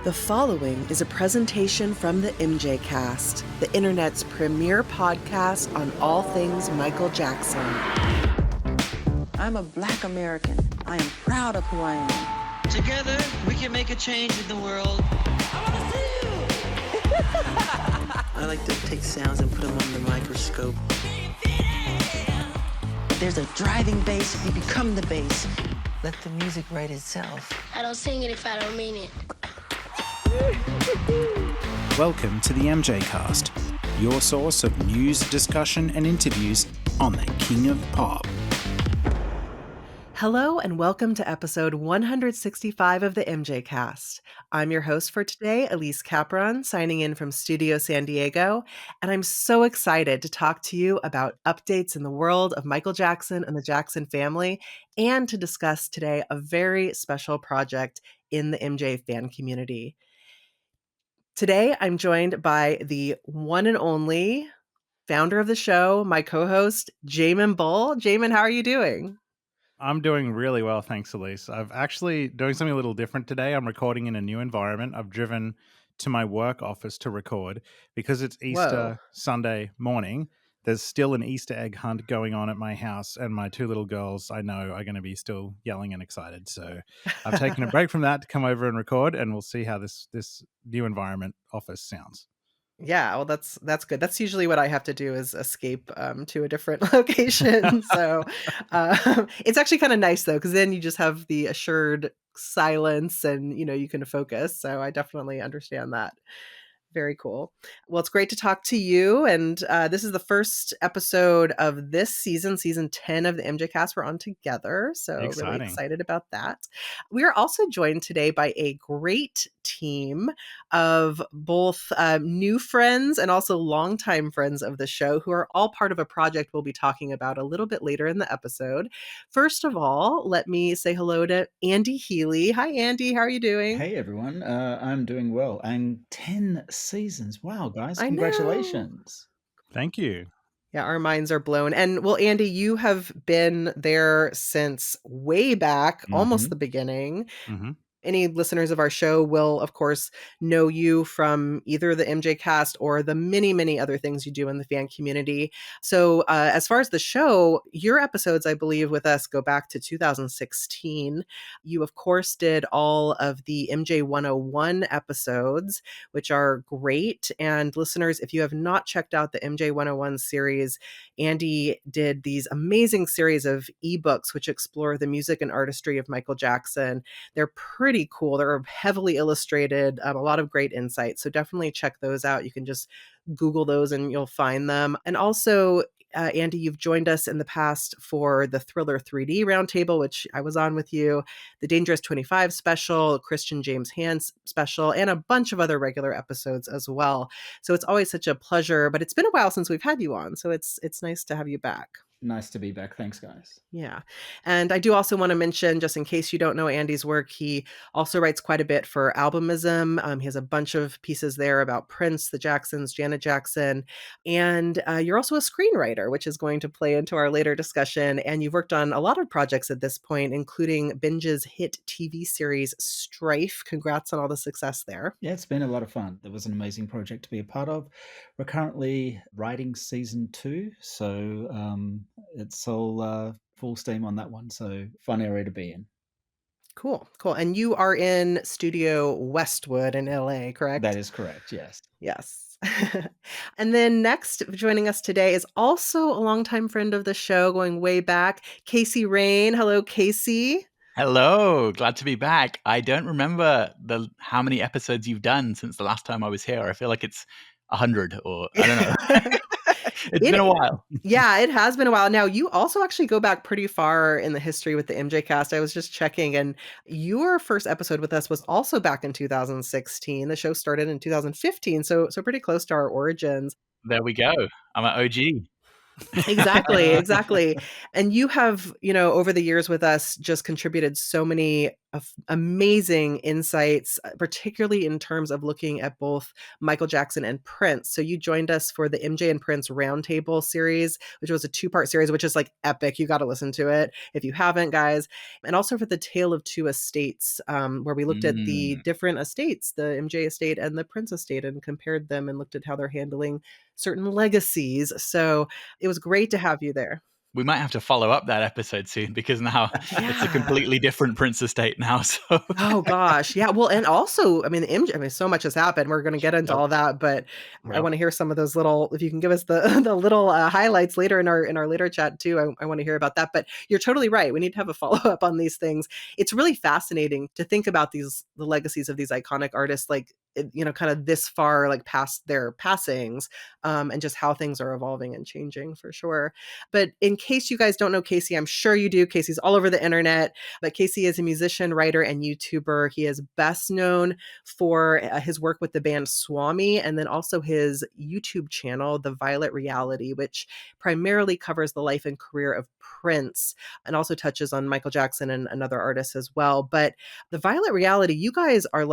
The following is a presentation from the MJCast, the internet's premier podcast on all things Michael Jackson. I'm a Black American. I am proud of who I am. Together, we can make a change in the world. I want to see you! I like to take sounds and put them under the microscope. There's a driving bass, you become the bass. Let the music write itself. I don't sing it if I don't mean it. Welcome to the MJCast, your source of news, discussion, and interviews on the King of Pop. Hello and welcome to episode 165 of the MJCast. I'm your host for today, Elise Capron, signing in from Studio San Diego, and I'm so excited to talk to you about updates in the world of Michael Jackson and the Jackson family, and to discuss today a very special project in the MJ fan community. Today, I'm joined by the one and only founder of the show, my co-host, Jamon Bull. Jamon, how are you doing? I'm doing really well, thanks, Elise. I've actually doing something a little different today. I'm recording in a new environment. I've driven to my work office to record because it's Easter Sunday morning. There's still an Easter egg hunt going on at my house, and my two little girls I know are going to be still yelling and excited. So I've taken a break from that to come over and record, and we'll see how this new environment office sounds. Yeah, well, that's good. That's usually what I have to do is escape to a different location. So it's actually kind of nice, though, because then you just have the assured silence and, you can focus. So I definitely understand that. Very cool. Well, it's great to talk to you. And this is the first episode of this season 10 of the MJCast we're on together. So really excited about that. We are also joined today by a great team of both new friends and also longtime friends of the show who are all part of a project we'll be talking about a little bit later in the episode. First of all, let me say hello to Andy Healy. Hi, Andy. How are you doing? Hey, everyone. I'm doing well. And 10 seasons. Wow, guys. Congratulations. Thank you. Yeah, our minds are blown. And well, Andy, you have been there since way back, almost the beginning. Mm-hmm. Any listeners of our show will, of course, know you from either the MJCast or the many, many other things you do in the fan community. So as far as the show, your episodes, I believe, with us go back to 2016. You, of course, did all of the MJ 101 episodes, which are great. And listeners, if you have not checked out the MJ 101 series, Andy did these amazing series of ebooks which explore the music and artistry of Michael Jackson. They're pretty cool. They're heavily illustrated, a lot of great insights. So definitely check those out. You can just Google those and you'll find them. And also, Andy, you've joined us in the past for the Thriller 3D Roundtable, which I was on with you, the Dangerous 25 special, Christian James Hands special, and a bunch of other regular episodes as well. So it's always such a pleasure, but it's been a while since we've had you on. So it's nice to have you back. Nice to be back. Thanks, guys. Yeah. And I do also want to mention, just in case you don't know Andy's work, he also writes quite a bit for Albumism. He has a bunch of pieces there about Prince, the Jacksons, Janet Jackson. And you're also a screenwriter, which is going to play into our later discussion. And you've worked on a lot of projects at this point, including Binge's hit TV series Strife. Congrats on all the success there. Yeah, it's been a lot of fun. It was an amazing project to be a part of. We're currently writing season 2. So it's all full steam on that one. So fun area to be in. Cool. And you are in Studio Westwood in LA, correct? That is correct. Yes. Yes. And then next joining us today is also a longtime friend of the show going way back, Casey Rain. Hello, Casey. Hello, glad to be back. I don't remember how many episodes you've done since the last time I was here. I feel like it's 100 or I don't know. It's been a while. Yeah, it has been a while. Now, you also actually go back pretty far in the history with the MJCast. I was just checking, and your first episode with us was also back in 2016. The show started in 2015, so pretty close to our origins. There we go. I'm an OG. Exactly. And you have, over the years with us just contributed so many amazing insights, particularly in terms of looking at both Michael Jackson and Prince. So you joined us for the MJ and Prince Roundtable series, which was a 2-part series, which is like epic. You got to listen to it if you haven't, guys. And also for the Tale of Two Estates, where we looked at the different estates, the MJ estate and the Prince estate, and compared them and looked at how they're handling certain legacies. So it was great to have you there. We might have to follow up that episode soon, because now it's a completely different Prince estate now. So oh gosh. Yeah. Well, and also, I mean, so much has happened. We're going to get into all that, but I want to hear some of those little, if you can give us the little highlights later in our later chat too. I want to hear about that, but you're totally right. We need to have a follow up on these things. It's really fascinating to think about the legacies of these iconic artists, like, kind of this far, like past their passings, and just how things are evolving and changing for sure. But in case you guys don't know Casey, I'm sure you do. Casey's all over the internet, but Casey is a musician, writer, and YouTuber. He is best known for his work with the band Swami, and then also his YouTube channel, The Violet Reality, which primarily covers the life and career of Prince and also touches on Michael Jackson and other artists as well. But The Violet Reality, you guys are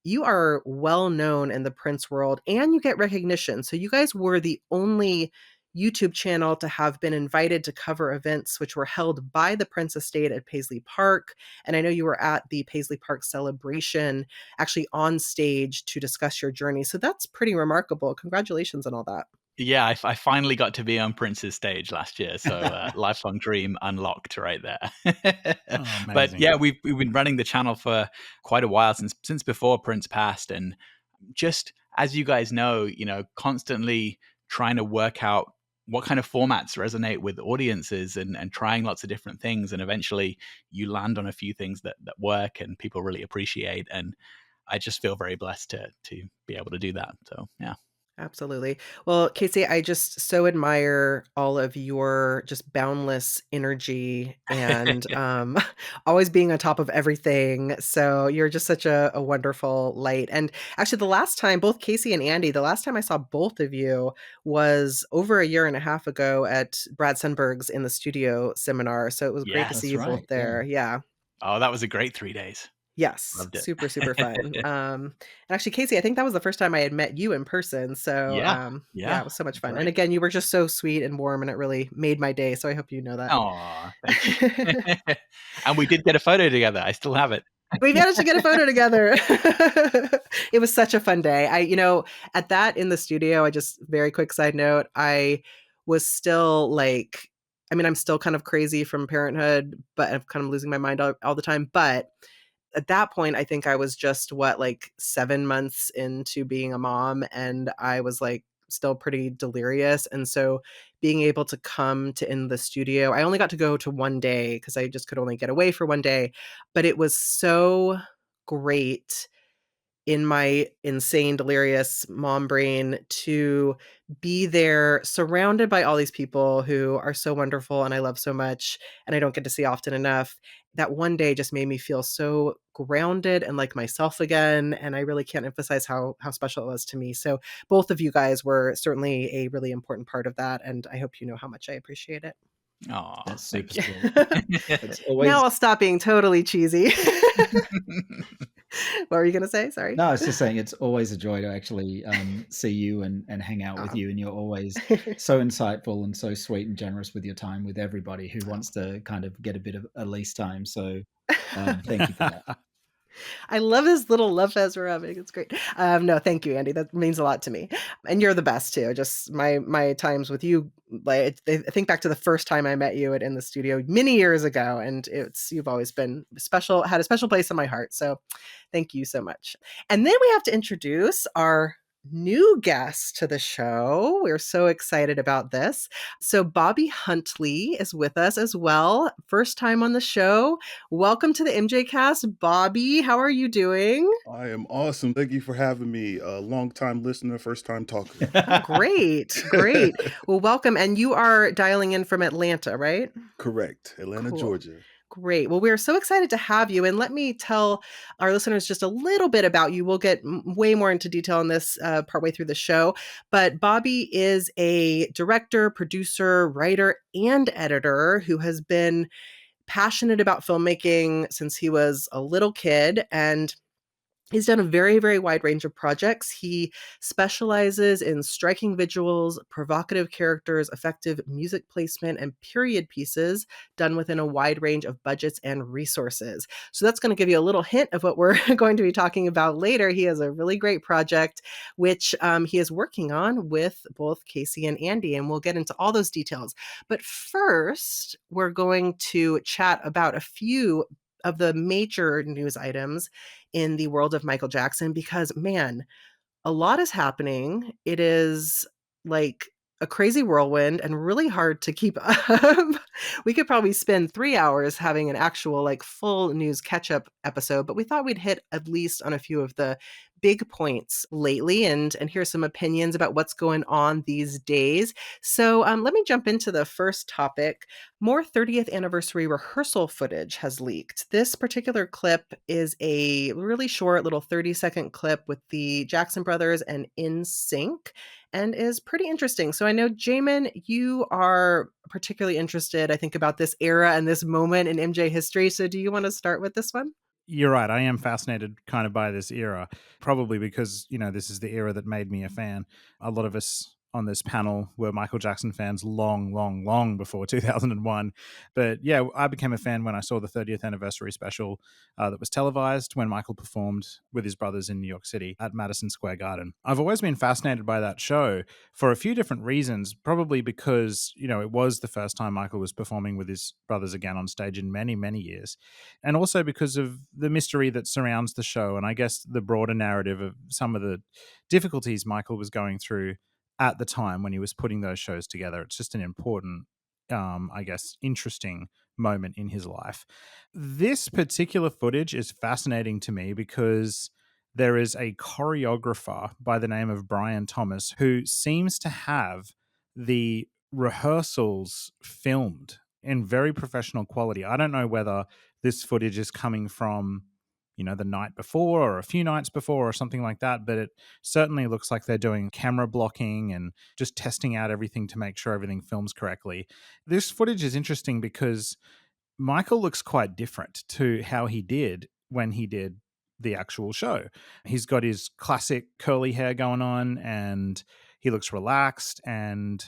you are well known in the Prince world and you get recognition. So you guys were the only YouTube channel to have been invited to cover events which were held by the Prince estate at Paisley Park. And I know you were at the Paisley Park celebration, actually on stage to discuss your journey. So that's pretty remarkable. Congratulations on all that. Yeah, I finally got to be on Prince's stage last year, so lifelong dream unlocked right there. But yeah, we've been running the channel for quite a while, since before Prince passed, and just as you guys know, constantly trying to work out what kind of formats resonate with audiences and trying lots of different things, and eventually you land on a few things that work and people really appreciate, and I just feel very blessed to be able to do that. So yeah. Absolutely. Well, Casey, I just so admire all of your just boundless energy and always being on top of everything. So you're just such a wonderful light. And actually, the last time, both Casey and Andy, the last time I saw both of you was over a year and a half ago at Brad Sundberg's In the Studio seminar. So it was great to see you both there. Yeah. Oh, that was a great 3 days. Yes. Super, super fun. And actually, Casey, I think that was the first time I had met you in person. So yeah, it was so much fun. Great. And again, you were just so sweet and warm, and it really made my day. So I hope you know that. Oh, thank you. And we did get a photo together. I still have it. We managed to get a photo together. It was such a fun day. At that In the Studio, I just, very quick side note, I was still I'm still kind of crazy from parenthood, but I'm kind of losing my mind all the time. But at that point, I think I was just 7 months into being a mom, and I was still pretty delirious. And so being able to come to In the Studio, I only got to go to one day because I just could only get away for one day, but it was so great in my insane, delirious mom brain to be there surrounded by all these people who are so wonderful and I love so much and I don't get to see often enough. That one day just made me feel so grounded and like myself again. And I really can't emphasize how special it was to me. So both of you guys were certainly a really important part of that. And I hope you know how much I appreciate it. Oh, that's super sweet. Now I'll stop being totally cheesy. What were you going to say? Sorry. No, I was just saying it's always a joy to actually see you and hang out with you. And you're always so insightful and so sweet and generous with your time with everybody who wants to kind of get a bit of at least time. So thank you for that. I love his little love fest we're having. It's great. No, thank you, Andy. That means a lot to me. And you're the best too. Just my times with you, I think back to the first time I met you In the Studio many years ago, and you've always been special, had a special place in my heart. So thank you so much. And then we have to introduce our new guest to the show. We're so excited about this. So Bobby Huntley is with us as well. First time on the show. Welcome to the MJCast. Bobby, how are you doing? I am awesome. Thank you for having me. A long-time listener, first-time talker. Great. Well, welcome. And you are dialing in from Atlanta, right? Correct. Atlanta, cool. Georgia. Great. Well, we're so excited to have you. And let me tell our listeners just a little bit about you. We'll get way more into detail on this partway through the show. But Bobby is a director, producer, writer, and editor who has been passionate about filmmaking since he was a little kid, and he's done a very, very wide range of projects. He specializes in striking visuals, provocative characters, effective music placement, and period pieces done within a wide range of budgets and resources. So that's going to give you a little hint of what we're going to be talking about later. He has a really great project, which he is working on with both Casey and Andy, and we'll get into all those details. But first, we're going to chat about a few of the major news items in the world of Michael Jackson, because man, a lot is happening. It is like a crazy whirlwind and really hard to keep up. We could probably spend 3 hours having an actual like full news catch-up episode, but we thought we'd hit at least on a few of the big points lately and hear some opinions about what's going on these days. So let me jump into the first topic. More 30th anniversary rehearsal footage has leaked. This particular clip is a really short little 30-second clip with the Jackson brothers and NSYNC, and is pretty interesting. So I know, Jamon, you are particularly interested, I think, about this era and this moment in MJ history. So do you want to start with this one? You're right. I am fascinated kind of by this era, probably because, this is the era that made me a fan. A lot of us on this panel were Michael Jackson fans long before 2001. But yeah, I became a fan when I saw the 30th anniversary special that was televised when Michael performed with his brothers in New York City at Madison Square Garden. I've always been fascinated by that show for a few different reasons, probably because, it was the first time Michael was performing with his brothers again on stage in many, many years. And also because of the mystery that surrounds the show, and I guess the broader narrative of some of the difficulties Michael was going through at the time when he was putting those shows together. It's just an important, interesting moment in his life. This particular footage is fascinating to me because there is a choreographer by the name of Brian Thomas who seems to have the rehearsals filmed in very professional quality. I don't know whether this footage is coming from, the night before or a few nights before or something like that, but it certainly looks like they're doing camera blocking and just testing out everything to make sure everything films correctly. This footage is interesting because Michael looks quite different to how he did when he did the actual show. He's got his classic curly hair going on and he looks relaxed. And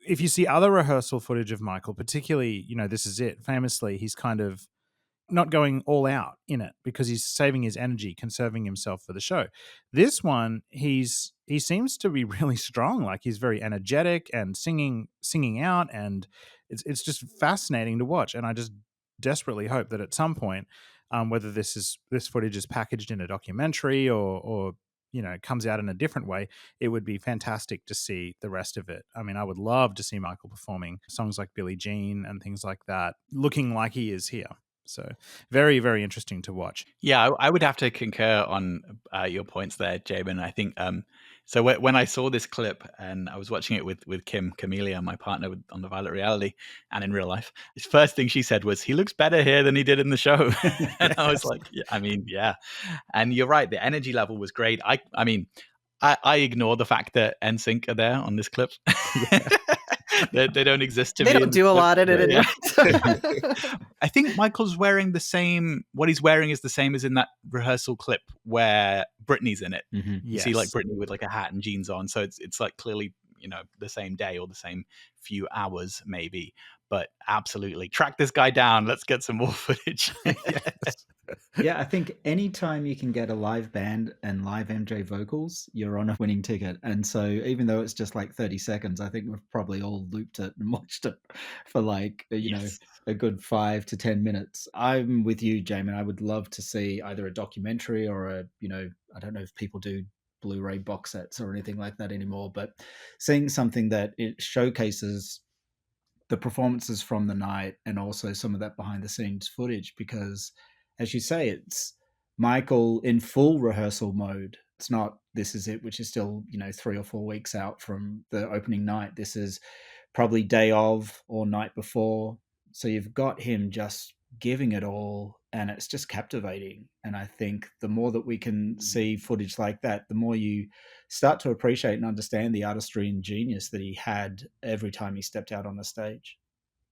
if you see other rehearsal footage of Michael, particularly, This Is It, famously, he's kind of not going all out in it because he's saving his energy, conserving himself for the show. This one, he seems to be really strong. Like he's very energetic and singing out, and it's just fascinating to watch. And I just desperately hope that at some point, whether this footage is packaged in a documentary or comes out in a different way, it would be fantastic to see the rest of it. I mean, I would love to see Michael performing songs like Billie Jean and things like that, looking like he is here. So very, very interesting to watch. Yeah, I would have to concur on your points there, Jamon. I think so. When I saw this clip and I was watching it with Kim Camellia, my partner on the Violet Reality and in real life, his first thing she said was, "He looks better here than he did in the show." And I was like, yeah. And you're right. The energy level was great. I ignore the fact that NSYNC are there on this clip. They don't exist to me. They don't do a lot in it anyway. I think Michael's wearing what he's wearing is the same as in that rehearsal clip where Britney's in it. Mm-hmm. You Yes. see like Britney with like a hat and jeans on. So it's like clearly, the same day or the same few hours maybe. But absolutely track this guy down. Let's get some more footage. Yes. Yeah, I think anytime you can get a live band and live MJ vocals, you're on a winning ticket. And so even though it's just like 30 seconds, I think we've probably all looped it and watched it for like, Yes. a good 5 to 10 minutes. I'm with you, Jamon. I would love to see either a documentary or I don't know if people do Blu-ray box sets or anything like that anymore, but seeing something that it showcases the performances from the night and also some of that behind the scenes footage, because as you say, it's Michael in full rehearsal mode. It's not This Is It, which is still, 3 or 4 weeks out from the opening night. This is probably day of or night before. So you've got him just giving it all, and it's just captivating. And I think the more that we can see footage like that, the more you start to appreciate and understand the artistry and genius that he had every time he stepped out on the stage.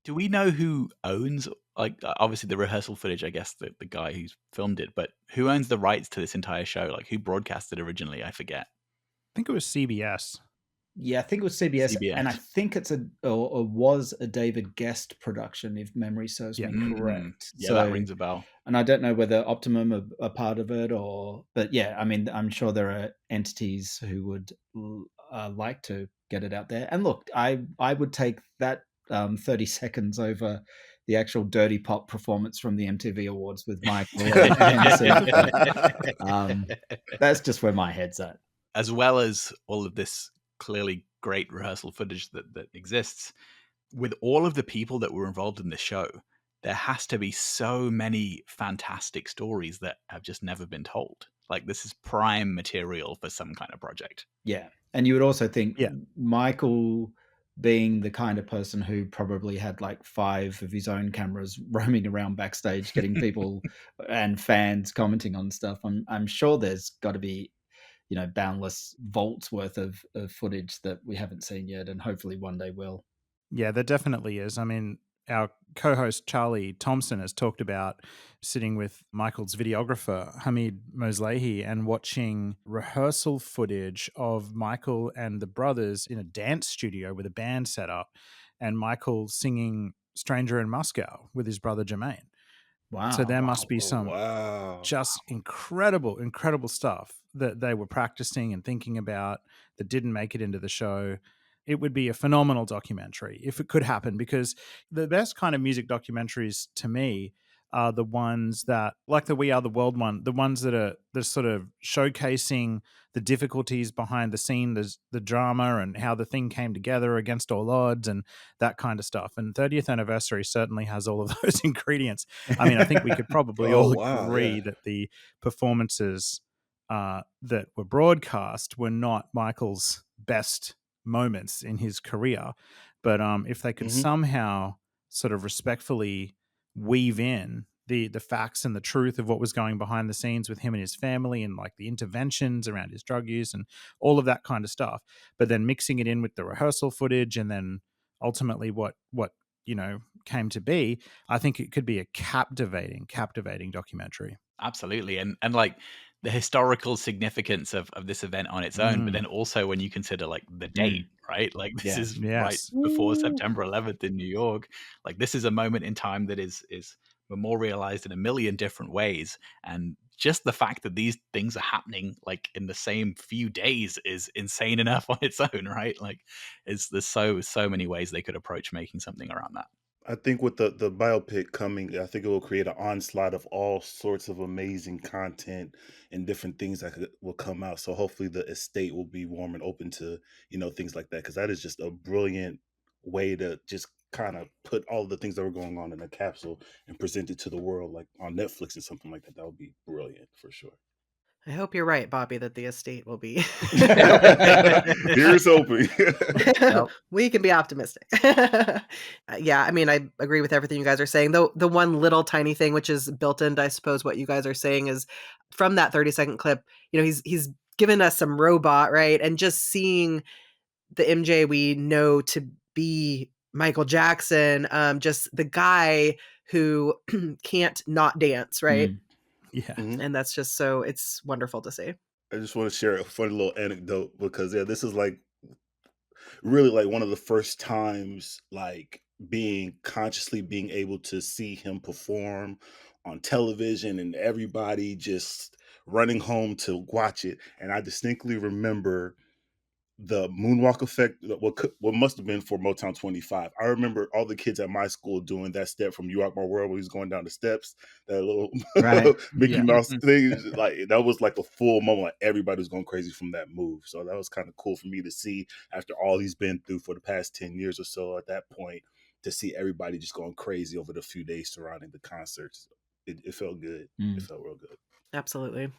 Do we know who owns, like, obviously the rehearsal footage, I guess the guy who's filmed it, but who owns the rights to this entire show? Like, who broadcast it originally? I forget. I think it was CBS. Yeah, I think it was CBS. And I think it's or was a David Guest production, if memory serves me correct. Yeah, that rings a bell. And I don't know whether Optimum are part of it but yeah, I mean, I'm sure there are entities who would like to get it out there. And look, I would take that 30 seconds over the actual dirty pop performance from the MTV Awards with Michael and that's just where my head's at. As well as all of this clearly great rehearsal footage that exists, with all of the people that were involved in the show, there has to be so many fantastic stories that have just never been told. Like, this is prime material for some kind of project. Yeah. And you would also think Michael, being the kind of person who probably had like 5 of his own cameras roaming around backstage, getting people and fans commenting on stuff, I'm sure there's got to be, boundless vaults worth of footage that we haven't seen yet, and hopefully one day will. Yeah, there definitely is. I mean, our co-host Charlie Thompson has talked about sitting with Michael's videographer, Hamid Moslehi, and watching rehearsal footage of Michael and the brothers in a dance studio with a band set up, and Michael singing Stranger in Moscow with his brother Jermaine. Wow. So there must be some just incredible, incredible stuff that they were practicing and thinking about that didn't make it into the show. It would be a phenomenal documentary if it could happen, because the best kind of music documentaries to me are the ones that, like the We Are the World one, the ones that are sort of showcasing the difficulties behind the scene, the drama and how the thing came together against all odds and that kind of stuff. And 30th Anniversary certainly has all of those ingredients. I mean, I think we could probably agree that the performances that were broadcast were not Michael's best moments in his career, but if they could somehow sort of respectfully weave in the facts and the truth of what was going behind the scenes with him and his family, and like the interventions around his drug use and all of that kind of stuff, but then mixing it in with the rehearsal footage and then ultimately what came to be, I think it could be a captivating documentary. Absolutely. And like the historical significance of this event on its own, but then also when you consider like the date, right? Like this is right before September 11th in New York. Like, this is a moment in time that is memorialized in a million different ways. And just the fact that these things are happening like in the same few days is insane enough on its own, right? Like, there's so many ways they could approach making something around that. I think with the biopic coming, I think it will create an onslaught of all sorts of amazing content and different things that will come out. So hopefully the estate will be warm and open to, things like that, because that is just a brilliant way to just kind of put all the things that were going on in a capsule and present it to the world, like on Netflix and something like that. That would be brilliant for sure. I hope you're right, Bobby, that the estate will be. Here's hoping. We can be optimistic. Yeah, I mean, I agree with everything you guys are saying. Though the one little tiny thing, which is built into, I suppose, what you guys are saying, is from that 30-second clip, he's given us some robot, right? And just seeing the MJ we know to be Michael Jackson, just the guy who can't not dance, right? Yeah. And that's just it's wonderful to see. I just want to share a funny little anecdote, because this is like really like one of the first times like consciously being able to see him perform on television and everybody just running home to watch it. And I distinctly remember the moonwalk effect, what must have been for Motown 25. I remember all the kids at my school doing that step from You Rock My World where he's going down the steps, that little Mickey Mouse thing. Like, that was like a full moment. Like, everybody was going crazy from that move. So that was kind of cool for me to see after all he's been through for the past 10 years or so. At that point, to see everybody just going crazy over the few days surrounding the concerts. It felt good. It felt real good. Absolutely.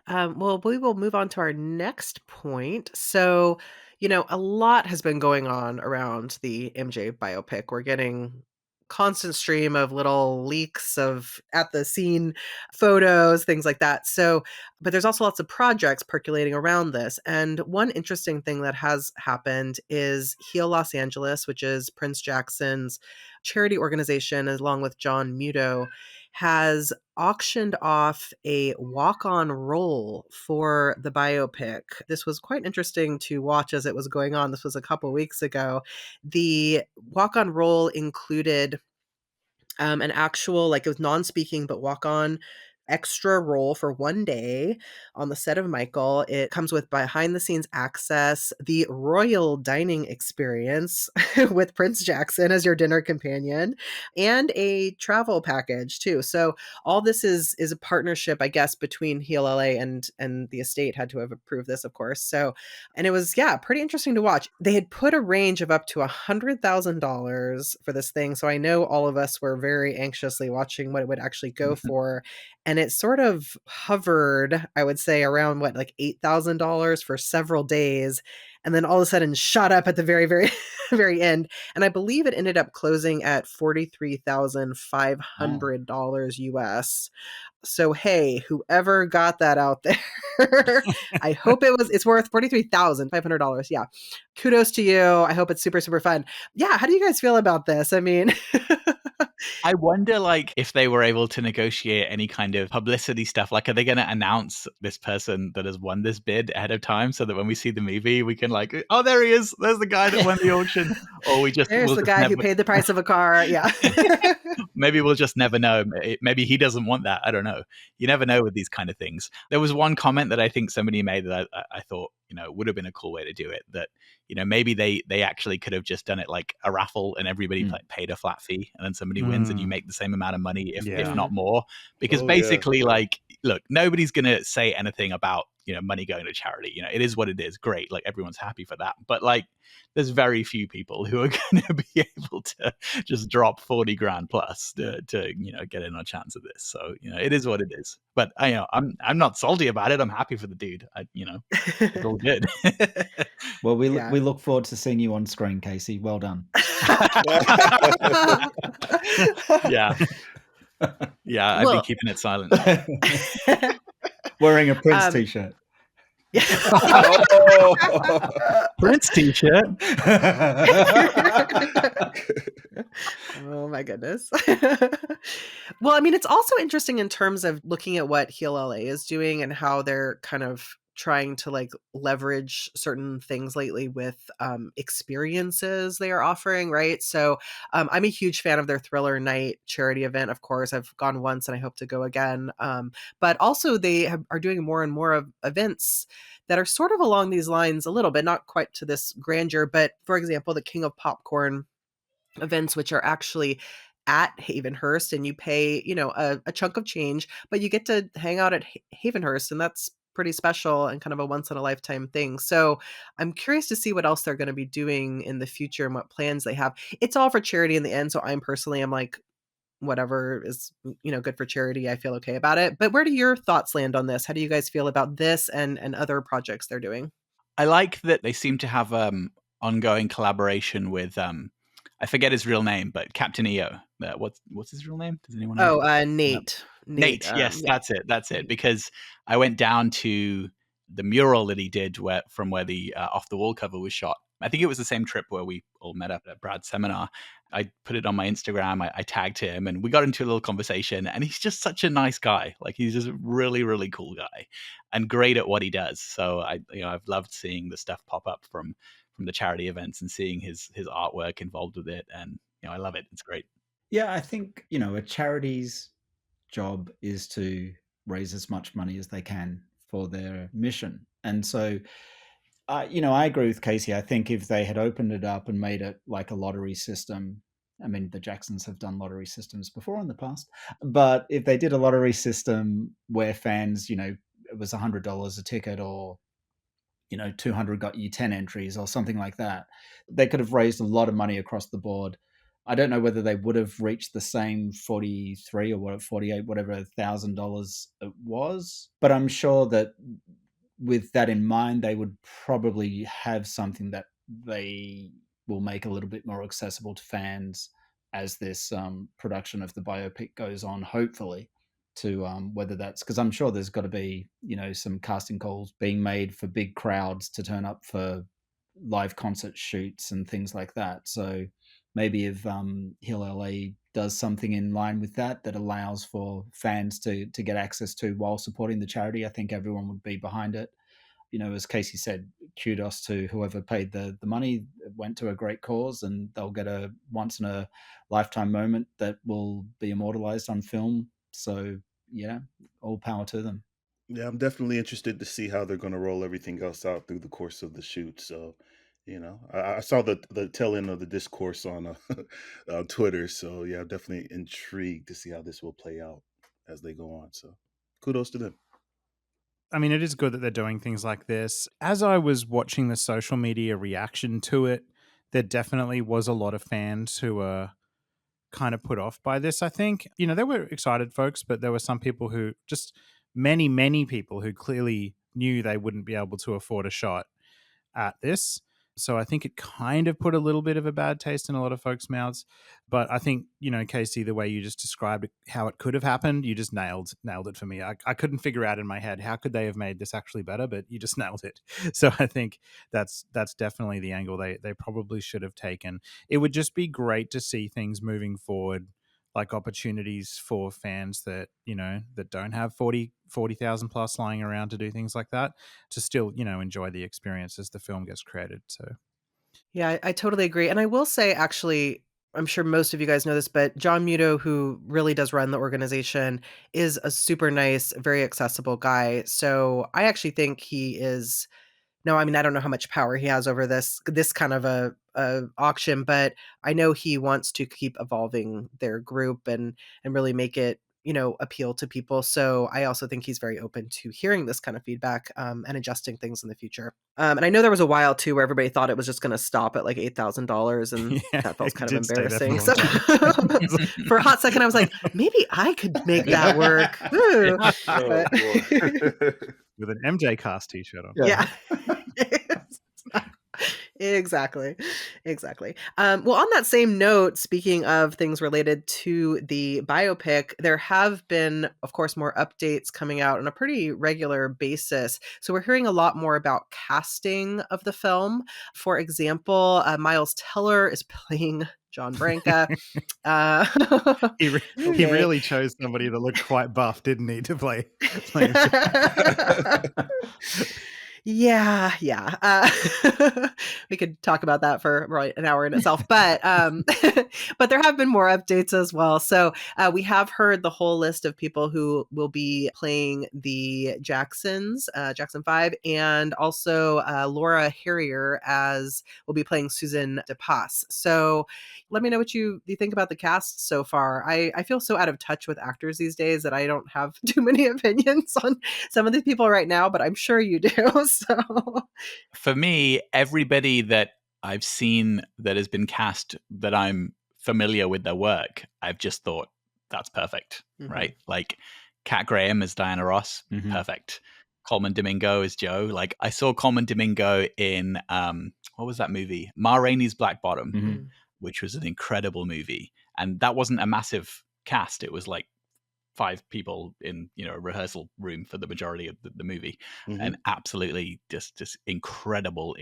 Well, we will move on to our next point. So, a lot has been going on around the MJ biopic. We're getting constant stream of little leaks of at the scene photos, things like that. So, but there's also lots of projects percolating around this. And one interesting thing that has happened is Heal Los Angeles, which is Prince Jackson's charity organization, along with John Muto, has auctioned off a walk-on role for the biopic. This was quite interesting to watch as it was going on. This was a couple weeks ago. The walk-on role included an actual, like, it was non-speaking but walk-on extra role for one day on the set of Michael. It comes with behind the scenes access, the royal dining experience with Prince Jackson as your dinner companion, and a travel package too. So all this is a partnership, I guess, between Heal LA and the estate had to have approved this, of course. So, and it was, yeah, pretty interesting to watch. They had put a range of up to $100,000 for this thing. So I know all of us were very anxiously watching what it would actually go for. And it sort of hovered, I would say, around what, like $8,000 for several days. And then all of a sudden shot up at the very, very, very end. And I believe it ended up closing at $43,500 US. So, hey, whoever got that out there, I hope it's worth $43,500. Yeah. Kudos to you. I hope it's super, super fun. Yeah. How do you guys feel about this? I mean, I wonder, like, if they were able to negotiate any kind of publicity stuff. Like, are they going to announce this person that has won this bid ahead of time so that when we see the movie, we can like, oh, there he is. There's the guy that won the auction. Or there's the guy who paid the price of a car. Yeah. Maybe we'll just never know. Maybe he doesn't want that. I don't know. You never know with these kind of things. There was one comment that I think somebody made that I thought, would have been a cool way to do it. That, maybe they actually could have just done it like a raffle and everybody paid a flat fee and then somebody wins and you make the same amount of money, if not more. Because basically, like, look, nobody's going to say anything about, money going to charity. It is what it is. Great. Like, everyone's happy for that. But like, there's very few people who are going to be able to just drop 40 grand plus to get in on a chance of this. So, it is what it is. But I'm not salty about it. I'm happy for the dude. It's all good. Well, we look forward to seeing you on screen, Casey. Well done. Yeah. Yeah, I've been keeping it silent. Wearing a Prince t-shirt. Prince t-shirt. Oh my goodness. Well, I mean, it's also interesting in terms of looking at what Heal LA is doing and how they're kind of trying to like leverage certain things lately with experiences they are offering, right? So I'm a huge fan of their Thriller Night charity event. Of course, I've gone once and I hope to go again. But also they are doing more and more of events that are sort of along these lines a little bit, not quite to this grandeur, but for example, the King of Popcorn events, which are actually at Havenhurst, and you pay, a chunk of change, but you get to hang out at Havenhurst, and that's pretty special and kind of a once in a lifetime thing. So I'm curious to see what else they're going to be doing in the future and what plans they have. It's all for charity in the end. So I'm like, whatever is, good for charity, I feel okay about it. But where do your thoughts land on this? How do you guys feel about this and other projects they're doing? I like that they seem to have ongoing collaboration with I forget his real name, but Captain EO. What's his real name? Does anyone know? Oh, Nate. Nate. Yes, yeah. That's it. Because I went down to the mural that he did from where the Off the Wall cover was shot. I think it was the same trip where we all met up at Brad's seminar. I put it on my Instagram. I tagged him and we got into a little conversation, and he's just such a nice guy. Like, he's just a really, really cool guy and great at what he does. So I've loved seeing the stuff pop up from the charity events and seeing his artwork involved with it. And, I love it. It's great. Yeah, I think, a charity's job is to raise as much money as they can for their mission. And so, I agree with Casey. I think if they had opened it up and made it like a lottery system, I mean, the Jacksons have done lottery systems before in the past, but if they did a lottery system where fans, it was $100 a ticket, or 200 got you 10 entries or something like that, they could have raised a lot of money across the board. I don't know whether they would have reached the same 43 or 48, whatever $1,000 it was, but I'm sure that with that in mind, they would probably have something that they will make a little bit more accessible to fans as this production of the biopic goes on, hopefully, to whether that's, because I'm sure there's got to be, some casting calls being made for big crowds to turn up for live concert shoots and things like that. So maybe if Hill LA does something in line with that allows for fans to get access to while supporting the charity, I think everyone would be behind it. As Casey said, kudos to whoever paid the money. It went to a great cause, and they'll get a once in a lifetime moment that will be immortalized on film. So yeah, all power to them. Yeah, I'm definitely interested to see how they're going to roll everything else out through the course of the shoot. So, I saw the tail end of the discourse on on Twitter. So yeah, I'm definitely intrigued to see how this will play out as they go on. So, kudos to them. I mean, it is good that they're doing things like this. As I was watching the social media reaction to it, there definitely was a lot of fans who were kind of put off by this, I think. There were excited folks, but there were some people who just many people who clearly knew they wouldn't be able to afford a shot at this. So I think it kind of put a little bit of a bad taste in a lot of folks' mouths. But I think, Casey, the way you just described it, how it could have happened, you just nailed it for me. I couldn't figure out in my head, how could they have made this actually better? But you just nailed it. So I think that's definitely the angle they probably should have taken. It would just be great to see things moving forward, like opportunities for fans that, that don't have 40,000 plus lying around to do things like that, to still, enjoy the experience as the film gets created. So yeah, I totally agree. And I will say, actually, I'm sure most of you guys know this, but John Muto, who really does run the organization, is a super nice, very accessible guy. So I actually think he is. No, I mean, I don't know how much power he has over this kind of a auction, but I know he wants to keep evolving their group and really make it, appeal to people. So I also think he's very open to hearing this kind of feedback and adjusting things in the future. And I know there was a while too where everybody thought it was just going to stop at like $8,000, and that felt kind of embarrassing. So for a hot second, I was like, maybe I could make that work. With an MJCast t-shirt on. Yeah. Exactly. Well, on that same note, speaking of things related to the biopic, there have been, of course, more updates coming out on a pretty regular basis. So we're hearing a lot more about casting of the film. For example, Miles Teller is playing John Branca. He really chose somebody that looked quite buff, didn't he, to play Yeah. We could talk about that for right an hour in itself, but but there have been more updates as well. So we have heard the whole list of people who will be playing the Jacksons, Jackson 5, and also Laura Harrier will be playing Suzanne de Passe. So let me know what you think about the cast so far. I feel so out of touch with actors these days that I don't have too many opinions on some of these people right now, but I'm sure you do. So for me, everybody that I've seen that has been cast that I'm familiar with their work, I've just thought that's perfect, right? Like Kat Graham as Diana Ross, perfect. Coleman Domingo as Joe. Like I saw Coleman Domingo in what was that movie? Ma Rainey's Black Bottom, which was an incredible movie, and that wasn't a massive cast. It was like 5 people in a rehearsal room for the majority of the movie, and absolutely just incredible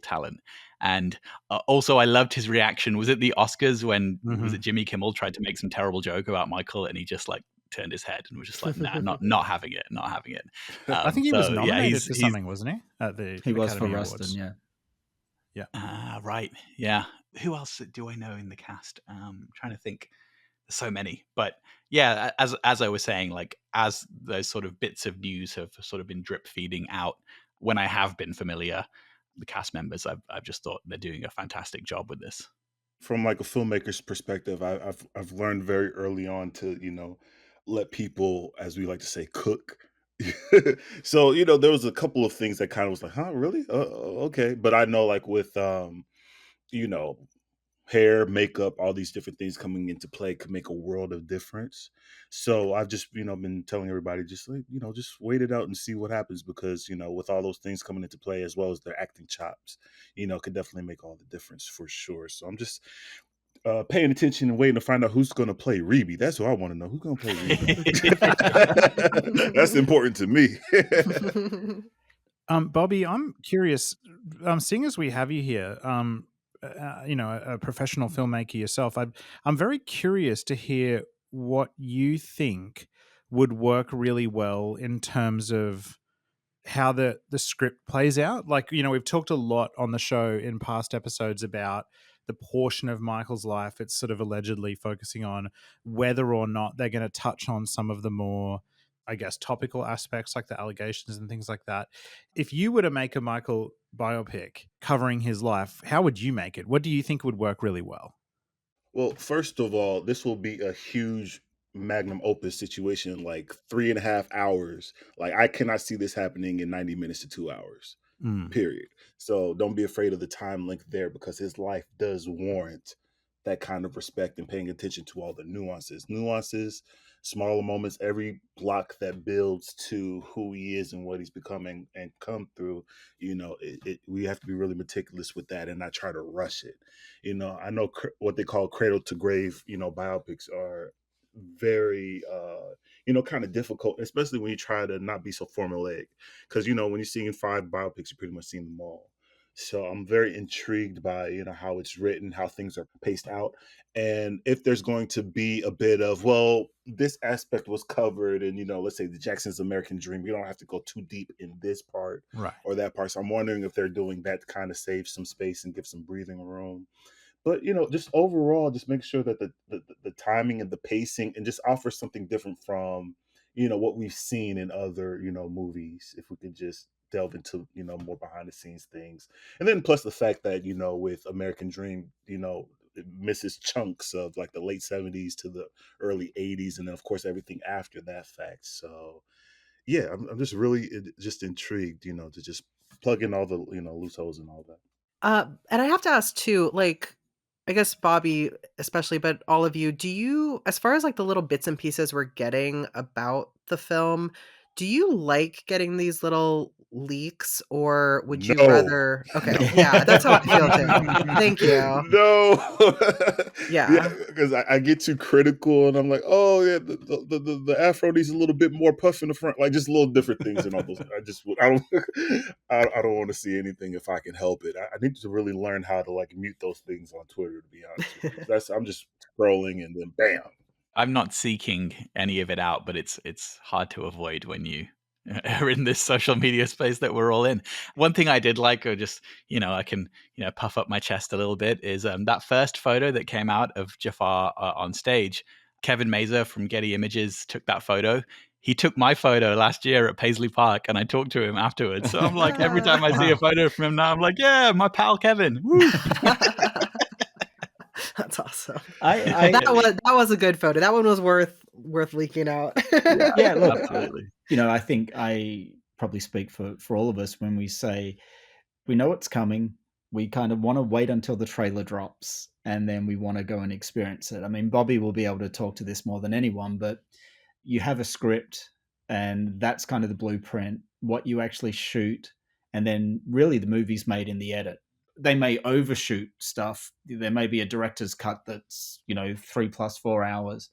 talent. And also I loved his reaction. Was it the Oscars when was it Jimmy Kimmel tried to make some terrible joke about Michael, and he just like turned his head and was just like, nah, not having it. I think he was nominated for something, wasn't he? At the he was Academy for Awards. Rustin, yeah. Right, yeah. Who else do I know in the cast? Trying to think. So many, but yeah, as I was saying, like as those sort of bits of news have sort of been drip feeding out, when I have been familiar, the cast members, I've just thought they're doing a fantastic job with this. From like a filmmaker's perspective, I've learned very early on to let people, as we like to say, cook. So there was a couple of things that kind of was like, huh, really? Okay, but I know like with you know hair, makeup, all these different things coming into play could make a world of difference. So I've just, been telling everybody just like, just wait it out and see what happens, because, with all those things coming into play as well as their acting chops, could definitely make all the difference for sure. So I'm just paying attention and waiting to find out who's going to play Reby. That's what I want to know. Who's going to play Reby? That's important to me. Bobby, I'm curious. Seeing as we have you here, a professional filmmaker yourself, I'm very curious to hear what you think would work really well in terms of how the script plays out. Like, we've talked a lot on the show in past episodes about the portion of Michael's life it's sort of allegedly focusing on, whether or not they're going to touch on some of the more, I guess, topical aspects like the allegations and things like that. If you were to make a Michael biopic covering his life, how would you make it? What do you think would work really well? Well, first of all, this will be a huge magnum opus situation, like 3.5 hours. Like, I cannot see this happening in 90 minutes to 2 hours, period. So don't be afraid of the time link there, because his life does warrant that kind of respect and paying attention to all the nuances, smaller moments, every block that builds to who he is and what he's becoming and come through. We have to be really meticulous with that and not try to rush it. I know what they call cradle to grave, biopics are very, kind of difficult, especially when you try to not be so formulaic. Because, when you're seeing 5 biopics, you're pretty much seeing them all. So I'm very intrigued by, how it's written, how things are paced out. And if there's going to be a bit of, well, this aspect was covered and, let's say the Jackson's American Dream, we don't have to go too deep in this part or that part. So I'm wondering if they're doing that to kind of save some space and give some breathing room. But, just overall, just make sure that the timing and the pacing and just offer something different from, what we've seen in other, movies. If we could just delve into, more behind the scenes things. And then plus the fact that, with American Dream, it misses chunks of like the late 70s to the early 80s. And then, of course, everything after that fact. So, yeah, I'm just really just intrigued, to just plug in all the, loose holes and all that. And I have to ask too, like, I guess Bobby especially, but all of you, do you, as far as like the little bits and pieces we're getting about the film, do you like getting these little leaks, or would you No. rather? Okay, yeah, that's how I feel too. Thank you. No. Yeah. Because I get too critical and I'm like, oh yeah, the afro needs a little bit more puff in the front, like just little different things and all those. I don't want to see anything if I can help it. I need to really learn how to like mute those things on Twitter, to be honest with you. I'm just scrolling and then bam. I'm not seeking any of it out, but it's hard to avoid when you are in this social media space that we're all in. One thing I did like, or just, I can, puff up my chest a little bit, is that first photo that came out of Jafar on stage. Kevin Mazur from Getty Images took that photo. He took my photo last year at Paisley Park, and I talked to him afterwards. So I'm like, every time I see a photo from him now, I'm like, yeah, my pal Kevin. Woo. That's awesome. That was a good photo. That one was worth leaking out. Yeah, look, absolutely. I think I probably speak for all of us when we say we know it's coming. We kind of want to wait until the trailer drops, and then we want to go and experience it. I mean, Bobby will be able to talk to this more than anyone, but you have a script, and that's kind of the blueprint, what you actually shoot, and then really the movie's made in the edit. They may overshoot stuff. There may be a director's cut that's, 3+4 hours.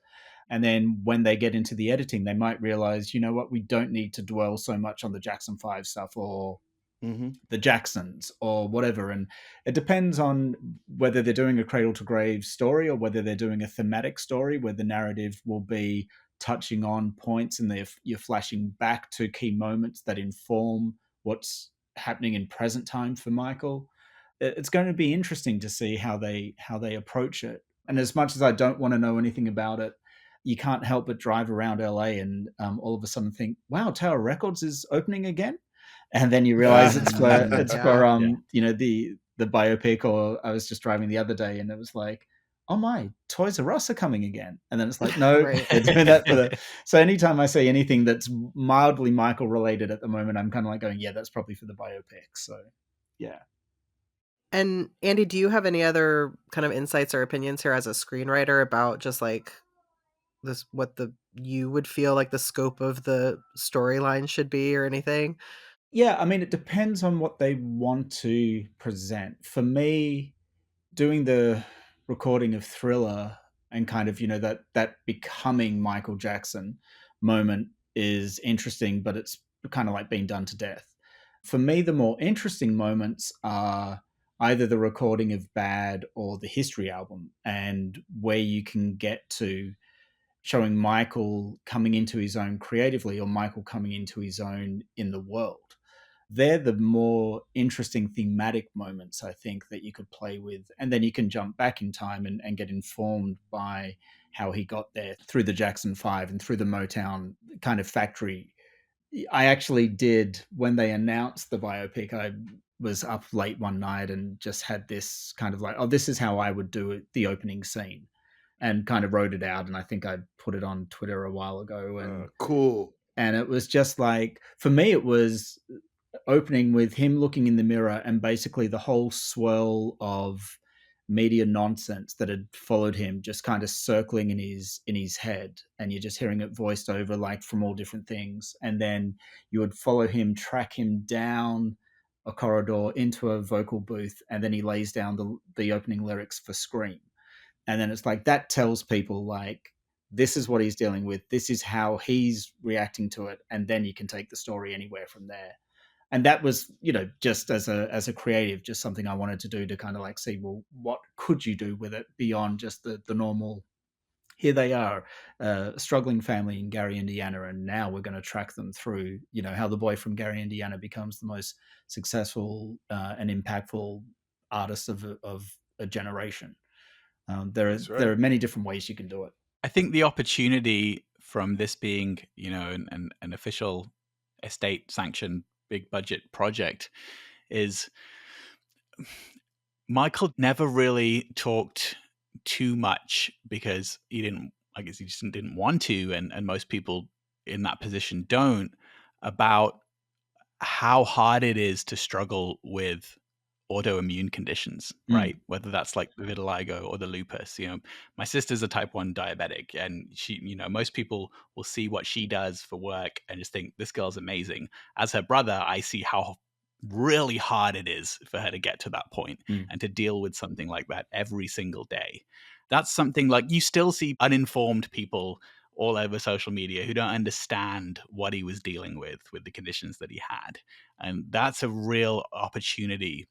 And then when they get into the editing, they might realize, what, we don't need to dwell so much on the Jackson 5 stuff or the Jacksons or whatever. And it depends on whether they're doing a cradle to grave story or whether they're doing a thematic story where the narrative will be touching on points and you're flashing back to key moments that inform what's happening in present time for Michael. It's going to be interesting to see how they approach it. And as much as I don't want to know anything about it, you can't help but drive around LA and all of a sudden think, wow, Tower Records is opening again. And then you realize it's for the biopic. Or I was just driving the other day and it was like, oh my, Toys R Us are coming again. And then it's like, no, they're doing that for the... So anytime I say anything that's mildly Michael related at the moment, I'm kind of like going, yeah, that's probably for the biopic. So yeah. And Andy, do you have any other kind of insights or opinions here as a screenwriter about just like this, what you would feel like the scope of the storyline should be or anything? Yeah, I mean, it depends on what they want to present. For me, doing the recording of Thriller and kind of, that becoming Michael Jackson moment is interesting, but it's kind of like being done to death. For me, the more interesting moments are either the recording of Bad or the History album, and where you can get to showing Michael coming into his own creatively, or Michael coming into his own in the world. They're the more interesting thematic moments, I think, that you could play with. And then you can jump back in time and get informed by how he got there through the Jackson 5 and through the Motown kind of factory. I actually did, when they announced the biopic, I was up late one night and just had this kind of like, oh, this is how I would do it, the opening scene, and kind of wrote it out. And I think I put it on Twitter a while ago. And cool. And it was just like, for me, it was opening with him looking in the mirror and basically the whole swirl of media nonsense that had followed him just kind of circling in his head, and you're just hearing it voiced over like from all different things. And then you would follow him, track him down a corridor into a vocal booth, and then he lays down the opening lyrics for Scream. And then it's like, that tells people like, this is what he's dealing with, this is how he's reacting to it, and then you can take the story anywhere from there. And that was, just as a creative, just something I wanted to do to kind of like see, well, what could you do with it beyond just the normal, here they are, a struggling family in Gary, Indiana, and now we're going to track them through, how the boy from Gary, Indiana becomes the most successful and impactful artist of a generation. There are many different ways you can do it. I think the opportunity from this being, an official estate sanctioned big budget project is Michael never really talked too much because he just didn't want to, and most people in that position don't, about how hard it is to struggle with autoimmune conditions, right? Whether that's like the vitiligo or the lupus. My sister's a type 1 diabetic, and she, most people will see what she does for work and just think this girl's amazing. As her brother, I see how really hard it is for her to get to that point and to deal with something like that every single day. That's something like you still see uninformed people all over social media who don't understand what he was dealing with the conditions that he had. And that's a real opportunity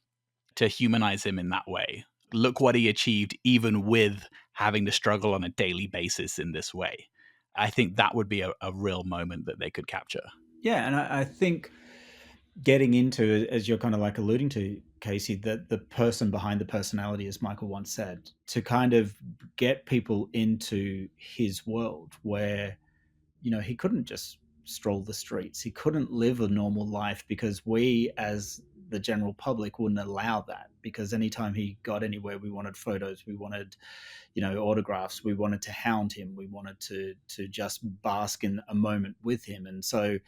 to humanize him in that way. Look what he achieved, even with having to struggle on a daily basis in this way. I think that would be a real moment that they could capture. Yeah, and I think getting into, as you're kind of like alluding to, Casey, that the person behind the personality, as Michael once said, to kind of get people into his world where, he couldn't just stroll the streets. He couldn't live a normal life because we, as the general public, wouldn't allow that, because anytime he got anywhere, we wanted photos, we wanted, autographs, we wanted to hound him, we wanted to just bask in a moment with him. And so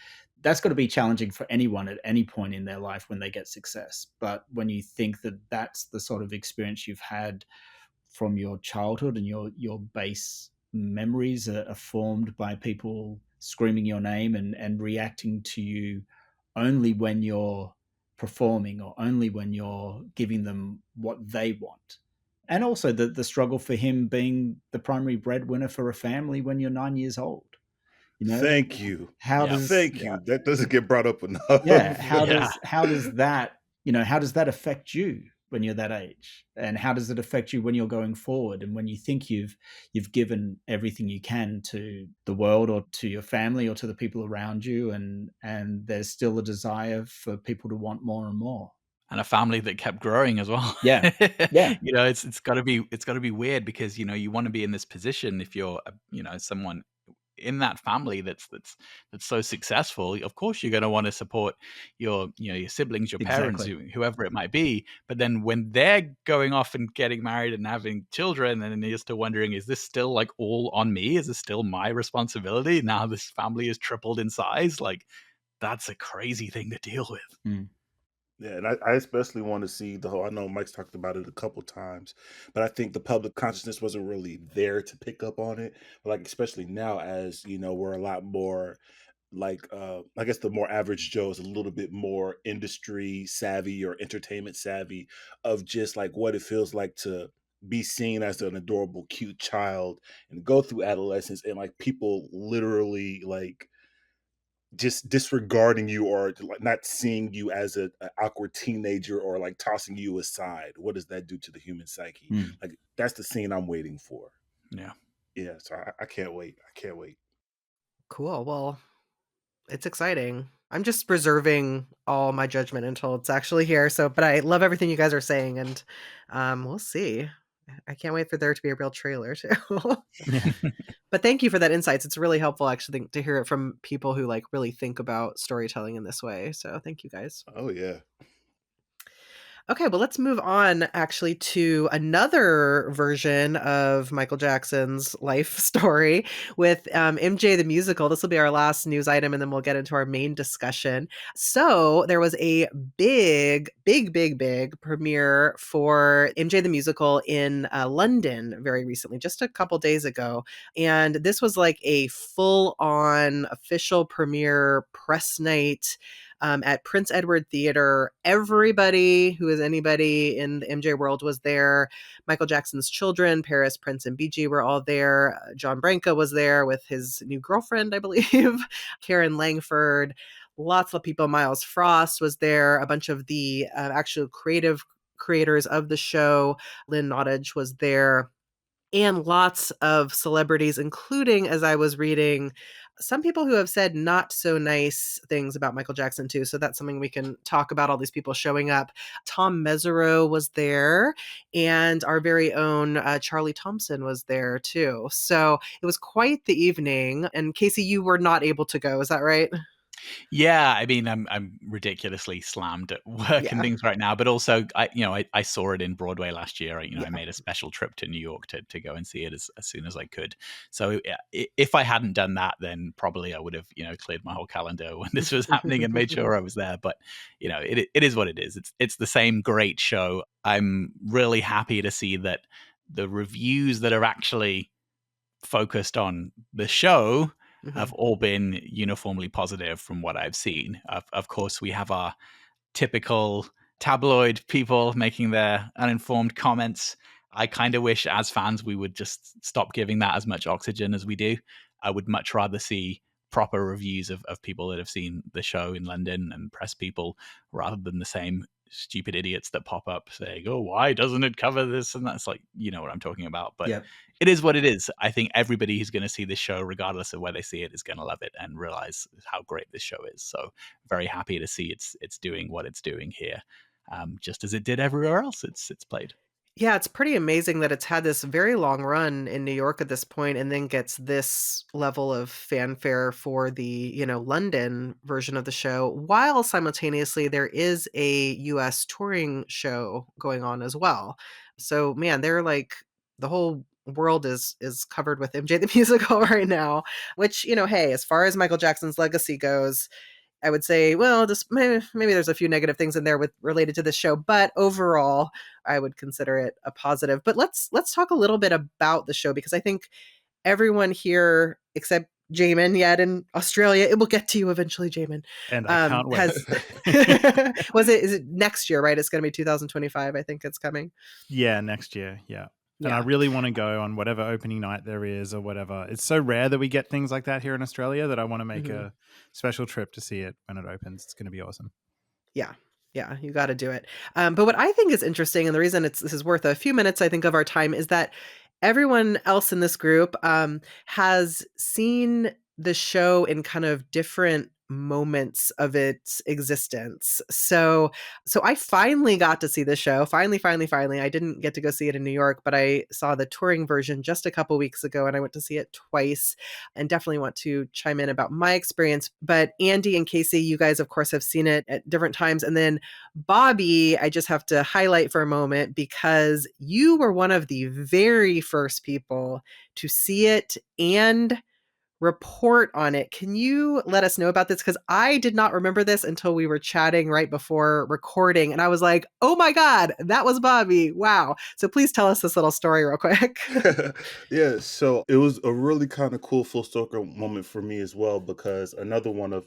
that's got to be challenging for anyone at any point in their life when they get success. But when you think that that's the sort of experience you've had from your childhood, and your base memories are formed by people screaming your name and reacting to you only when you're performing, or only when you're giving them what they want. And also the struggle for him being the primary breadwinner for a family when you're 9 years old. Thank you. Thank you. That doesn't get brought up enough. Yeah. How does that affect you when you're that age? And how does it affect you when you're going forward, and when you think you've given everything you can to the world, or to your family, or to the people around you, and there's still a desire for people to want more and more, and a family that kept growing as well. Yeah. It's got to be weird, because you want to be in this position if you're someone in that family that's so successful. Of course you're going to want to support your siblings, your parents, whoever it might be. But then when they're going off and getting married and having children, and then you're still wondering, is this still like all on me? Is this still my responsibility now this family is tripled in size? Like, that's a crazy thing to deal with. Yeah, and I especially want to see the whole, I know Mike's talked about it a couple times, but I think the public consciousness wasn't really there to pick up on it. But like, especially now, as we're a lot more like, I guess the more average Joe is a little bit more industry savvy or entertainment savvy, of just like what it feels like to be seen as an adorable, cute child and go through adolescence, and like people literally like just disregarding you or like not seeing you as an awkward teenager or like tossing you aside. What does that do to the human psyche? Like that's the scene I'm waiting for. Yeah, so I can't wait. I can't wait. Cool. Well, it's exciting. I'm just reserving all my judgment until it's actually here. So, but I love everything you guys are saying, and we'll see. I can't wait for there to be a real trailer too. But thank you for that insights. It's really helpful actually to hear it from people who like really think about storytelling in this way. So thank you guys. Oh yeah. Okay, well, let's move on actually to another version of Michael Jackson's life story with MJ the Musical. This will be our last news item, and then we'll get into our main discussion. So there was a big premiere for MJ the Musical in London very recently, just a couple days ago. And this was like a full-on official premiere press night at Prince Edward Theater. Everybody who is anybody in the MJ world was there. Michael Jackson's children, Paris, Prince, and BG were all there. John Branca was there with his new girlfriend, I believe, Karen Langford. Lots of people. Miles Frost was there. A bunch of the actual creative creators of the show. Lynn Nottage was there. And lots of celebrities, including, as I was reading, some people who have said not so nice things about Michael Jackson too. So that's something we can talk about, all these people showing up. Tom Mesereau was there, and our very own Charlie Thompson was there too. So it was quite the evening. And Casey, you were not able to go. Is that right? Yeah, I mean, I'm ridiculously slammed at work and things right now, but also, I saw it in Broadway last year. I made a special trip to New York to go and see it as soon as I could. So if I hadn't done that, then probably I would have, cleared my whole calendar when this was happening and made sure I was there. But it is what it is. It's the same great show. I'm really happy to see that the reviews that are actually focused on the show have all been uniformly positive from what I've seen. Of course, we have our typical tabloid people making their uninformed comments. I kind of wish as fans we would just stop giving that as much oxygen as we do. I would much rather see proper reviews of people that have seen the show in London and press people rather than the same stupid idiots that pop up saying, oh, why doesn't it cover this? And that's like, you know what I'm talking about. But it is what it is. I think everybody who's going to see this show, regardless of where they see it, is going to love it and realize how great this show is. So very happy to see it's doing what it's doing here, just as it did everywhere else it's played. Yeah, it's pretty amazing that it's had this very long run in New York at this point and then gets this level of fanfare for the, London version of the show, while simultaneously there is a US touring show going on as well. So, man, they're like the whole world is covered with MJ the Musical right now, which, hey, as far as Michael Jackson's legacy goes, I would say, well, just maybe there's a few negative things in there related to this show, but overall, I would consider it a positive. But let's talk a little bit about the show, because I think everyone here, except Jamon, yet in Australia, it will get to you eventually, Jamon. And I can't wait. Is it next year, right? It's going to be 2025. I think it's coming. Yeah, next year. Yeah. And I really want to go on whatever opening night there is or whatever. It's so rare that we get things like that here in Australia that I want to make a special trip to see it when it opens. It's going to be awesome. Yeah. Yeah, you got to do it. But what I think is interesting, and the reason this is worth a few minutes, I think, of our time, is that everyone else in this group has seen the show in kind of different moments of its existence. So I finally got to see the show. Finally. I didn't get to go see it in New York, but I saw the touring version just a couple weeks ago, and I went to see it twice, and definitely want to chime in about my experience. But Andy and Casey, you guys, of course, have seen it at different times. And then Bobby, I just have to highlight for a moment, because you were one of the very first people to see it and report on it. Can you let us know about this? Because I did not remember this until we were chatting right before recording. And I was like, oh my God, that was Bobby. Wow. So please tell us this little story real quick. Yeah, so it was a really kind of cool full circle moment for me as well, because another one of,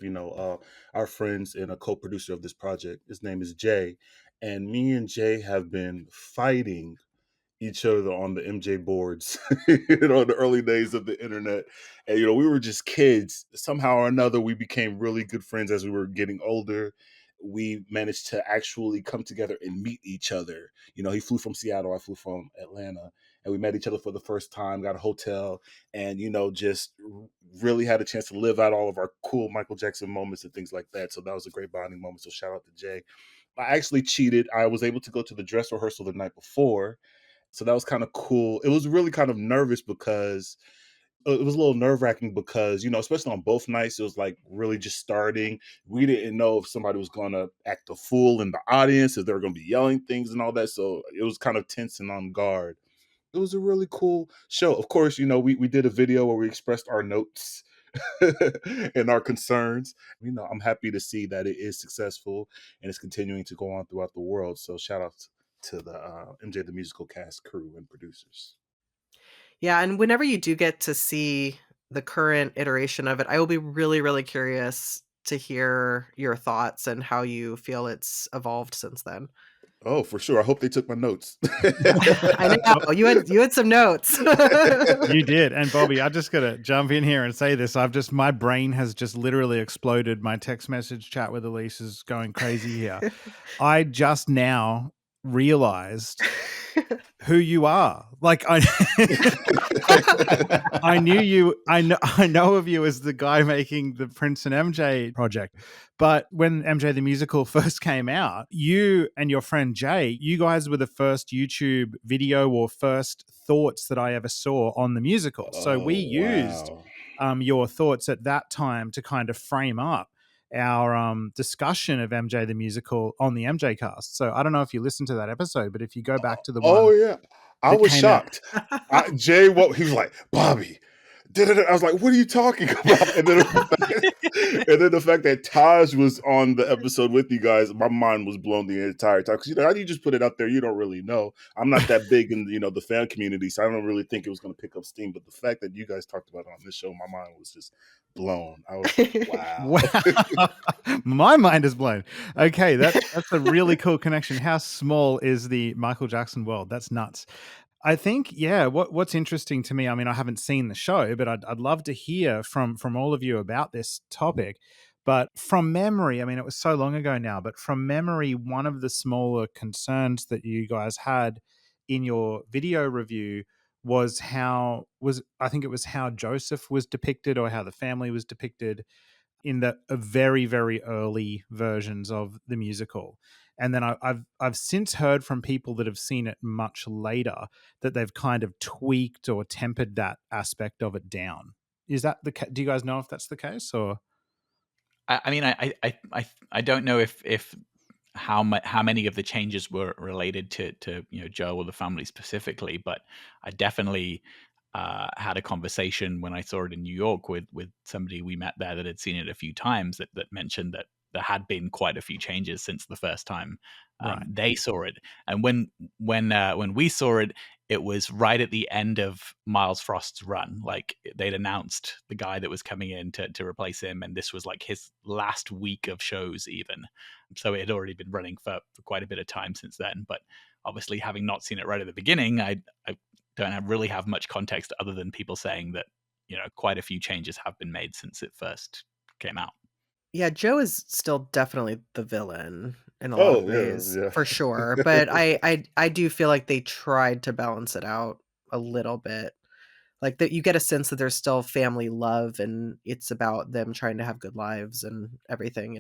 our friends and a co-producer of this project, his name is Jay. And me and Jay have been fighting each other on the MJ boards, in the early days of the internet. And, we were just kids. Somehow or another, we became really good friends as we were getting older. We managed to actually come together and meet each other. He flew from Seattle, I flew from Atlanta, and we met each other for the first time, got a hotel, and, just really had a chance to live out all of our cool Michael Jackson moments and things like that. So that was a great bonding moment. So shout out to Jay. I actually cheated. I was able to go to the dress rehearsal the night before. So that was kind of cool. It was really kind of nervous because it was a little nerve wracking because, especially on both nights, it was like really just starting. We didn't know if somebody was going to act a fool in the audience, if they were going to be yelling things and all that. So it was kind of tense and on guard. It was a really cool show. Of course, we did a video where we expressed our notes and our concerns. I'm happy to see that it is successful and it's continuing to go on throughout the world. So shout out to the MJ the Musical cast, crew, and producers. Yeah, and whenever you do get to see the current iteration of it, I will be really, really curious to hear your thoughts and how you feel it's evolved since then. Oh, for sure. I hope they took my notes. I know. You had some notes. You did. And Bobby, I just got to jump in here and say this. My brain has just literally exploded. My text message chat with Elise is going crazy here. I just now realized who you are. Like I knew you. I know of you as the guy making the Prince and MJ project. But when MJ the Musical first came out, you and your friend Jay, you guys were the first YouTube video or first thoughts that I ever saw on the musical. So we used your thoughts at that time to kind of frame up our discussion of MJ the Musical on the MJCast. So I don't know if you listened to that episode, but if you go back to the one, oh yeah, I was shocked. Jay, he was like, Bobby. I was like, what are you talking about? And then the fact that Taj was on the episode with you guys, my mind was blown the entire time. Because how do you just put it out there? You don't really know. I'm not that big in the fan community, so I don't really think it was going to pick up steam. But the fact that you guys talked about it on this show, my mind was just blown. I was like, wow. My mind is blown. Okay, that's a really cool connection. How small is the Michael Jackson world? That's nuts. I think, yeah, what's interesting to me, I mean, I haven't seen the show, but I'd love to hear from all of you about this topic. But from memory, I mean, it was so long ago now, but from memory, one of the smaller concerns that you guys had in your video review was how Joseph was depicted, or how the family was depicted in the very, very early versions of the musical. And then I've since heard from people that have seen it much later that they've kind of tweaked or tempered that aspect of it down. Is that the case? Do you guys know if that's the case? Or I mean, I don't know if how many of the changes were related to Joe or the family specifically, but I definitely had a conversation when I saw it in New York with somebody we met there that had seen it a few times that mentioned that there had been quite a few changes since the first time they saw it. And when we saw it, it was right at the end of Miles Frost's run. Like they'd announced the guy that was coming in to replace him, and this was like his last week of shows even. So it had already been running for quite a bit of time since then. But obviously, having not seen it right at the beginning, I don't really have much context other than people saying that quite a few changes have been made since it first came out. Yeah, Joe is still definitely the villain in a lot of ways, for sure. But I do feel like they tried to balance it out a little bit. Like that, you get a sense that there's still family love, and it's about them trying to have good lives and everything.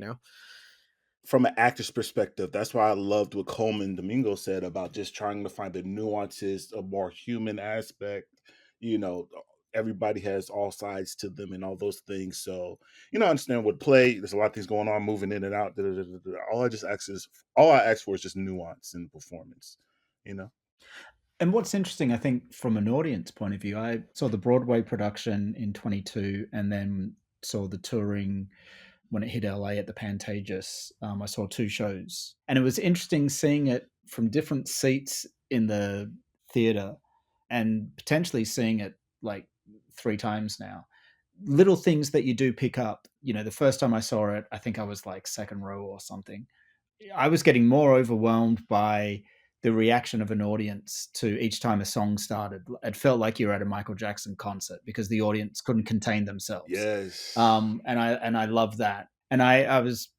From an actor's perspective, that's why I loved what Coleman Domingo said about just trying to find the nuances, a more human aspect. Everybody has all sides to them and all those things. So, I understand what play. There's a lot of things going on, moving in and out. All I ask for is just nuance in the performance. And what's interesting, I think, from an audience point of view, I saw the Broadway production in 22, and then saw the touring when it hit LA at the Pantages. I saw 2 shows, and it was interesting seeing it from different seats in the theater, and potentially seeing it like 3 times now. Little things that you do pick up. The first time I saw it, I think I was like second row or something. I was getting more overwhelmed by the reaction of an audience to each time a song started. It felt like you were at a Michael Jackson concert because the audience couldn't contain themselves. Yes. And I love that. And I was,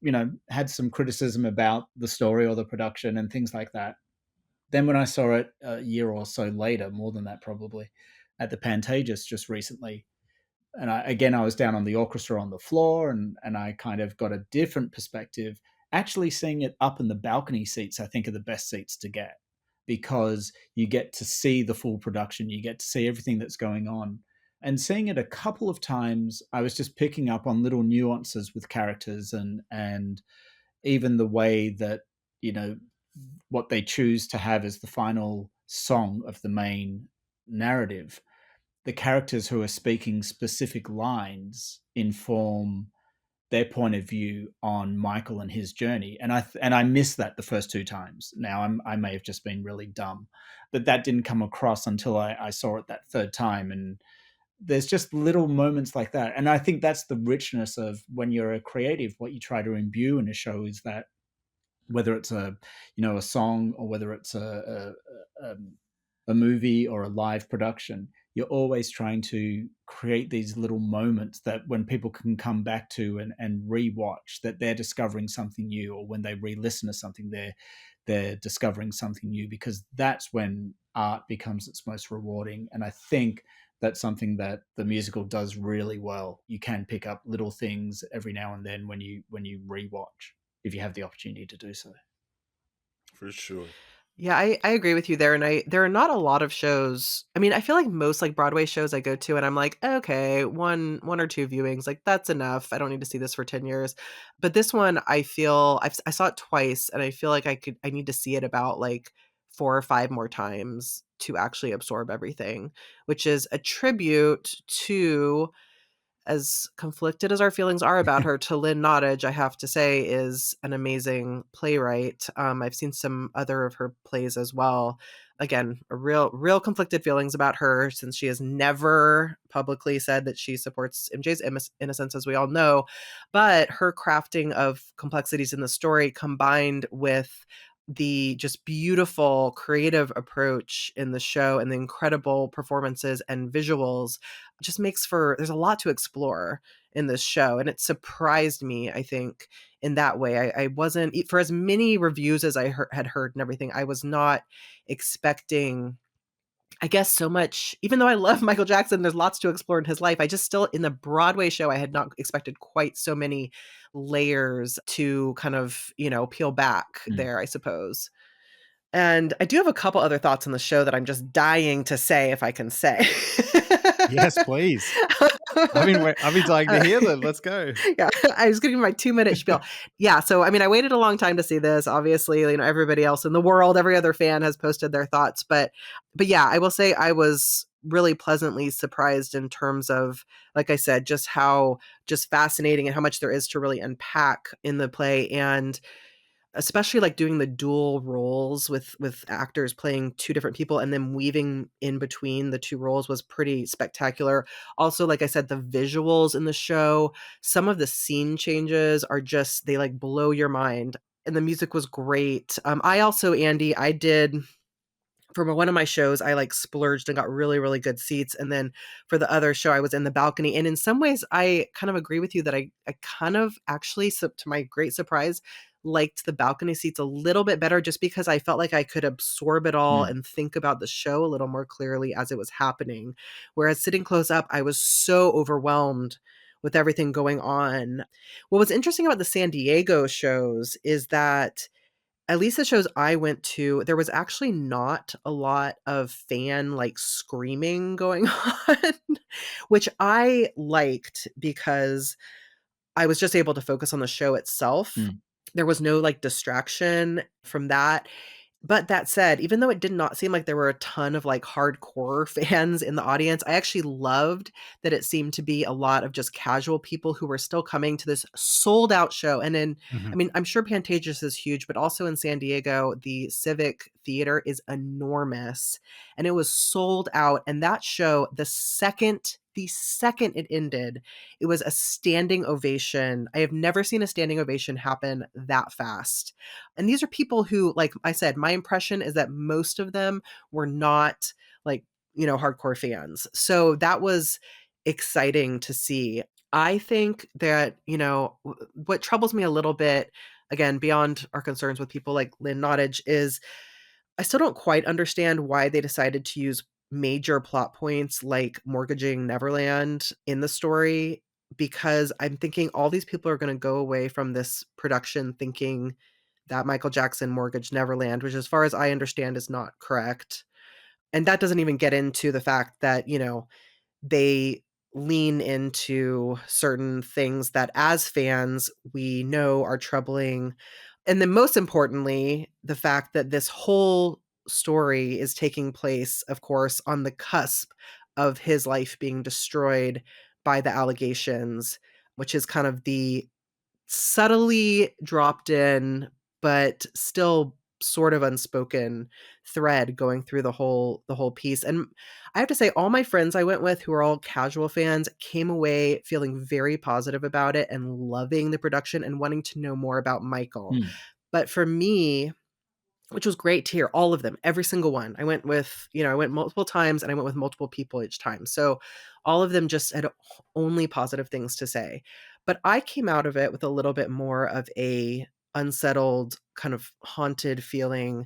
had some criticism about the story or the production and things like that. Then when I saw it a year or so later, more than that probably, at the Pantages just recently, and I was down on the orchestra on the floor, and I kind of got a different perspective. Actually seeing it up in the balcony seats, I think, are the best seats to get, because you get to see the full production, you get to see everything that's going on. And seeing it a couple of times, I was just picking up on little nuances with characters, and even the way that, what they choose to have as the final song of the main narrative. The characters who are speaking specific lines inform their point of view on Michael and his journey, and I missed that the first two times. Now I may have just been really dumb, but that didn't come across until I saw it that third time. And there's just little moments like that, and I think that's the richness of when you're a creative. What you try to imbue in a show is that, whether it's a song, or whether it's a movie or a live production, you're always trying to create these little moments that when people can come back to and rewatch, that they're discovering something new, or when they re-listen to something, they're discovering something new, because that's when art becomes its most rewarding. And I think that's something that the musical does really well. You can pick up little things every now and then when you rewatch, if you have the opportunity to do so. For sure. Yeah, I agree with you there. And there are not a lot of shows. I mean, I feel like most like Broadway shows I go to and I'm like, okay, one or two viewings, like that's enough. I don't need to see this for 10 years. But this one, I feel I saw it twice, and I feel like I need to see it about like 4 or 5 more times to actually absorb everything, which is a tribute to, as conflicted as our feelings are about her, to Lynn Nottage, I have to say, is an amazing playwright. I've seen some other of her plays as well. Again, a real conflicted feelings about her, since she has never publicly said that she supports MJ's innocence, as we all know. But her crafting of complexities in the story, combined with the just beautiful creative approach in the show and the incredible performances and visuals, just makes for, there's a lot to explore in this show. And it surprised me, I think, in that way. I wasn't, for as many reviews as I had heard and everything, I was not expecting, I guess, so much. Even though I love Michael Jackson, there's lots to explore in his life, I just still, in the Broadway show, I had not expected quite so many layers to kind of, peel back there, I suppose. And I do have a couple other thoughts on the show that I'm just dying to say, if I can say. Yes, please. I've been dying to hear them. Let's go. Yeah, I was giving my 2-minute spiel. Yeah, so I mean, I waited a long time to see this. Obviously, everybody else in the world, every other fan has posted their thoughts, but yeah, I will say I was really pleasantly surprised in terms of, like I said, just how just fascinating and how much there is to really unpack in the play. And especially like doing the dual roles with actors playing two different people and then weaving in between the two roles was pretty spectacular. Also, like I said, the visuals in the show, some of the scene changes are just, they like blow your mind. And the music was great. I also, Andy, I did, for one of my shows, I like splurged and got really, really good seats. And then for the other show, I was in the balcony. And in some ways, I kind of agree with you that I kind of actually, to my great surprise, liked the balcony seats a little bit better, just because I felt like I could absorb it all and think about the show a little more clearly as it was happening. Whereas sitting close up, I was so overwhelmed with everything going on. What was interesting about the San Diego shows is that, at least the shows I went to, there was actually not a lot of fan like screaming going on, which I liked because I was just able to focus on the show itself. There was no like distraction from that. But that said, even though it did not seem like there were a ton of like hardcore fans in the audience, I actually loved that it seemed to be a lot of just casual people who were still coming to this sold out show. And then, I mean, I'm sure Pantages is huge, but also in San Diego, the Civic Theater is enormous and it was sold out. And that show, the second the second it ended, it was a standing ovation. I have never seen a standing ovation happen that fast. And these are people who, like I said, my impression is that most of them were not like, hardcore fans. So that was exciting to see. I think that, what troubles me a little bit, again, beyond our concerns with people like Lynn Nottage, is I still don't quite understand why they decided to use major plot points like mortgaging Neverland in the story, because I'm thinking all these people are going to go away from this production thinking that Michael Jackson mortgaged Neverland, which as far as I understand is not correct. And that doesn't even get into the fact that, they lean into certain things that as fans we know are troubling. And then most importantly, the fact that this whole story is taking place, of course, on the cusp of his life being destroyed by the allegations, which is kind of the subtly dropped in, but still sort of unspoken thread going through the whole piece. And I have to say, all my friends I went with who are all casual fans came away feeling very positive about it and loving the production and wanting to know more about Michael. But for me, which was great to hear all of them, every single one. I went with, I went multiple times and I went with multiple people each time. So all of them just had only positive things to say. But I came out of it with a little bit more of a unsettled, kind of haunted feeling,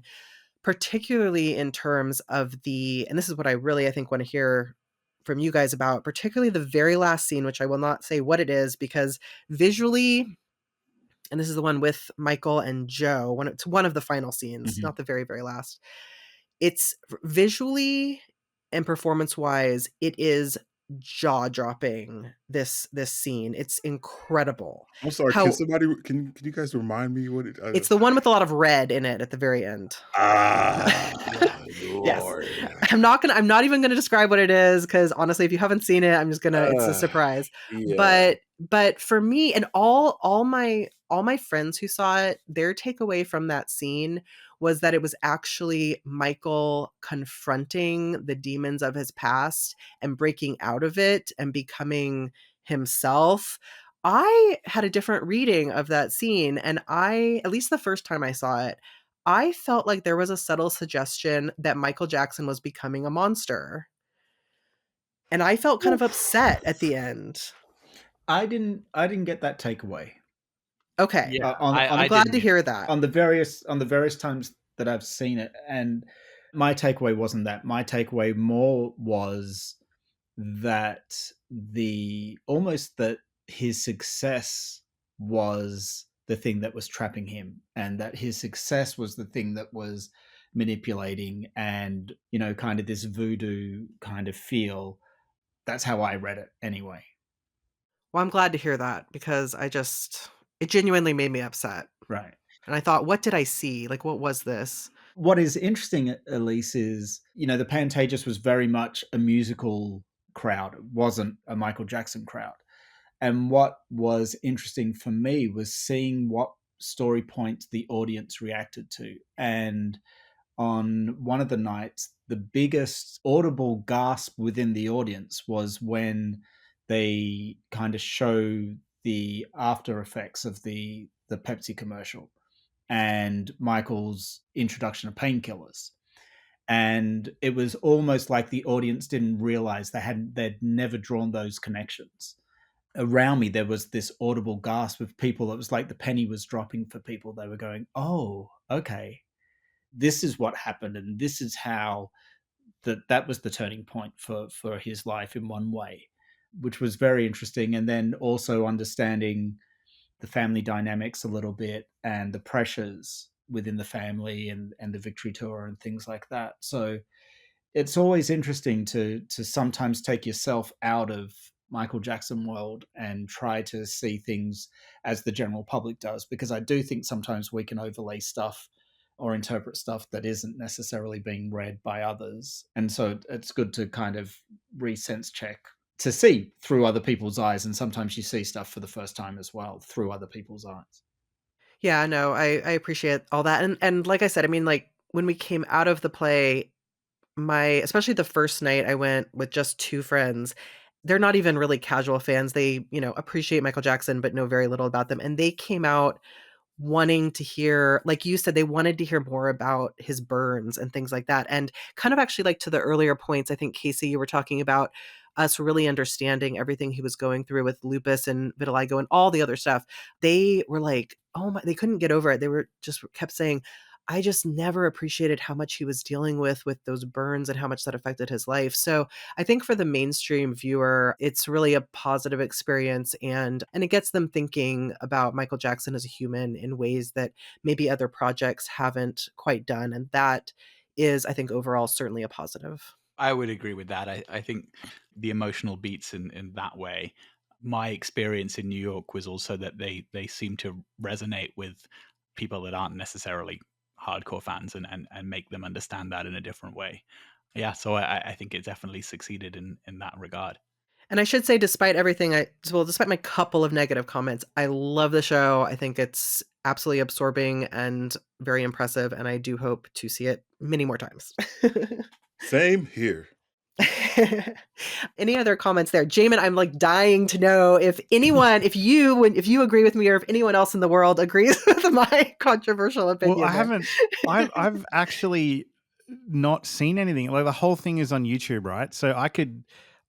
particularly in terms of and this is what I really, I think, want to hear from you guys about, particularly the very last scene, which I will not say what it is because visually, and this is the one with Michael and Joe, it's one of the final scenes, not the very, very last. It's visually and performance-wise, it is jaw-dropping, this scene. It's incredible. I'm sorry, can you guys remind me what it It's the one with a lot of red in it at the very end. Yes. I'm not even gonna describe what it is, because honestly, if you haven't seen it, I'm just gonna it's a surprise. Yeah. But for me and all my friends who saw it, their takeaway from that scene was that it was actually Michael confronting the demons of his past and breaking out of it and becoming himself. I had a different reading of that scene, and at least the first time I saw it, I felt like there was a subtle suggestion that Michael Jackson was becoming a monster. And I felt kind of upset at the end. I didn't get that takeaway. Okay. Yeah, I'm glad to hear that. On the various times that I've seen it, and my takeaway wasn't that. My takeaway more was that that his success was the thing that was trapping him, and that his success was the thing that was manipulating, and kind of this voodoo kind of feel. That's how I read it anyway. Well, I'm glad to hear that, because it genuinely made me upset. Right. And I thought, what did I see? Like, what was this? What is interesting, Elise, is, the Pantages was very much a musical crowd. It wasn't a Michael Jackson crowd. And what was interesting for me was seeing what story points the audience reacted to. And on one of the nights, the biggest audible gasp within the audience was when they kind of show the after effects of the Pepsi commercial and Michael's introduction of painkillers. And it was almost like the audience didn't realize they'd never drawn those connections. Around me, there was this audible gasp of people. It was like the penny was dropping for people. They were going, oh, okay, this is what happened. And this is how that was the turning point for his life in one way, which was very interesting. And then also understanding the family dynamics a little bit and the pressures within the family and the victory tour and things like that. So it's always interesting to sometimes take yourself out of Michael Jackson world and try to see things as the general public does, because I do think sometimes we can overlay stuff or interpret stuff that isn't necessarily being read by others. And so it's good to kind of re-sense check to see through other people's eyes. And sometimes you see stuff for the first time as well through other people's eyes. Yeah, no, I appreciate all that. And like I said, I mean, like when we came out of the play, especially the first night I went with just two friends, they're not even really casual fans. They, appreciate Michael Jackson, but know very little about them. And they came out wanting to hear, like you said, they wanted to hear more about his burns and things like that. And kind of actually like to the earlier points, I think, Casey, you were talking about us really understanding everything he was going through with lupus and vitiligo and all the other stuff. They were like, oh my, they couldn't get over it. They were just kept saying, I just never appreciated how much he was dealing with those burns and how much that affected his life. So I think for the mainstream viewer, it's really a positive experience, and it gets them thinking about Michael Jackson as a human in ways that maybe other projects haven't quite done. And that is, I think, overall certainly a positive. I would agree with that. I think the emotional beats in that way. My experience in New York was also that they seem to resonate with people that aren't necessarily hardcore fans and make them understand that in a different way. Yeah, so I think it definitely succeeded in that regard. And I should say, despite everything, despite my couple of negative comments, I love the show. I think it's absolutely absorbing and very impressive, and I do hope to see it many more times. Same here. Any other comments there? Jamon, I'm like dying to know if anyone, if you agree with me, or if anyone else in the world agrees with my controversial opinion. Well, I've actually not seen anything. Like, the whole thing is on YouTube, right? So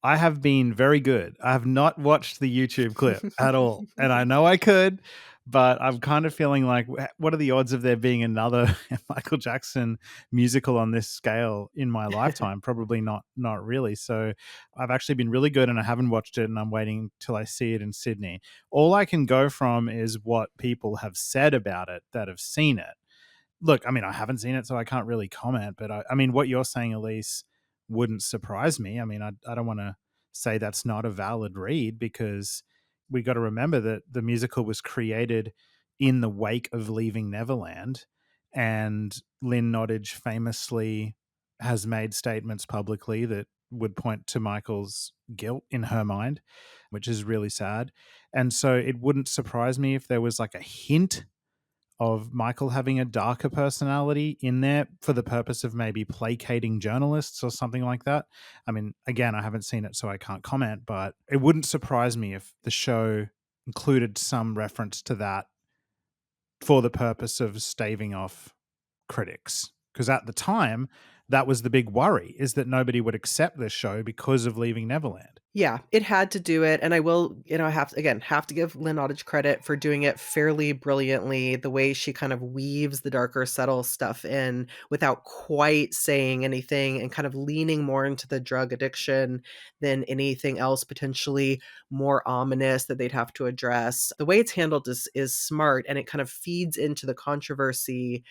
I have been very good. I have not watched the YouTube clip at all. And I know I could, but I'm kind of feeling like, what are the odds of there being another Michael Jackson musical on this scale in my lifetime? Probably not really. So I've actually been really good, and I haven't watched it, and I'm waiting till I see it in Sydney. All I can go from is what people have said about it that have seen it. Look, I mean, I haven't seen it, so I can't really comment, but I mean, what you're saying, Elise, wouldn't surprise me. I mean, I don't want to say that's not a valid read, because we got to remember that the musical was created in the wake of Leaving Neverland, and Lynn Nottage famously has made statements publicly that would point to Michael's guilt in her mind, which is really sad. And so it wouldn't surprise me if there was like a hint of Michael having a darker personality in there for the purpose of maybe placating journalists or something like that. I mean, again, I haven't seen it, so I can't comment, but it wouldn't surprise me if the show included some reference to that for the purpose of staving off critics. Because at the time, that was the big worry, is that nobody would accept this show because of Leaving Neverland. Yeah, it had to do it. And I will, I have to give Lynn Nottage credit for doing it fairly brilliantly, the way she kind of weaves the darker, subtle stuff in without quite saying anything, and kind of leaning more into the drug addiction than anything else potentially more ominous that they'd have to address. The way it's handled is smart, and it kind of feeds into the controversy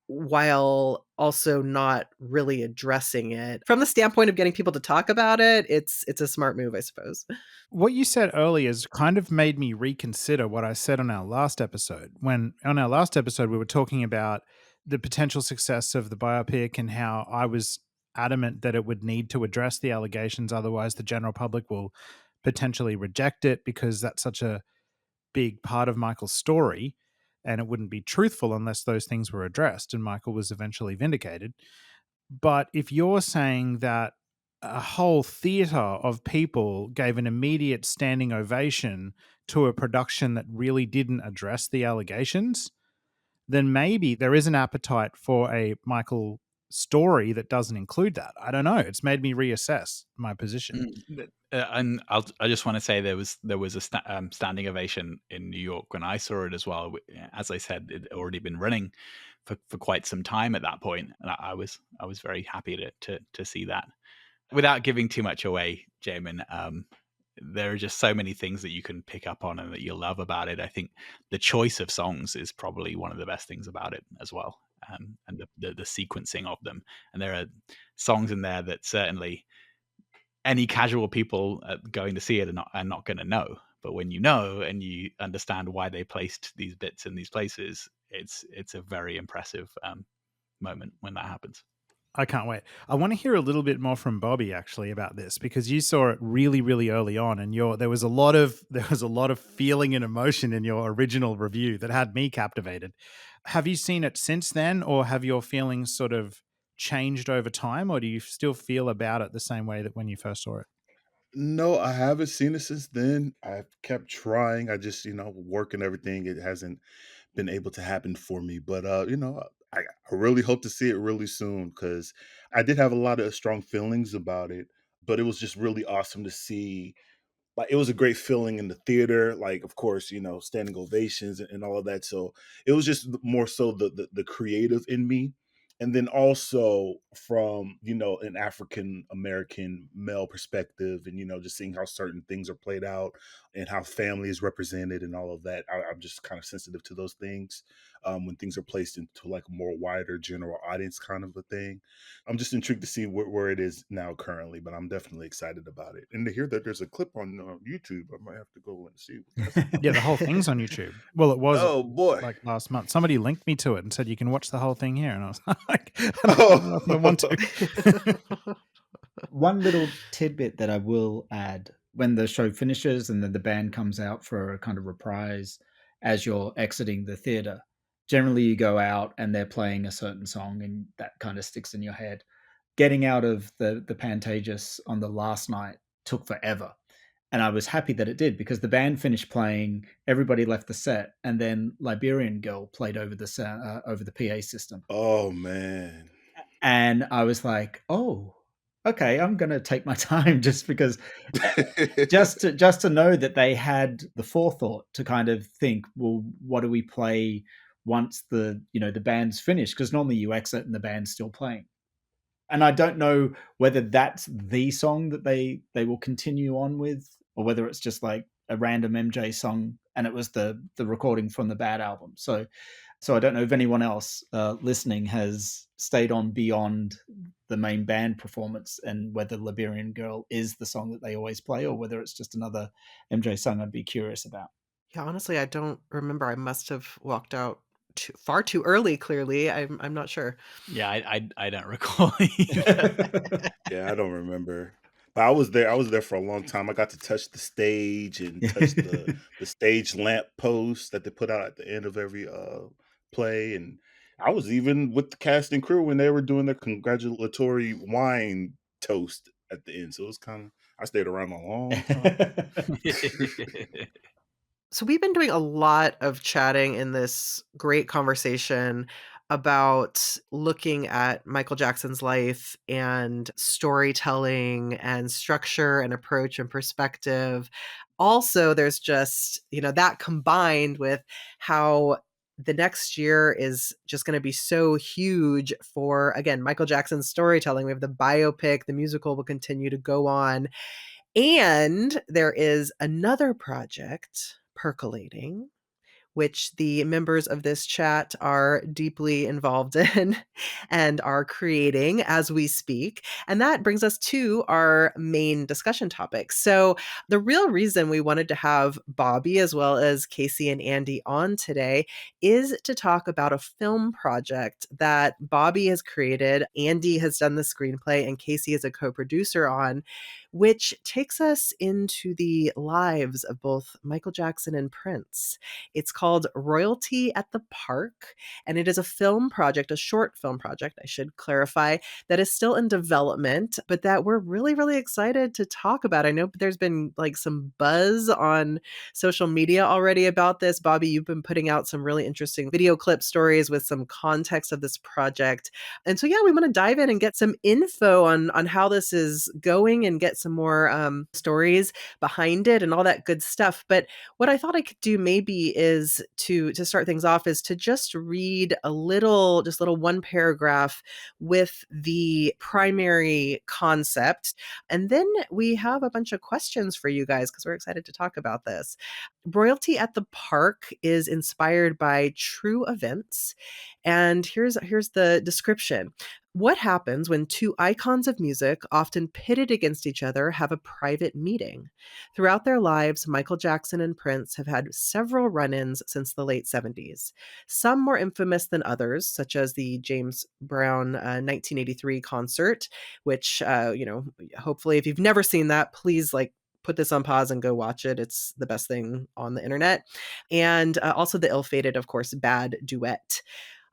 while also not really addressing it. From the standpoint of getting people to talk about it, it's a smart move, I suppose. What you said earlier has kind of made me reconsider what I said on our last episode. When on our last episode, we were talking about the potential success of the biopic and how I was adamant that it would need to address the allegations, otherwise the general public will potentially reject it, because that's such a big part of Michael's story, and it wouldn't be truthful unless those things were addressed, and Michael was eventually vindicated. But if you're saying that a whole theater of people gave an immediate standing ovation to a production that really didn't address the allegations, then maybe there is an appetite for a Michael story that doesn't include that. I don't know. It's made me reassess my position. And I just want to say there was a standing ovation in New York when I saw it as well. As I said, it had already been running for quite some time at that point, and I was very happy to see that. Without giving too much away, Jamon, there are just so many things that you can pick up on and that you'll love about it. I think the choice of songs is probably one of the best things about it as well, and the sequencing of them. And there are songs in there that certainly any casual people going to see it are not going to know. But when you know and you understand why they placed these bits in these places, it's a very impressive moment when that happens. I can't wait. I want to hear a little bit more from Bobby actually about this, because you saw it really, really early on, and there was a lot of feeling and emotion in your original review that had me captivated. Have you seen it since then, or have your feelings sort of changed over time, or do you still feel about it the same way that when you first saw it? No, I haven't seen it since then. I've kept trying. I just, work and everything. It hasn't been able to happen for me. But I really hope to see it really soon because I did have a lot of strong feelings about it. But it was just really awesome to see. Like, it was a great feeling in the theater, like, of course, standing ovations and all of that. So it was just more so the creative in me. And then also from, an African American male perspective and, just seeing how certain things are played out and how family is represented and all of that. I'm just kind of sensitive to those things when things are placed into like a more wider general audience kind of a thing. I'm just intrigued to see where it is now currently, but I'm definitely excited about it. And to hear that there's a clip on YouTube, I might have to go and see what that's about. Yeah, the whole thing's on YouTube. Well, it was Oh boy. like last month. Somebody linked me to it and said you can watch the whole thing here. And I was like, I don't know if I want to. One little tidbit that I will add: when the show finishes and then the band comes out for a kind of reprise as you're exiting the theater, generally you go out and they're playing a certain song and that kind of sticks in your head. Getting out of the Pantages on the last night took forever. And I was happy that it did because the band finished playing, everybody left the set, and then Liberian Girl played over the PA system. Oh man. And I was like, oh, okay, I'm going to take my time just because just to know that they had the forethought to kind of think, well, what do we play once the band's finished? Because normally you exit and the band's still playing. And I don't know whether that's the song that they will continue on with, or whether it's just like a random MJ song and it was the recording from the Bad album. So I don't know if anyone else listening has stayed on beyond the main band performance and whether Liberian Girl is the song that they always play or whether it's just another MJ song. I'd be curious about. Yeah, honestly, I don't remember. I must have walked out far too early, clearly. I'm not sure. Yeah, I don't recall Yeah, I don't remember. But I was there for a long time. I got to touch the stage and touch the stage lamp post that they put out at the end of every play. And I was even with the cast and crew when they were doing their congratulatory wine toast at the end. So it was I stayed around a long time. So we've been doing a lot of chatting in this great conversation about looking at Michael Jackson's life and storytelling and structure and approach and perspective. Also, there's just, that combined with how the next year is just going to be so huge for, again, Michael Jackson's storytelling. We have the biopic, the musical will continue to go on. And there is another project percolating, which the members of this chat are deeply involved in and are creating as we speak. And that brings us to our main discussion topic. So the real reason we wanted to have Bobby as well as Casey and Andy on today is to talk about a film project that Bobby has created. Andy has done the screenplay and Casey is a co-producer on, which takes us into the lives of both Michael Jackson and Prince. It's called Royalty at the Park, and it is a film project, a short film project, I should clarify, that is still in development, but that we're really, really excited to talk about. I know there's been like some buzz on social media already about this. Bobby, you've been putting out some really interesting video clip stories with some context of this project. And so, yeah, we want to dive in and get some info on how this is going and get some more stories behind it and all that good stuff. But what I thought I could do maybe is to start things off is to just read a little one paragraph with the primary concept. And then we have a bunch of questions for you guys because we're excited to talk about this. Royalty at the Park is inspired by true events. And here's the description. What happens when two icons of music, often pitted against each other, have a private meeting? Throughout their lives, Michael Jackson and Prince have had several run-ins since the late 70s, some more infamous than others, such as the James Brown 1983 concert, which, hopefully if you've never seen that, please put this on pause and go watch it. It's the best thing on the internet. And also the ill-fated, of course, Bad Duet.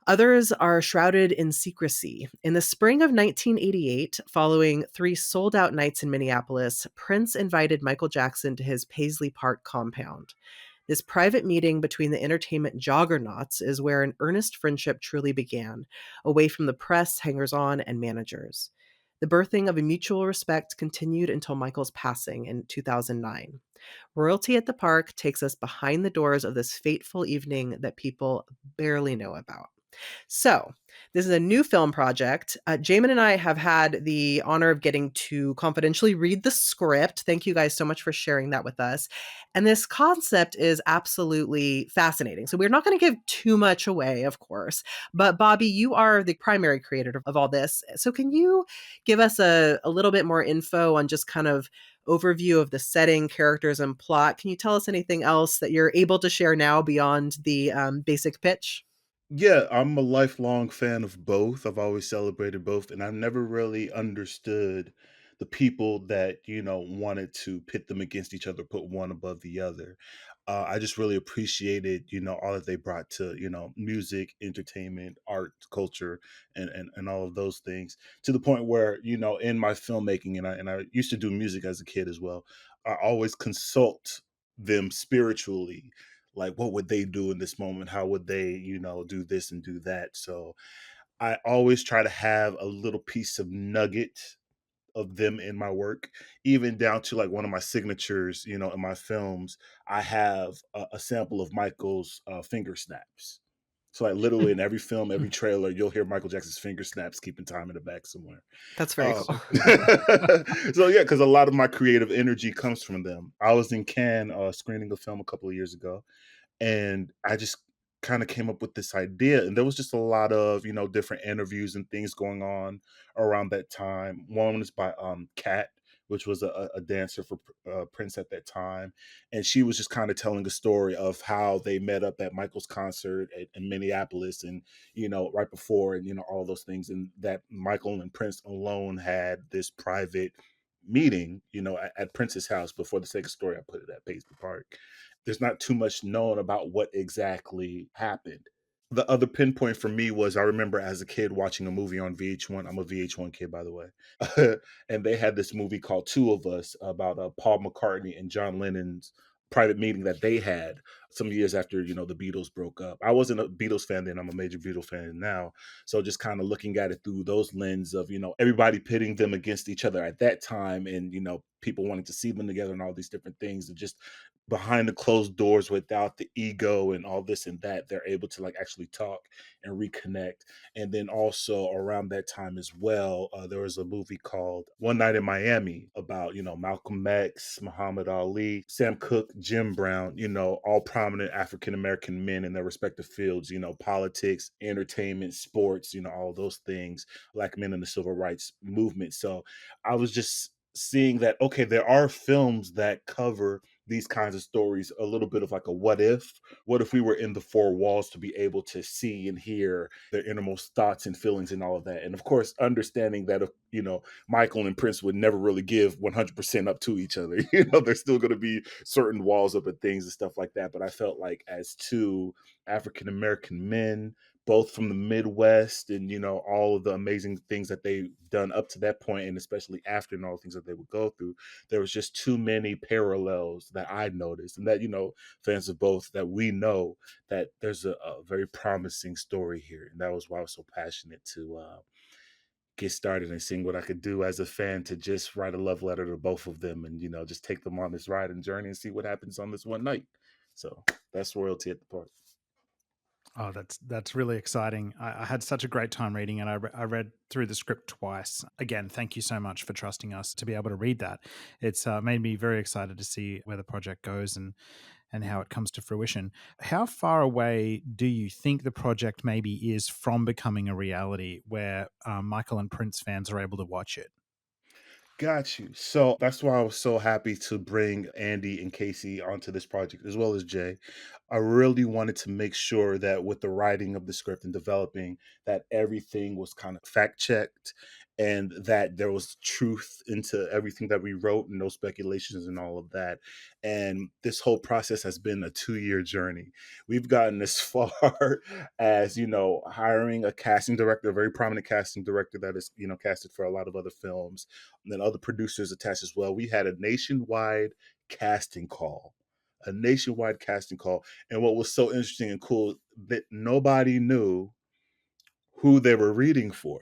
Others are shrouded in secrecy. In the spring of 1988, following 3 sold-out nights in Minneapolis, Prince invited Michael Jackson to his Paisley Park compound. This private meeting between the entertainment juggernauts is where an earnest friendship truly began, away from the press, hangers-on, and managers. The birthing of a mutual respect continued until Michael's passing in 2009. Royalty at the Park takes us behind the doors of this fateful evening that people barely know about. So, this is a new film project. Jamon and I have had the honor of getting to confidentially read the script. Thank you guys so much for sharing that with us. And this concept is absolutely fascinating. So, we're not going to give too much away, of course. But, Bobby, you are the primary creator of all this. So, can you give us a little bit more info on just kind of overview of the setting, characters, and plot? Can you tell us anything else that you're able to share now beyond the basic pitch? Yeah, I'm a lifelong fan of both. I've always celebrated both, and I've never really understood the people that, wanted to pit them against each other, put one above the other. I just really appreciated, all that they brought to, music, entertainment, art, culture, and all of those things, to the point where, in my filmmaking, and I used to do music as a kid as well, I always consult them spiritually, like what would they do in this moment, how would they do this and do that. So I always try to have a little piece of nugget of them in my work, even down to like one of my signatures, in my films. I have a sample of Michael's finger snaps. So like literally in every film, every trailer, you'll hear Michael Jackson's finger snaps keeping time in the back somewhere. That's very cool. So yeah, because a lot of my creative energy comes from them. I was in Cannes screening a film a couple of years ago, and I just kind of came up with this idea, and there was just a lot of different interviews and things going on around that time. One was by Kat, which was a dancer for Prince at that time, and she was just kind of telling a story of how they met up at Michael's concert in Minneapolis, and right before, and all those things, and that Michael and Prince alone had this private meeting at Prince's house. Before the sake of story, I put it at Paisley Park. There's not too much known about what exactly happened. The other pinpoint for me was, I remember as a kid watching a movie on VH1. I'm a VH1 kid, by the way. And they had this movie called Two of Us about Paul McCartney and John Lennon's private meeting that they had some years after, the Beatles broke up. I wasn't a Beatles fan then. I'm a major Beatles fan now. So just kind of looking at it through those lens of, everybody pitting them against each other at that time, and, people wanting to see them together and all these different things, and just behind the closed doors, without the ego and all this and that, they're able to like actually talk and reconnect. And then also around that time as well, there was a movie called One Night in Miami about Malcolm X, Muhammad Ali, Sam Cooke, Jim Brown, all prominent African American men in their respective fields, politics, entertainment, sports, all those things, Black men in the civil rights movement. So I was just seeing that, okay, there are films that cover these kinds of stories, a little bit of like a what if we were in the four walls to be able to see and hear their innermost thoughts and feelings and all of that. And of course, understanding that, Michael and Prince would never really give 100% up to each other. There's still going to be certain walls up and things and stuff like that. But I felt like, as two African-American men, both from the Midwest, and all of the amazing things that they've done up to that point, and especially after, and all the things that they would go through, there was just too many parallels that I noticed, and that fans of both, that we know that there's a very promising story here. And that was why I was so passionate to get started and seeing what I could do as a fan to just write a love letter to both of them, and just take them on this ride and journey and see what happens on this one night. So that's Royalty at the Park. Oh, that's really exciting. I had such a great time reading it. I read through the script twice. Again, thank you so much for trusting us to be able to read that. It's made me very excited to see where the project goes and how it comes to fruition. How far away do you think the project maybe is from becoming a reality where Michael and Prince fans are able to watch it? Got you. So that's why I was so happy to bring Andy and Casey onto this project, as well as Jay. I really wanted to make sure that with the writing of the script and developing, that everything was kind of fact checked and that there was truth into everything that we wrote and no speculations and all of that. And this whole process has been a 2-year journey. We've gotten as far as, hiring a casting director, a very prominent casting director that is, casted for a lot of other films, and then other producers attached as well. We had a nationwide casting call. And what was so interesting and cool that nobody knew who they were reading for.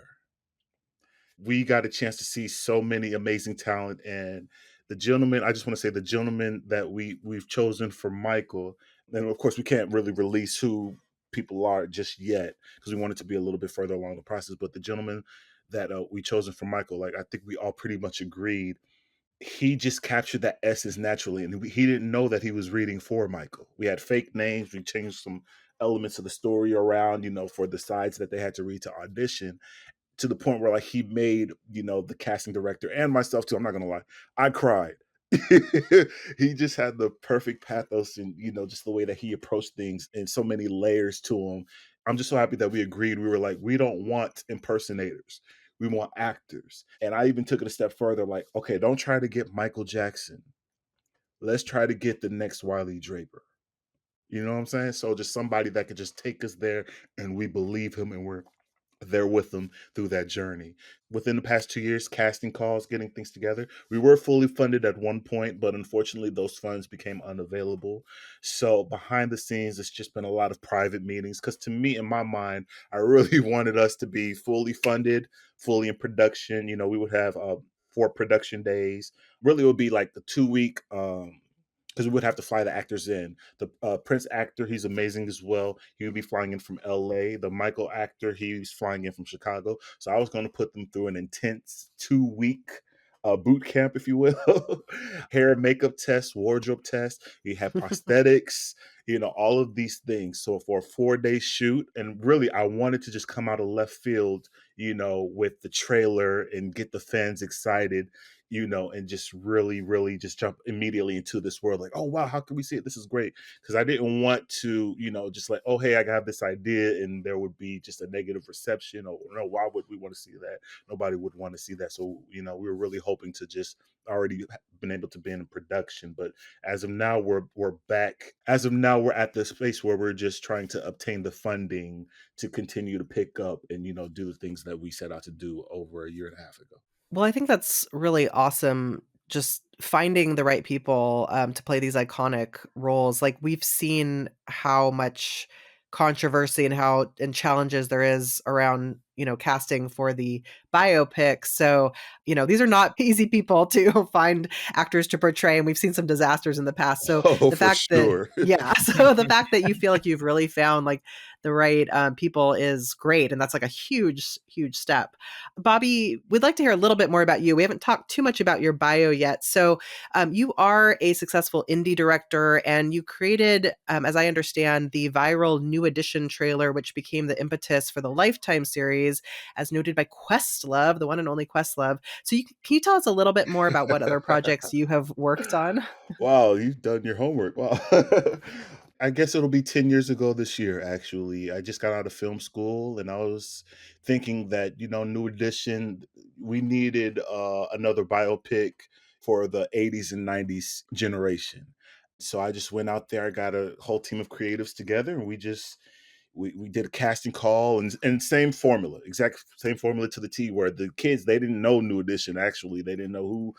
We got a chance to see so many amazing talent, and the gentleman, I just want to say the gentleman that we've chosen for Michael, and of course we can't really release who people are just yet because we want it to be a little bit further along the process, but the gentleman that we chosen for Michael, like I think we all pretty much agreed, he just captured that essence naturally, and he didn't know that he was reading for Michael. We had fake names, we changed some elements of the story around, for the sides that they had to read to audition, to the point where like he made, the casting director and myself too, I'm not gonna lie, I cried. He just had the perfect pathos and, just the way that he approached things and so many layers to him. I'm just so happy that we agreed. We were like, we don't want impersonators. We want actors. And I even took it a step further, like, okay, don't try to get Michael Jackson. Let's try to get the next Wiley Draper. You know what I'm saying? So just somebody that could just take us there and we believe him and we're there with them through that journey. Within the past 2 years, casting calls, getting things together. We were fully funded at one point, but unfortunately those funds became unavailable. So behind the scenes, it's just been a lot of private meetings because to me, in my mind, I really wanted us to be fully funded, fully in production. We would have 4 production days. Really, it would be like the 2-week because we would have to fly the actors in. The Prince actor, he's amazing as well. He would be flying in from LA. The Michael actor, he's flying in from Chicago. So I was going to put them through an intense 2-week boot camp, if you will. Hair and makeup test, wardrobe test. You have prosthetics, all of these things. So for a 4-day shoot, and really I wanted to just come out of left field, with the trailer and get the fans excited, and just really, really just jump immediately into this world. Like, oh, wow, how can we see it? This is great. Because I didn't want to, just like, oh, hey, I got this idea and there would be just a negative reception. Or, no, why would we want to see that? Nobody would want to see that. So, we were really hoping to just already been able to be in production. But as of now, we're back. As of now, we're at the space where we're just trying to obtain the funding to continue to pick up and, do the things that we set out to do over a year and a half ago. Well, I think that's really awesome, just finding the right people to play these iconic roles. Like we've seen how much controversy and challenges there is around, casting for the biopic. So, these are not easy people to find actors to portray, and we've seen some disasters in the past. So Oh, the for fact that sure. so the fact that you feel like you've really found like the right people is great, and that's like a huge, huge step. Bobby, we'd like to hear a little bit more about you. We haven't talked too much about your bio yet. So you are a successful indie director, and you created, as I understand, the viral New Edition trailer, which became the impetus for the Lifetime series, as noted by Questlove, the one and only Questlove. So can you tell us a little bit more about what other projects you have worked on? Wow, you've done your homework. Wow. I guess it'll be 10 years ago this year, actually. I just got out of film school and I was thinking that, New Edition, we needed another biopic for the 80s and 90s generation. So I just went out there, I got a whole team of creatives together, and we did a casting call and same formula, exact same formula to the T, where the kids, they didn't know New Edition. Actually, they didn't know who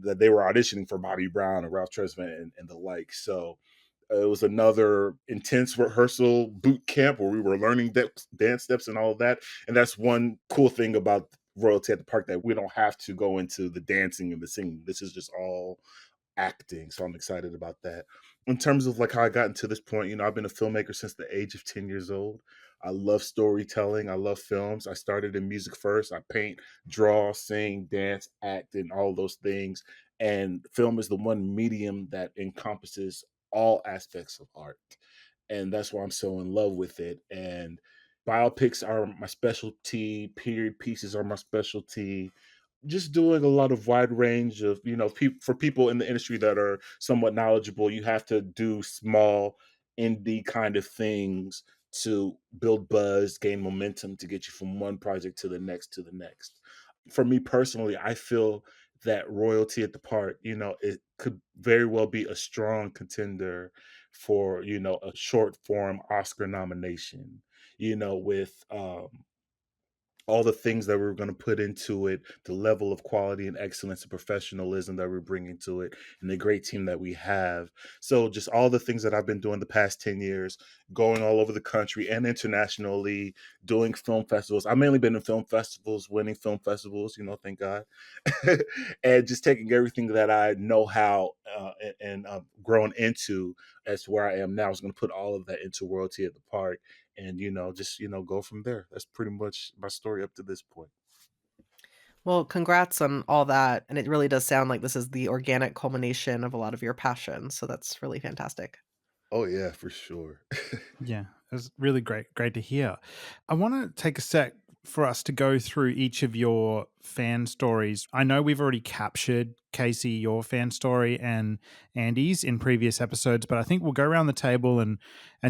that they were auditioning for, Bobby Brown and Ralph Tresvant and the like. So it was another intense rehearsal boot camp where we were learning dance steps and all of that. And that's one cool thing about Royalty at the Park, that we don't have to go into the dancing and the singing. This is just all acting. So I'm excited about that. In terms of like how I got into this point, I've been a filmmaker since the age of 10 years old. I love storytelling. I love films. I started in music first. I paint, draw, sing, dance, act, and all those things. And film is the one medium that encompasses all aspects of art. And that's why I'm so in love with it. And biopics are my specialty. Period pieces are my specialty. Just doing a lot of wide range of, for people in the industry that are somewhat knowledgeable, you have to do small indie kind of things to build buzz, gain momentum to get you from one project to the next to the next. For me personally, I feel that Royalty at the Park, it could very well be a strong contender for, a short form Oscar nomination, with all the things that we're going to put into it, the level of quality and excellence and professionalism that we're bringing to it, and the great team that we have. So just all the things that I've been doing the past 10 years, going all over the country and internationally, doing film festivals. I've mainly been in film festivals, winning film festivals, thank God. And just taking everything that I know how and grown into as to where I am now. I was going to put all of that into Royalty at the Park and just go from there. That's pretty much my story up to this point. Well, congrats on all that, and it really does sound like this is the organic culmination of a lot of your passion, so that's really fantastic. Oh yeah, for sure. Yeah, it's really great to hear. I want to take a sec for us to go through each of your fan stories. I know we've already captured, Casey, your fan story and Andy's in previous episodes, but I think we'll go around the table and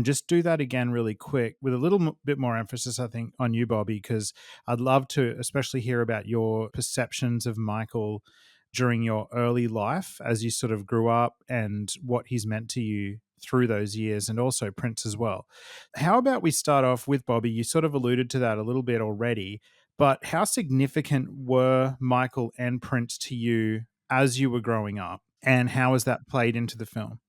just do that again really quick with a little bit more emphasis, I think, on you, Bobby, because I'd love to especially hear about your perceptions of Michael during your early life as you sort of grew up and what he's meant to you through those years, and also Prince as well. How about we start off with Bobby? You sort of alluded to that a little bit already, but how significant were Michael and Prince to you as you were growing up, and how has that played into the film?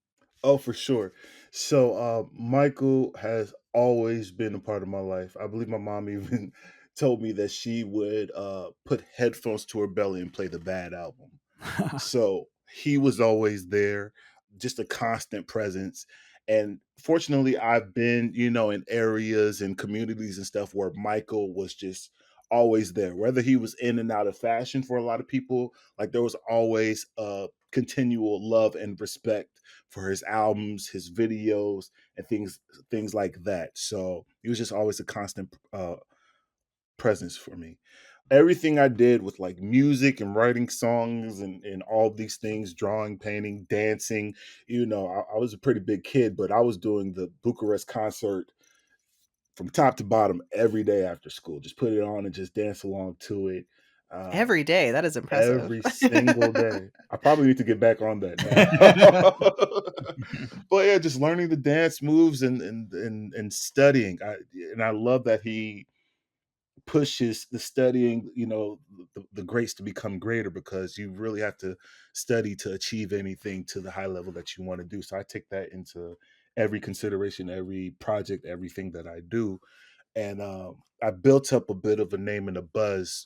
Oh, for sure. So Michael has always been a part of my life. I believe my mom even told me that she would put headphones to her belly and play the Bad album. So he was always there, just a constant presence. And fortunately, I've been, in areas and communities and stuff where Michael was just always there. Whether he was in and out of fashion for a lot of people, like there was always a continual love and respect for his albums, his videos, and things like that. So he was just always a constant presence for me. Everything I did with like music and writing songs and all these things, drawing, painting, dancing, I was a pretty big kid, but I was doing the Bucharest concert from top to bottom every day after school. Just put it on and just dance along to it. Uh, Every day, that is impressive. every single day. I probably need to get back on that now. But yeah, just learning the dance moves and studying. I love that he pushes the studying, the greats to become greater, because you really have to study to achieve anything to the high level that you want to do. So I take that into every consideration, every project, everything that I do. And I built up a bit of a name and a buzz,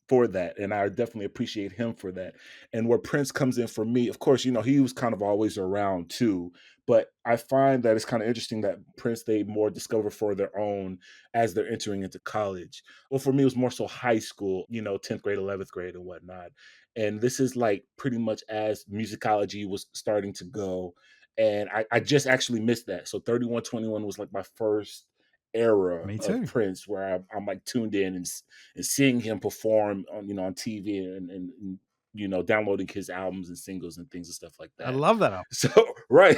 for that, and I definitely appreciate him for that. And where Prince comes in for me, of course, he was kind of always around too, but I find that it's kind of interesting that Prince they more discover for their own as they're entering into college. Well, for me, it was more so high school, 10th grade, 11th grade, and whatnot. And this is like pretty much as musicology was starting to go. And I just actually missed that. So 3121 was like my first era Me of too. Prince, where I'm like tuned in and seeing him perform on on TV and downloading his albums and singles and things and stuff like I that. love that album. So right,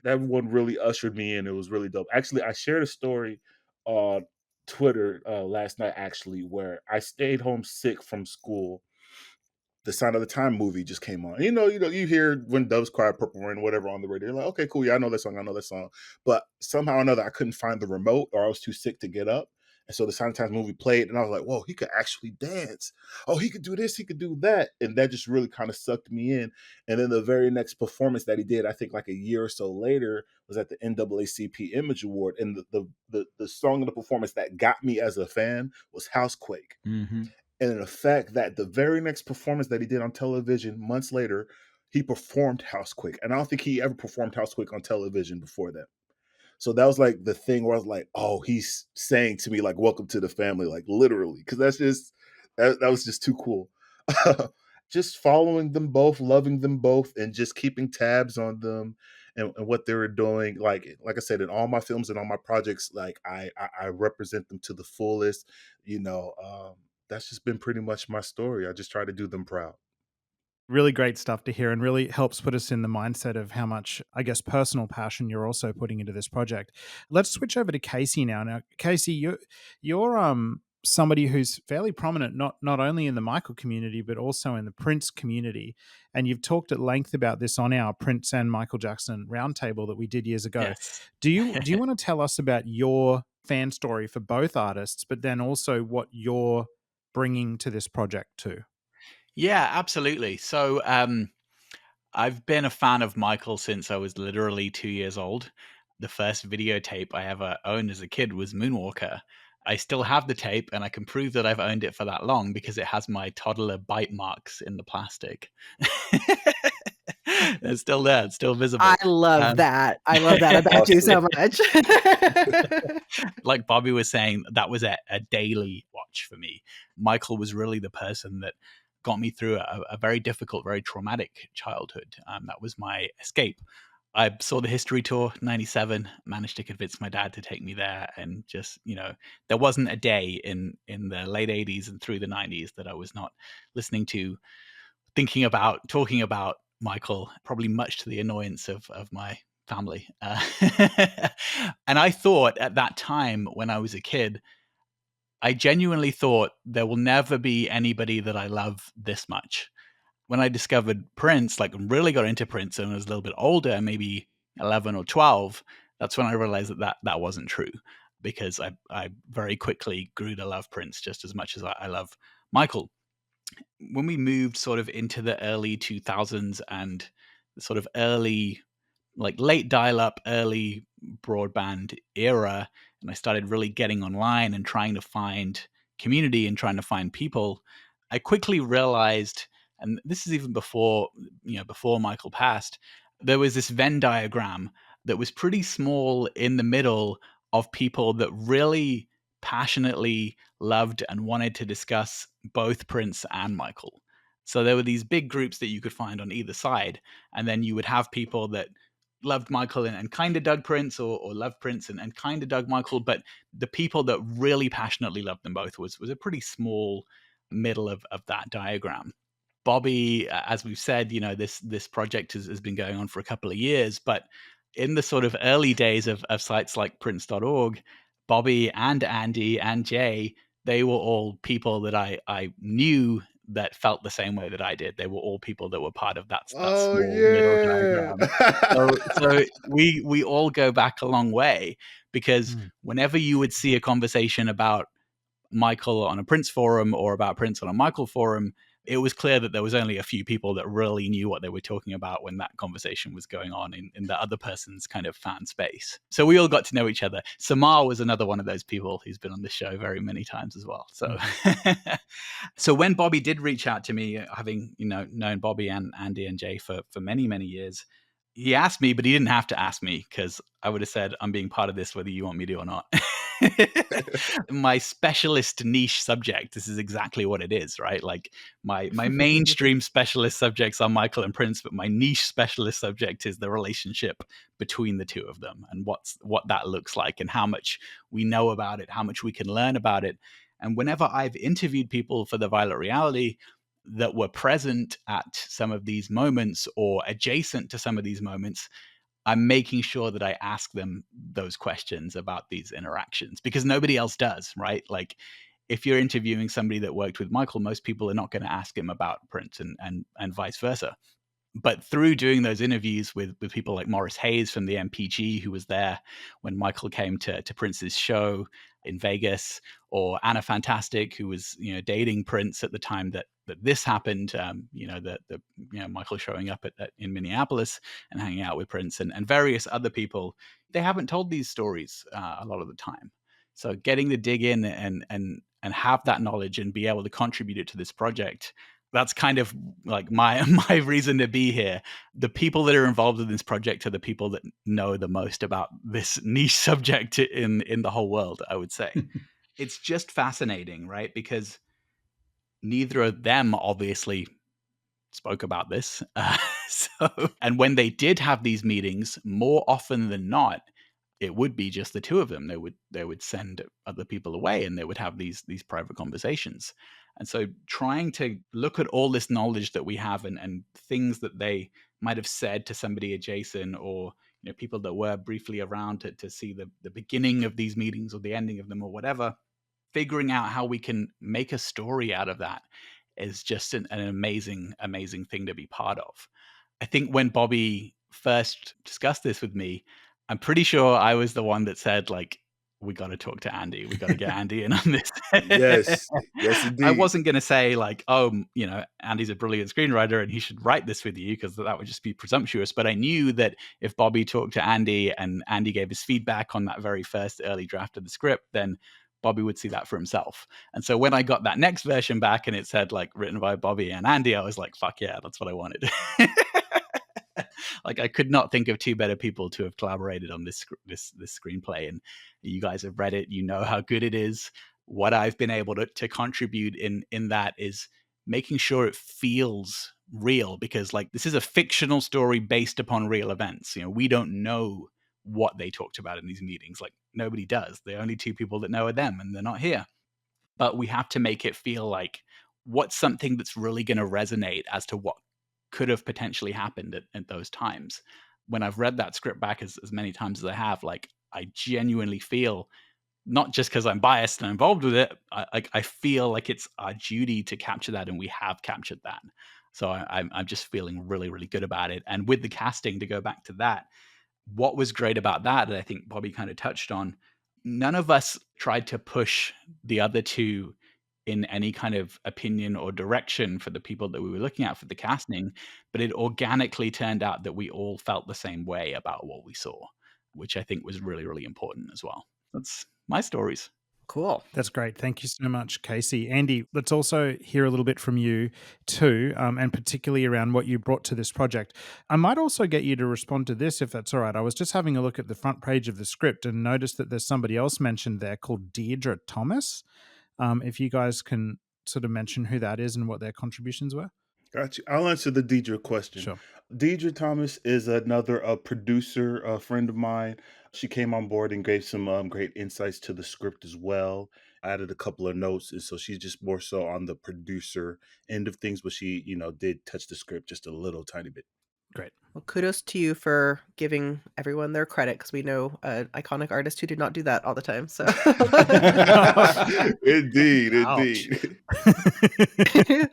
that one really ushered me in. It was really dope. Actually, I shared a story on Twitter last night actually, where I stayed home sick from school. The Sign of the Time movie just came on. You hear When Doves Cry, Purple Rain, whatever on the radio. You're like, okay, cool. Yeah, I know that song. I know that song. But somehow or another, I couldn't find the remote, or I was too sick to get up. And so the Sign of the Times movie played, and I was like, whoa, he could actually dance. Oh, he could do this, he could do that. And that just really kind of sucked me in. And then the very next performance that he did, I think like a year or so later, was at the NAACP Image Award. And the song of the performance that got me as a fan was Housequake. Mm-hmm. And the fact that the very next performance that he did on television months later, he performed Housequake. And I don't think he ever performed Housequake on television before that. So that was like the thing where I was like, oh, he's saying to me, like, welcome to the family, like literally. Cause that was just too cool. Just following them both, loving them both, and just keeping tabs on them and what they were doing. Like I said, in all my films and all my projects, like I represent them to the fullest, that's just been pretty much my story. I just try to do them proud. Really great stuff to hear, and really helps put us in the mindset of how much, I guess, personal passion you're also putting into this project. Let's switch over to Casey now. Now, Casey, you're somebody who's fairly prominent, not only in the Michael community, but also in the Prince community. And you've talked at length about this on our Prince and Michael Jackson roundtable that we did years ago. Yes. Do you want to tell us about your fan story for both artists, but then also what you're bringing to this project too? Yeah, absolutely. So I've been a fan of Michael since I was literally 2 years old. The first videotape I ever owned as a kid was Moonwalker. I still have the tape, and I can prove that I've owned it for that long because it has my toddler bite marks in the plastic. It's still there. It's still visible. I love that. I love that about you so much. Like Bobby was saying, that was a daily watch for me. Michael was really the person that got me through a very difficult, very traumatic childhood. That was my escape. I saw the history tour, 97, managed to convince my dad to take me there. And just, there wasn't a day in the late 80s and through the 90s that I was not listening to, thinking about, talking about Michael, probably much to the annoyance of my family. And I thought at that time when I was a kid, I genuinely thought there will never be anybody that I love this much. When I discovered Prince, like really got into Prince and was a little bit older, maybe 11 or 12, that's when I realized that wasn't true, because I very quickly grew to love Prince just as much as I love Michael. When we moved sort of into the early 2000s and sort of early, like late dial-up, early broadband era, and I started really getting online and trying to find community and trying to find people, I quickly realized, and this is even before Michael passed, there was this Venn diagram that was pretty small in the middle of people that really passionately loved and wanted to discuss both Prince and Michael. So there were these big groups that you could find on either side, and then you would have people that loved Michael and kind of dug Prince, or loved Prince and kind of dug Michael, but the people that really passionately loved them both was a pretty small middle of that diagram. Bobby, as we've said, this project has been going on for a couple of years, but in the sort of early days of sites like prince.org, Bobby and Andy and Jay, they were all people that I knew that felt the same way that I did. They were all people that were part of that small middle diagram. So we all go back a long way, because whenever you would see a conversation about Michael on a Prince forum or about Prince on a Michael forum, it was clear that there was only a few people that really knew what they were talking about when that conversation was going on in the other person's kind of fan space. So we all got to know each other. Samar was another one of those people who's been on the show very many times as well. So so when Bobby did reach out to me, having known Bobby and Andy and Jay for many, many years, he asked me, but he didn't have to ask me, because I would have said, I'm being part of this whether you want me to or not. My specialist niche subject, this is exactly what it is, right? Like my mainstream specialist subjects are Michael and Prince, but my niche specialist subject is the relationship between the two of them, and what that looks like, and how much we know about it, how much we can learn about it. And whenever I've interviewed people for the Violet Reality that were present at some of these moments or adjacent to some of these moments, I'm making sure that I ask them those questions about these interactions, because nobody else does, right? Like if you're interviewing somebody that worked with Michael, most people are not going to ask him about Prince and vice versa. But through doing those interviews with people like Morris Hayes from the MPG, who was there when Michael came to Prince's show in Vegas, or Anna Fantastic, who was dating Prince at the time that this happened, Michael showing up in Minneapolis and hanging out with Prince, and various other people, they haven't told these stories a lot of the time. So getting to dig in and have that knowledge and be able to contribute it to this project, that's kind of like my reason to be here. The people that are involved in this project are the people that know the most about this niche subject in the whole world, I would say. It's just fascinating, right? Because neither of them obviously spoke about this. And when they did have these meetings, more often than not, it would be just the two of them. They would send other people away, and they would have these private conversations. And so trying to look at all this knowledge that we have and things that they might have said to somebody adjacent, or people that were briefly around to see the beginning of these meetings or the ending of them or whatever, figuring out how we can make a story out of that is just an amazing, amazing thing to be part of. I think when Bobby first discussed this with me, I'm pretty sure I was the one that said, like, we got to talk to Andy. We got to get Andy in on this. Yes, indeed. I wasn't going to say like, oh, Andy's a brilliant screenwriter and he should write this with you, because that would just be presumptuous. But I knew that if Bobby talked to Andy and Andy gave his feedback on that very first early draft of the script, then Bobby would see that for himself. And so when I got that next version back and it said like written by Bobby and Andy, I was like, fuck yeah, that's what I wanted. Like I could not think of two better people to have collaborated on this screenplay. And you guys have read it. You know how good it is. What I've been able to contribute in that is making sure it feels real, because like this is a fictional story based upon real events. We don't know what they talked about in these meetings. Like nobody does. The only two people that know are them, and they're not here. But we have to make it feel like what's something that's really going to resonate as to what could have potentially happened at those times. When I've read that script back as many times as I have, like I genuinely feel, not just because I'm biased and involved with it, I feel like it's our duty to capture that, and we have captured that. So I'm just feeling really, really good about it. And with the casting, to go back to that, what was great about that I think Bobby kind of touched on, none of us tried to push the other two in any kind of opinion or direction for the people that we were looking at for the casting, but it organically turned out that we all felt the same way about what we saw, which I think was really, really important as well. That's my stories. Cool. That's great. Thank you so much, Casey. Andy, let's also hear a little bit from you too, and particularly around what you brought to this project. I might also get you to respond to this, if that's all right. I was just having a look at the front page of the script and noticed that there's somebody else mentioned there called Deirdre Thomas. If you guys can sort of mention who that is and what their contributions were. Got you. I'll answer the Deidre question. Sure. Deidre Thomas is another producer, a friend of mine. She came on board and gave some great insights to the script as well. Added a couple of notes, and so she's just more so on the producer end of things, but she, did touch the script just a little tiny bit. Great. Well, kudos to you for giving everyone their credit, because we know an iconic artist who did not do that all the time. So, indeed.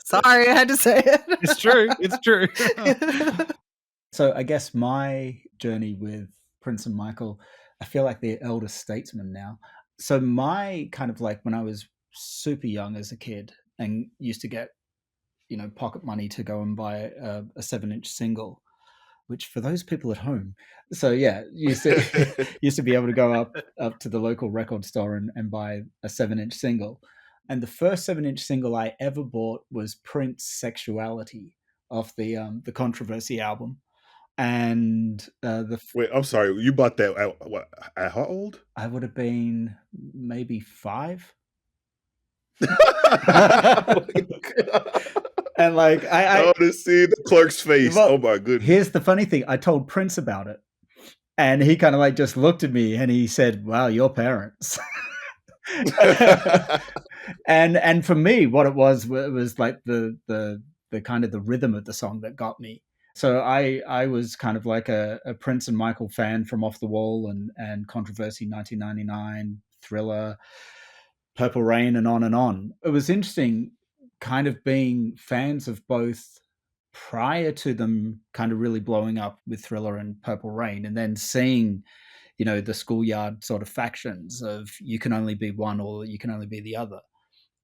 Sorry, I had to say it. It's true. It's true. So I guess my journey with Prince and Michael, I feel like the elder statesman now. So my kind of like when I was super young as a kid and used to get, pocket money to go and buy a 7-inch single, which for those people at home, so yeah, used to be able to go up to the local record store and buy a 7-inch single. And the first 7-inch single I ever bought was Prince Sexuality off the Controversy album. And wait, I'm sorry, you bought that at how old? I would have been maybe 5. And like I want to see the clerk's face. Well, oh my goodness. Here's the funny thing. I told Prince about it, and he kind of like just looked at me and he said, "Wow, your parents." and for me, what it was like the kind of the rhythm of the song that got me. So I was kind of like a Prince and Michael fan from Off the Wall and Controversy 1999, Thriller, Purple Rain, and on and on. It was interesting kind of being fans of both prior to them kind of really blowing up with Thriller and Purple Rain, and then seeing, the schoolyard sort of factions of you can only be one or you can only be the other.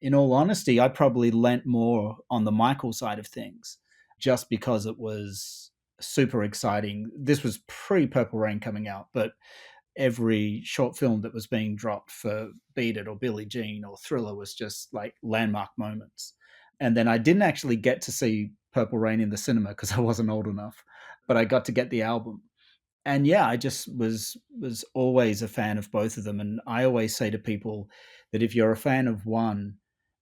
In all honesty, I probably lent more on the Michael side of things just because it was super exciting. This was pre-Purple Rain coming out, but every short film that was being dropped for Beat It or Billie Jean or Thriller was just like landmark moments. And then I didn't actually get to see Purple Rain in the cinema because I wasn't old enough, but I got to get the album. And yeah, I just was always a fan of both of them. And I always say to people that if you're a fan of one,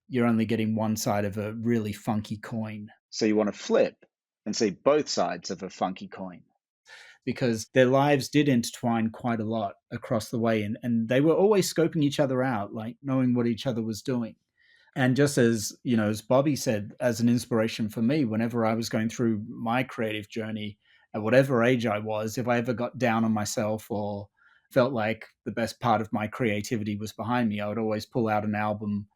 you're only getting one side of a really funky coin. So you want to flip and see both sides of a funky coin, because their lives did intertwine quite a lot across the way. And they were always scoping each other out, like knowing what each other was doing. And just as, as Bobby said, as an inspiration for me, whenever I was going through my creative journey, at whatever age I was, if I ever got down on myself or felt like the best part of my creativity was behind me, I would always pull out an album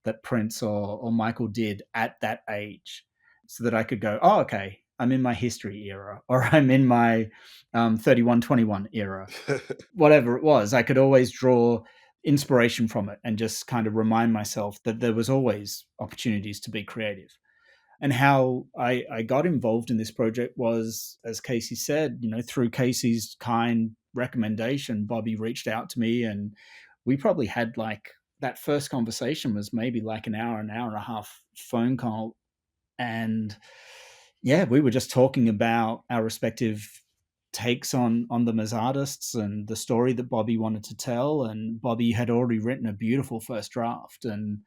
that Prince or Michael did at that age so that I could go, oh, okay, I'm in my history era, or I'm in my 3121 era, whatever it was. I could always draw inspiration from it and just kind of remind myself that there was always opportunities to be creative. And how I got involved in this project was, as Casey said, through Casey's kind recommendation, Bobby reached out to me, and we probably had that first conversation was maybe like an hour and a half phone call. And yeah, we were just talking about our respective takes on them as artists and the story that Bobby wanted to tell. And Bobby had already written a beautiful first draft, and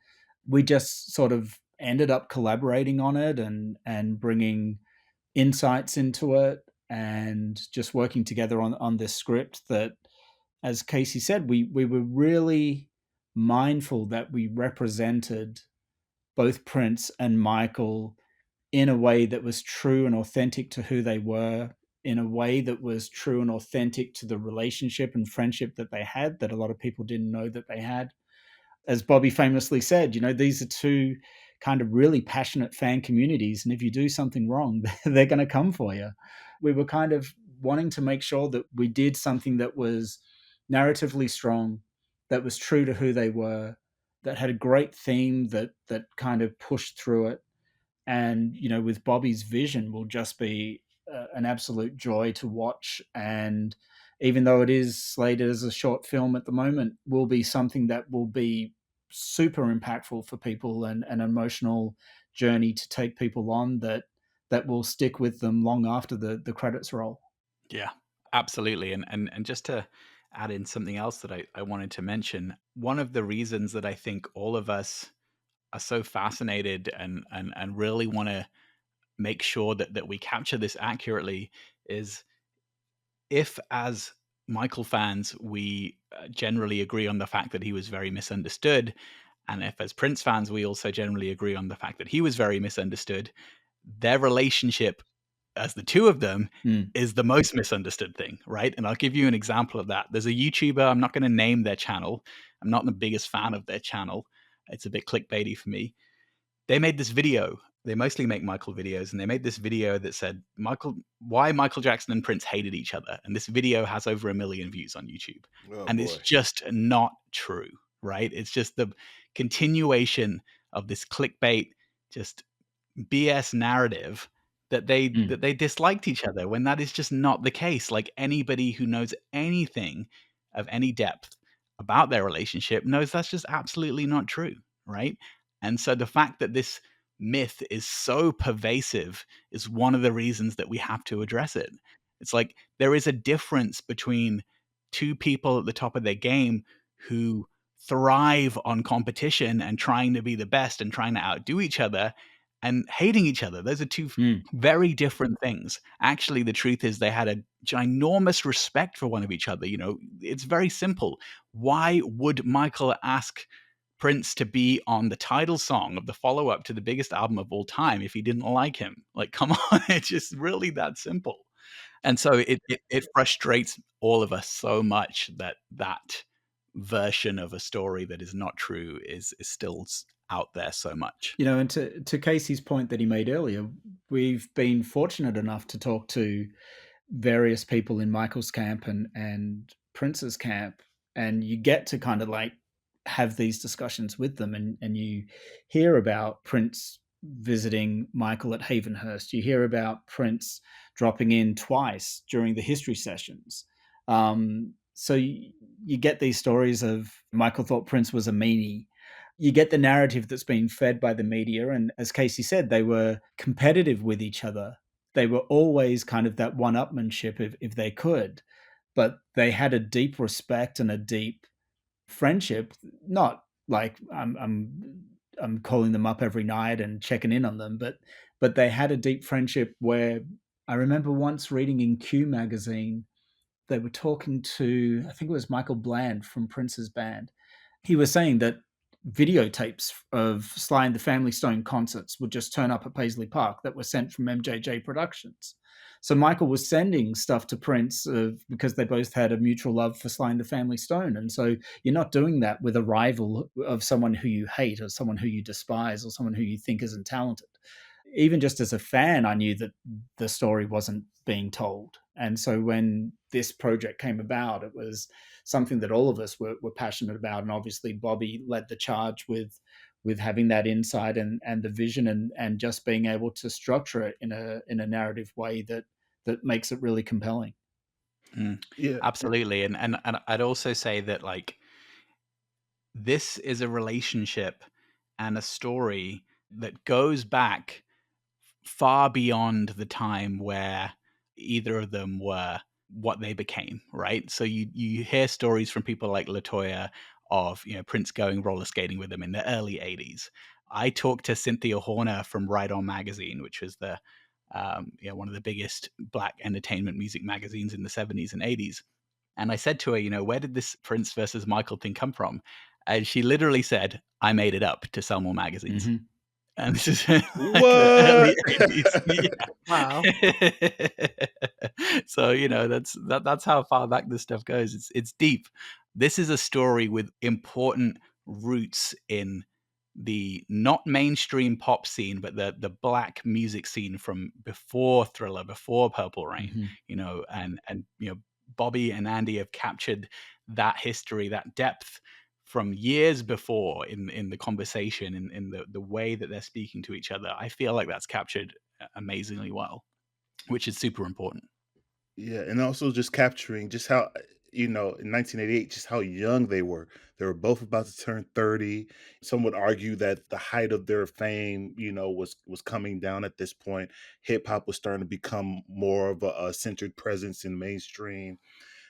we just sort of ended up collaborating on it and bringing insights into it and just working together on this script that, as Casey said, we were really mindful that we represented both Prince and Michael in a way that was true and authentic to who they were, in a way that was true and authentic to the relationship and friendship that they had, that a lot of people didn't know that they had. As Bobby famously said, these are two kind of really passionate fan communities, and if you do something wrong, they're going to come for you. We were kind of wanting to make sure that we did something that was narratively strong, that was true to who they were, that had a great theme that kind of pushed through it. And, with Bobby's vision will just be an absolute joy to watch. And even though it is slated as a short film at the moment, will be something that will be super impactful for people and an emotional journey to take people on that will stick with them long after the credits roll. Yeah, absolutely. And just to add in something else that I wanted to mention, one of the reasons that I think all of us are so fascinated and really want to make sure that we capture this accurately is, if as Michael fans we generally agree on the fact that he was very misunderstood, and if as Prince fans we also generally agree on the fact that he was very misunderstood, their relationship as the two of them is the most misunderstood thing, right? And I'll give you an example of that. There's a YouTuber, I'm not going to name their channel. I'm not the biggest fan of their channel. It's a bit clickbaity for me. They made this video. They mostly make Michael videos, and they made this video that said, why Michael Jackson and Prince hated each other. And this video has over 1 million views on YouTube. And it's just not true, right? It's just the continuation of this clickbait, just BS narrative that they disliked each other, when that is just not the case. Like, anybody who knows anything of any depth about their relationship knows that's just absolutely not true, right? And so the fact that this myth is so pervasive is one of the reasons that we have to address it. It's like there is a difference between two people at the top of their game who thrive on competition and trying to be the best and trying to outdo each other, and hating each other. Those are two very different things. Actually, the truth is they had a ginormous respect for one of each other. It's very simple. Why would Michael ask Prince to be on the title song of the follow-up to the biggest album of all time if he didn't like him? Like, come on, it's just really that simple. And so it frustrates all of us so much that version of a story that is not true is still out there so much. And to Casey's point that he made earlier, we've been fortunate enough to talk to various people in Michael's camp and Prince's camp, and you get to kind of have these discussions with them, and you hear about Prince visiting Michael at Havenhurst. You hear about Prince dropping in twice during the history sessions. So you get these stories of Michael thought Prince was a meanie. You get the narrative that's being fed by the media. And as Casey said, they were competitive with each other. They were always kind of that one-upmanship if they could, but they had a deep respect and a deep friendship. Not like I'm calling them up every night and checking in on them, but they had a deep friendship where I remember once reading in Q magazine, they were talking to, I think it was Michael Bland from Prince's band. He was saying that videotapes of Sly and the Family Stone concerts would just turn up at Paisley Park that were sent from MJJ Productions. So Michael was sending stuff to Prince because they both had a mutual love for Sly and the Family Stone. And so you're not doing that with a rival of someone who you hate or someone who you despise or someone who you think isn't talented. Even just as a fan, I knew that the story wasn't being told. And so when this project came about, it was something that all of us were passionate about. And obviously Bobby led the charge with having that insight and the vision and just being able to structure it in a narrative way that makes it really compelling. Yeah, absolutely. And I'd also say that, like, this is a relationship and a story that goes back far beyond the time where either of them were what they became, right? So you hear stories from people like LaToya of, you know, Prince going roller skating with them in the early 80s. I talked to Cynthia Horner from Ride On Magazine, which was the one of the biggest Black entertainment music magazines in the 70s and 80s. And I said to her, you know, where did this Prince versus Michael thing come from? And she literally said, I made it up to sell more magazines. Mm-hmm. And this is like the early 80s. Yeah. Wow. So, you know, that's how far back this stuff goes. It's deep. This is a story with important roots in the not mainstream pop scene, but the Black music scene from before Thriller, before Purple Rain, Mm-hmm. you know, and you know, Bobby and Andy have captured that history, that depth from years before in the conversation, in the way that they're speaking to each other. I feel like that's captured amazingly well, which is super important. Yeah, and also just capturing just how, you know, in 1988, just how young they were. They were both about to turn 30. Some would argue that the height of their fame, you know, was coming down at this point. Hip hop was starting to become more of a centered presence in mainstream.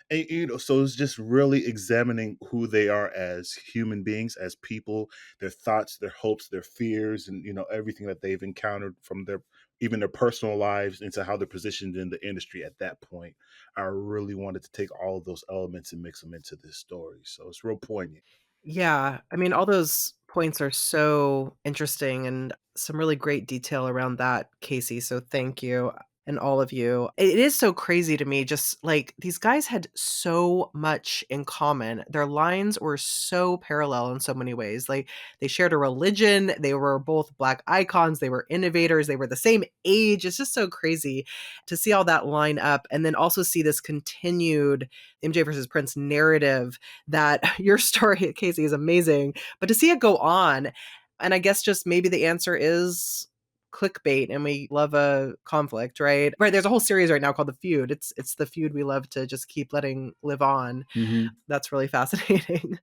And, you know, so it's just really examining who they are as human beings, as people, their thoughts, their hopes, their fears, and, you know, everything that they've encountered from their even their personal lives into how they're positioned in the industry at that point. I really wanted to take all of those elements and mix them into this story. So it's real poignant. Yeah, I mean, all those points are so interesting and some really great detail around that, Casey. So thank you and all of you. It is so crazy to me, just like these guys had so much in common. Their lines were so parallel in so many ways. Like they shared a religion, they were both Black icons, they were innovators, they were the same age. It's just so crazy to see all that line up and then also see this continued MJ versus Prince narrative that your story, Casey, is amazing, but to see it go on, and I guess just maybe the answer is clickbait and we love a conflict, right? Right, there's a whole series right now called The Feud. It's the feud we love to just keep letting live on. Mm-hmm. That's really fascinating.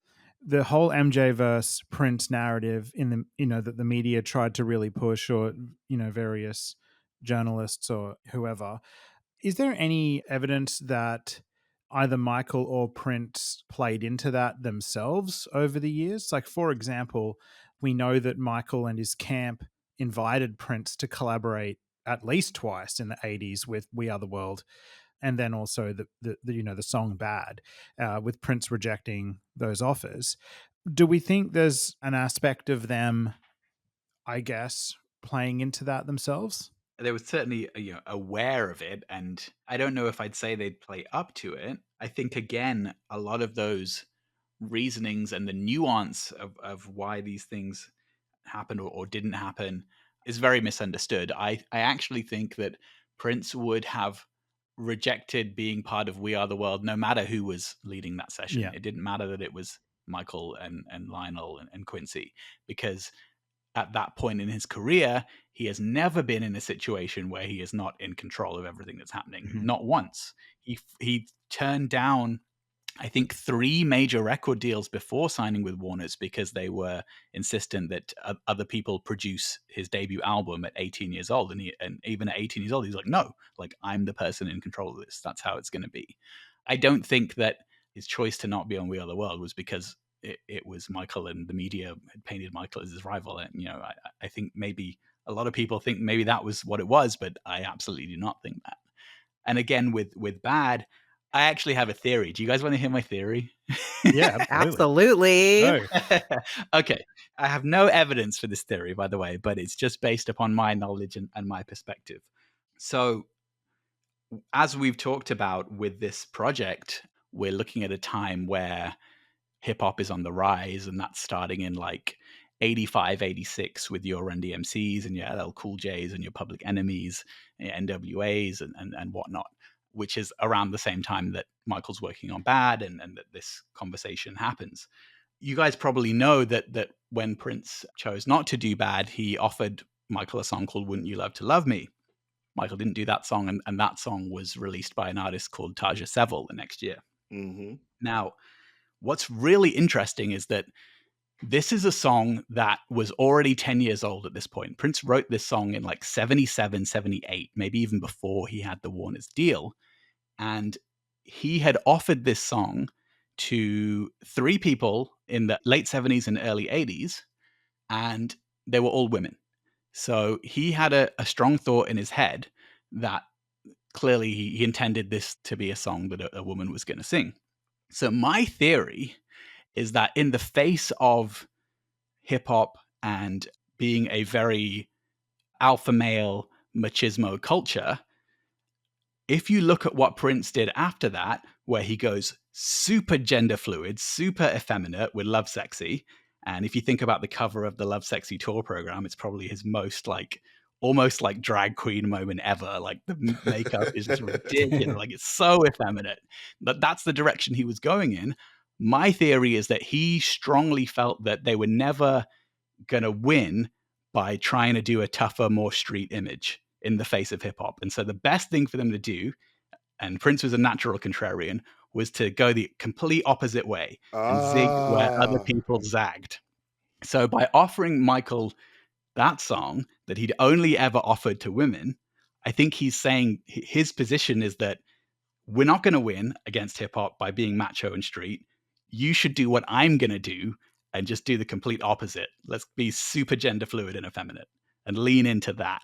The whole MJ versus Prince narrative in the, you know, that the media tried to really push, or, you know, various journalists or whoever. Is there any evidence that either Michael or Prince played into that themselves over the years? Like, for example, we know that Michael and his camp invited Prince to collaborate at least twice in the 80s with We Are the World, and then also the you know, the song Bad, with Prince rejecting those offers. Do we think there's an aspect of them, I guess, playing into that themselves? They were certainly, you know, aware of it, and I don't know if I'd say they'd play up to it. I think, again, a lot of those reasonings and the nuance of why these things happened or didn't happen is very misunderstood. I actually think that Prince would have rejected being part of We Are the World no matter who was leading that session. Yeah. It didn't matter that it was Michael and Lionel and Quincy, because at that point in his career, he has never been in a situation where he is not in control of everything that's happening. Mhm. Not once. He turned down, I think, 3 major record deals before signing with Warner's because they were insistent that other people produce his debut album at 18 years old. And even at 18 years old, he's like, no, like, I'm the person in control of this. That's how it's going to be. I don't think that his choice to not be on We Are the World was because it was Michael and the media had painted Michael as his rival. And, you know, I think maybe a lot of people think maybe that was what it was, but I absolutely do not think that. And again, with Bad, I actually have a theory. Do you guys want to hear my theory? Yeah, absolutely. Okay. I have no evidence for this theory, by the way, but it's just based upon my knowledge and my perspective. So, as we've talked about with this project, we're looking at a time where hip hop is on the rise, and that's starting in like 85, 86 with your Run DMCs and your LL Cool J's and your Public Enemies, your NWAs and whatnot, which is around the same time that Michael's working on Bad and that this conversation happens. You guys probably know that when Prince chose not to do Bad, he offered Michael a song called Wouldn't You Love to Love Me? Michael didn't do that song, and that song was released by an artist called Taja Seville the next year. Mm-hmm. Now, what's really interesting is that this is a song that was already 10 years old at this point. Prince wrote this song in like 77, 78, maybe even before he had the Warner's deal. And he had offered this song to 3 people in the late 70s and early 80s, and they were all women. So he had a strong thought in his head that clearly he intended this to be a song that a woman was going to sing. So my theory is that in the face of hip hop and being a very alpha male machismo culture, if you look at what Prince did after that, where he goes super gender fluid, super effeminate with Love Sexy, and if you think about the cover of the Love Sexy tour program, it's probably his most like almost like drag queen moment ever. Like the makeup is just ridiculous. Like it's so effeminate. But that's the direction he was going in. My theory is that he strongly felt that they were never going to win by trying to do a tougher, more street image in the face of hip hop. And so the best thing for them to do, and Prince was a natural contrarian, was to go the complete opposite way and zig where other people zagged. So by offering Michael that song that he'd only ever offered to women, I think he's saying his position is that we're not going to win against hip hop by being macho and street. You should do what I'm going to do and just do the complete opposite. Let's be super gender fluid and effeminate and lean into that.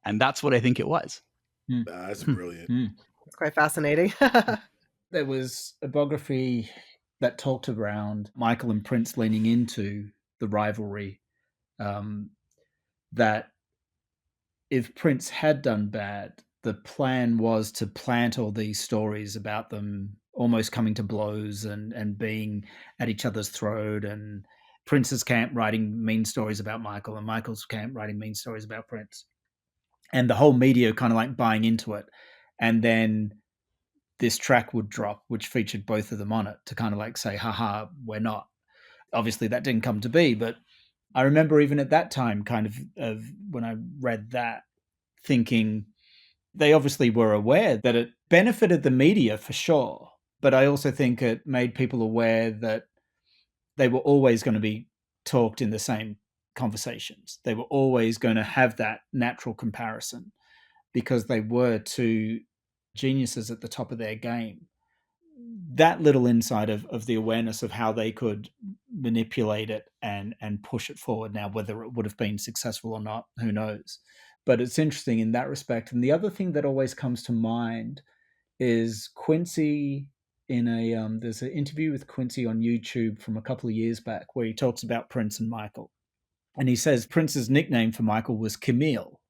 And that's what I think it was. That's brilliant. It's quite fascinating. There was a biography that talked around Michael and Prince leaning into the rivalry, that if Prince had done Bad, the plan was to plant all these stories about them almost coming to blows and being at each other's throat, and Prince's camp writing mean stories about Michael and Michael's camp writing mean stories about Prince, and the whole media kind of like buying into it. And then this track would drop, which featured both of them on it, to kind of like say, haha, we're not. Obviously that didn't come to be, but I remember even at that time kind of when I read that, thinking they obviously were aware that it benefited the media for sure, but I also think it made people aware that they were always going to be talked in the same conversations. They were always going to have that natural comparison because they were 2 geniuses at the top of their game. That little insight of the awareness of how they could manipulate it and push it forward. Now, whether it would have been successful or not, who knows? But it's interesting in that respect. And the other thing that always comes to mind is Quincy in there's an interview with Quincy on YouTube from a couple of years back where he talks about Prince and Michael. And he says Prince's nickname for Michael was Camille,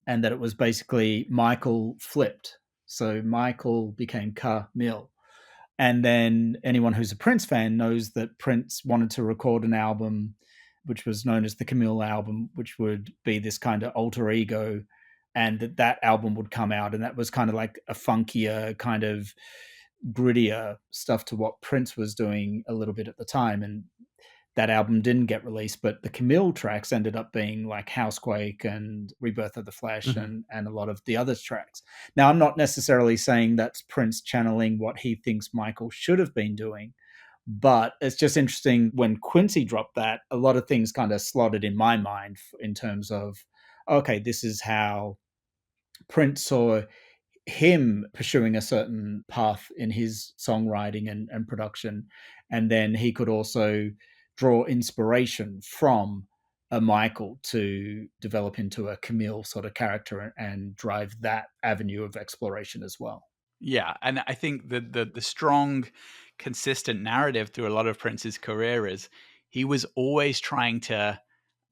and that it was basically Michael flipped. So Michael became Camille. And then anyone who's a Prince fan knows that Prince wanted to record an album which was known as the Camille album, which would be this kind of alter ego, and that album would come out, and that was kind of like a funkier, kind of grittier stuff to what Prince was doing a little bit at the time. And that album didn't get released, but the Camille tracks ended up being like Housequake and Rebirth of the Flesh, and a lot of the other tracks. Now, I'm not necessarily saying that's Prince channeling what he thinks Michael should have been doing, but it's just interesting when Quincy dropped that, a lot of things kind of slotted in my mind in terms of, okay, this is how Prince saw him pursuing a certain path in his songwriting and production. And then he could also draw inspiration from a Michael to develop into a Camille sort of character and drive that avenue of exploration as well. Yeah, and I think the strong, consistent narrative through a lot of Prince's career is he was always trying to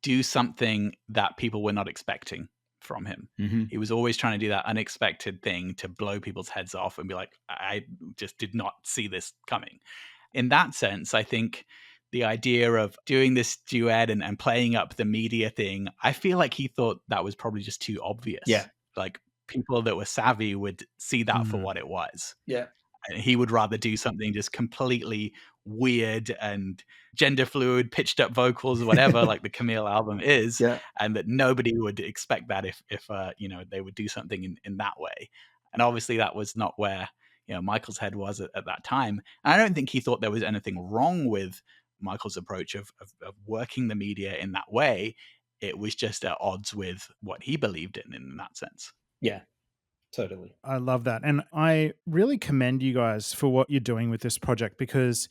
do something that people were not expecting from him. Mm-hmm. He was always trying to do that unexpected thing to blow people's heads off and be like, I just did not see this coming. In that sense, I think the idea of doing this duet and playing up the media thing, I feel like he thought that was probably just too obvious. Yeah. Like people that were savvy would see that for what it was. Yeah. And he would rather do something just completely weird and gender fluid, pitched up vocals, whatever, like the Camille album is, and that nobody would expect that if they would do something in that way. And obviously that was not where Michael's head was at that time. And I don't think he thought there was anything wrong with Michael's approach of working the media in that way. It was just at odds with what he believed in that sense. Yeah. Totally. I love that. And I really commend you guys for what you're doing with this project because,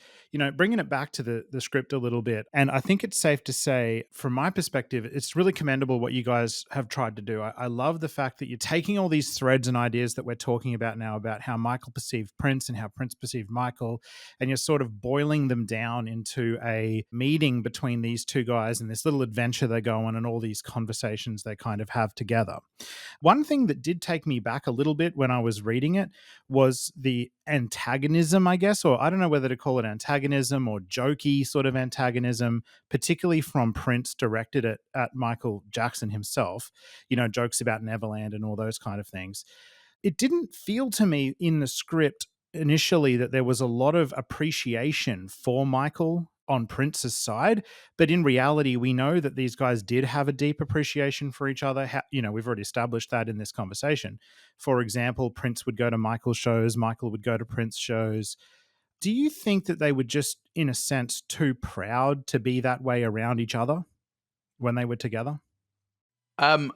bringing it back to the script a little bit. And I think it's safe to say, from my perspective, it's really commendable what you guys have tried to do. I love the fact that you're taking all these threads and ideas that we're talking about now about how Michael perceived Prince and how Prince perceived Michael, and you're sort of boiling them down into a meeting between these two guys and this little adventure they go on and all these conversations they kind of have together. One thing that did take me back a little bit when I was reading it was the antagonism, I guess, or I don't know whether to call it antagonism or jokey sort of antagonism, particularly from Prince directed at Michael Jackson himself, jokes about Neverland and all those kind of things. It didn't feel to me in the script initially that there was a lot of appreciation for Michael on Prince's side, but in reality, we know that these guys did have a deep appreciation for each other. We've already established that in this conversation. For example, Prince would go to Michael's shows, Michael would go to Prince shows. Do you think that they were just, in a sense, too proud to be that way around each other when they were together? I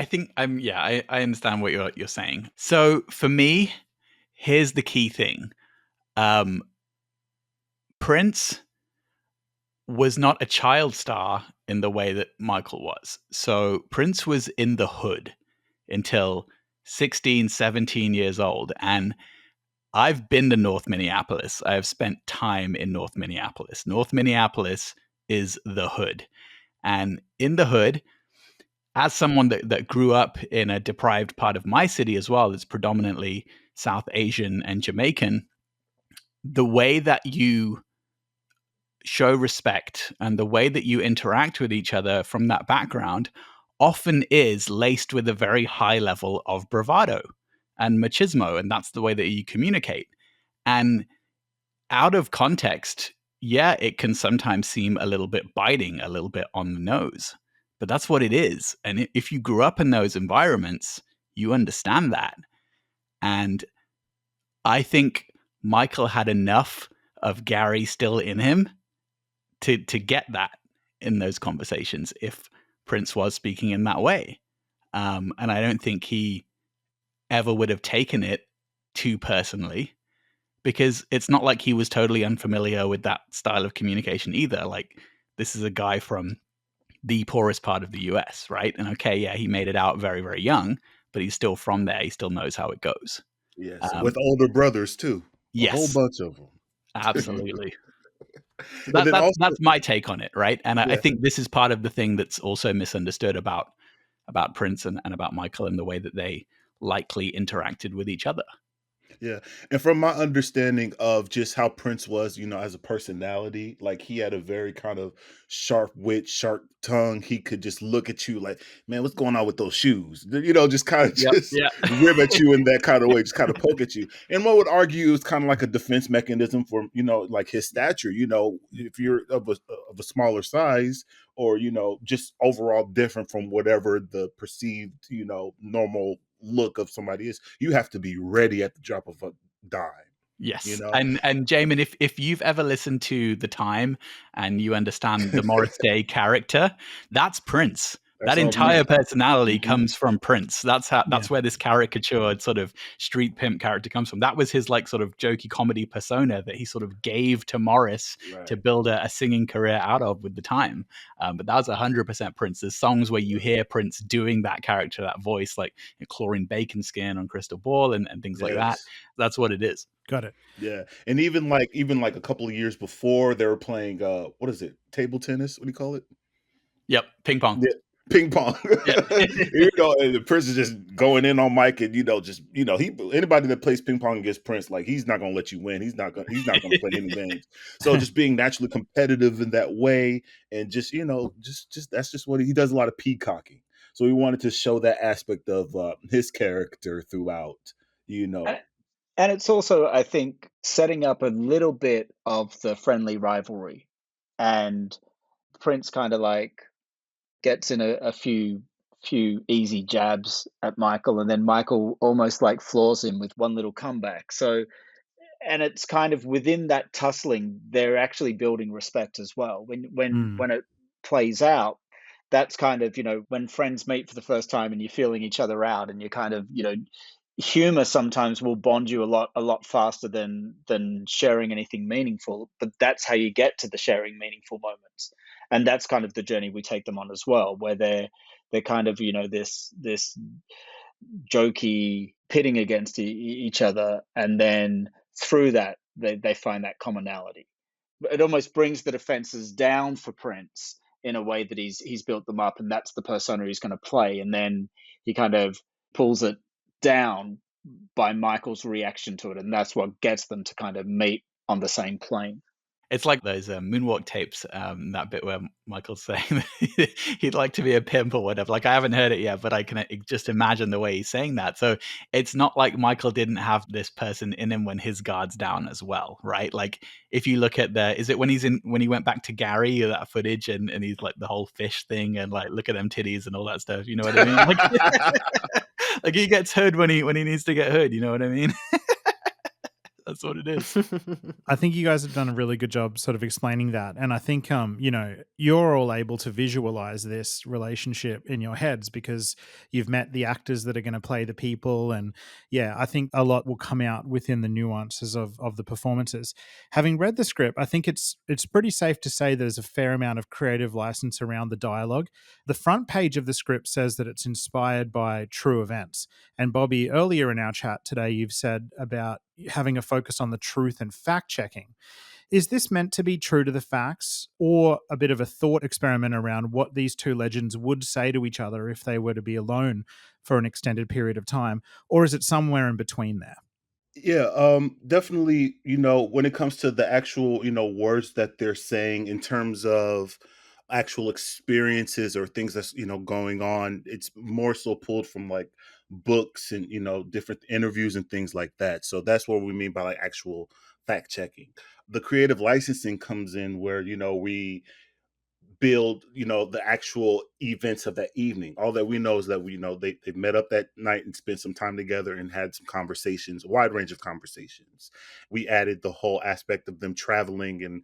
think I understand what you're saying. So for me, here's the key thing. Prince was not a child star in the way that Michael was. So Prince was in the hood until 16, 17 years old. And I've been to North Minneapolis. I have spent time in North Minneapolis. North Minneapolis is the hood. And in the hood, as someone that grew up in a deprived part of my city as well, that's predominantly South Asian and Jamaican, the way that you show respect and the way that you interact with each other from that background often is laced with a very high level of bravado and machismo, and that's the way that you communicate. And out of context, it can sometimes seem a little bit biting, a little bit on the nose, but that's what it is. And if you grew up in those environments, you understand that. And I think Michael had enough of Gary still in him to get that in those conversations if Prince was speaking in that way. And I don't think he ever would have taken it too personally, because it's not like he was totally unfamiliar with that style of communication either. Like, this is a guy from the poorest part of the US, right? And he made it out very, very young, but he's still from there. He still knows how it goes. Yes, with older brothers too. Yes. A whole bunch of them. Absolutely. So that's my take on it, right? And I think this is part of the thing that's also misunderstood about Prince and about Michael and the way that they likely interacted with each other. Yeah. And from my understanding of just how Prince was, as a personality, like he had a very kind of sharp wit, sharp tongue. He could just look at you like, man, what's going on with those shoes? Just kind of rib at you in that kind of way, just kind of poke at you. And one would argue it's kind of like a defense mechanism for, like his stature, if you're of a smaller size or, just overall different from whatever the perceived, normal look of somebody is, you have to be ready at the drop of a dime. Yes. And Jamon, if you've ever listened to The Time and you understand the Morris Day character, that's Prince. That entire personality comes from Prince. That's where this caricatured sort of street pimp character comes from. That was his like sort of jokey comedy persona that he sort of gave to Morris to build a singing career out of with the time. But that was 100% Prince. There's songs where you hear Prince doing that character, that voice, like Chlorine Bacon Skin on Crystal Ball and things like that. That's what it is. Got it. Yeah. And even like a couple of years before, they were playing what is it? Table tennis? What do you call it? Yep, ping pong. Yeah. Ping pong. And the Prince is just going in on Mike, and anybody that plays ping pong against Prince, like he's not gonna let you win. He's not gonna play any games. So just being naturally competitive in that way, and just that's just what he does, a lot of peacocking. So we wanted to show that aspect of his character throughout, And it's also, I think, setting up a little bit of the friendly rivalry, and Prince kind of like gets in a few easy jabs at Michael, and then Michael almost like floors him with one little comeback. So, and it's kind of within that tussling, they're actually building respect as well. When it plays out, that's kind of, when friends meet for the first time and you're feeling each other out, and you're kind of, humor sometimes will bond you a lot faster than sharing anything meaningful, but that's how you get to the sharing meaningful moments. And that's kind of the journey we take them on as well, where they're kind of, this jokey pitting against each other, and then through that they find that commonality. It almost brings the defenses down for Prince in a way that he's built them up, and that's the persona he's going to play, and then he kind of pulls it down by Michael's reaction to it, and that's what gets them to kind of meet on the same plane. It's like those moonwalk tapes, that bit where Michael's saying that he'd like to be a pimp or whatever. Like, I haven't heard it yet, but I can just imagine the way he's saying that. So it's not like Michael didn't have this person in him when his guard's down as well, right? Like, if you look at is it when he went back to Gary, that footage, and he's like the whole fish thing and like, look at them titties and all that stuff. You know what I mean? Like he gets heard when he needs to get heard. You know what I mean? That's what it is. I think you guys have done a really good job sort of explaining that. And I think, you're all able to visualize this relationship in your heads because you've met the actors that are going to play the people. And yeah, I think a lot will come out within the nuances of the performances. Having read the script, I think it's pretty safe to say there's a fair amount of creative license around the dialogue. The front page of the script says that it's inspired by true events. And Bobby, earlier in our chat today, you've said about having a focus on the truth and fact-checking. Is this meant to be true to the facts, or a bit of a thought experiment around what these two legends would say to each other if they were to be alone for an extended period of time, or is it somewhere in between there? Yeah, definitely, when it comes to the actual, words that they're saying in terms of actual experiences or things that's, going on, it's more so pulled from like books and, different interviews and things like that. So that's what we mean by like actual fact checking. The creative licensing comes in where, we build, the actual events of that evening. All that we know is that they met up that night and spent some time together and had some conversations, a wide range of conversations. We added the whole aspect of them traveling and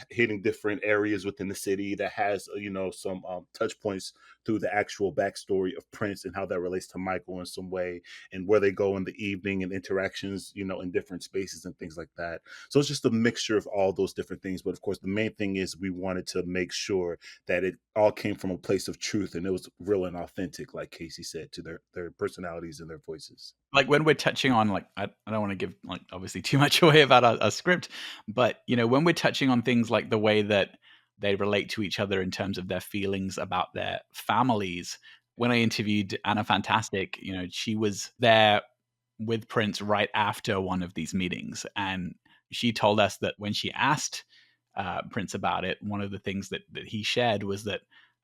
hitting different areas within the city that has, some touch points through the actual backstory of Prince and how that relates to Michael in some way, and where they go in the evening and interactions, in different spaces and things like that. So it's just a mixture of all those different things. But of course, the main thing is we wanted to make sure that it all came from a place of truth and it was real and authentic, like Casey said, to their personalities and their voices. Like when we're touching on, like, I don't want to give like obviously too much away about our script, but when we're touching on things like the way that they relate to each other in terms of their feelings about their families. When I interviewed Anna Fantastic, she was there with Prince right after one of these meetings, and she told us that when she asked Prince about it, one of the things that he shared was that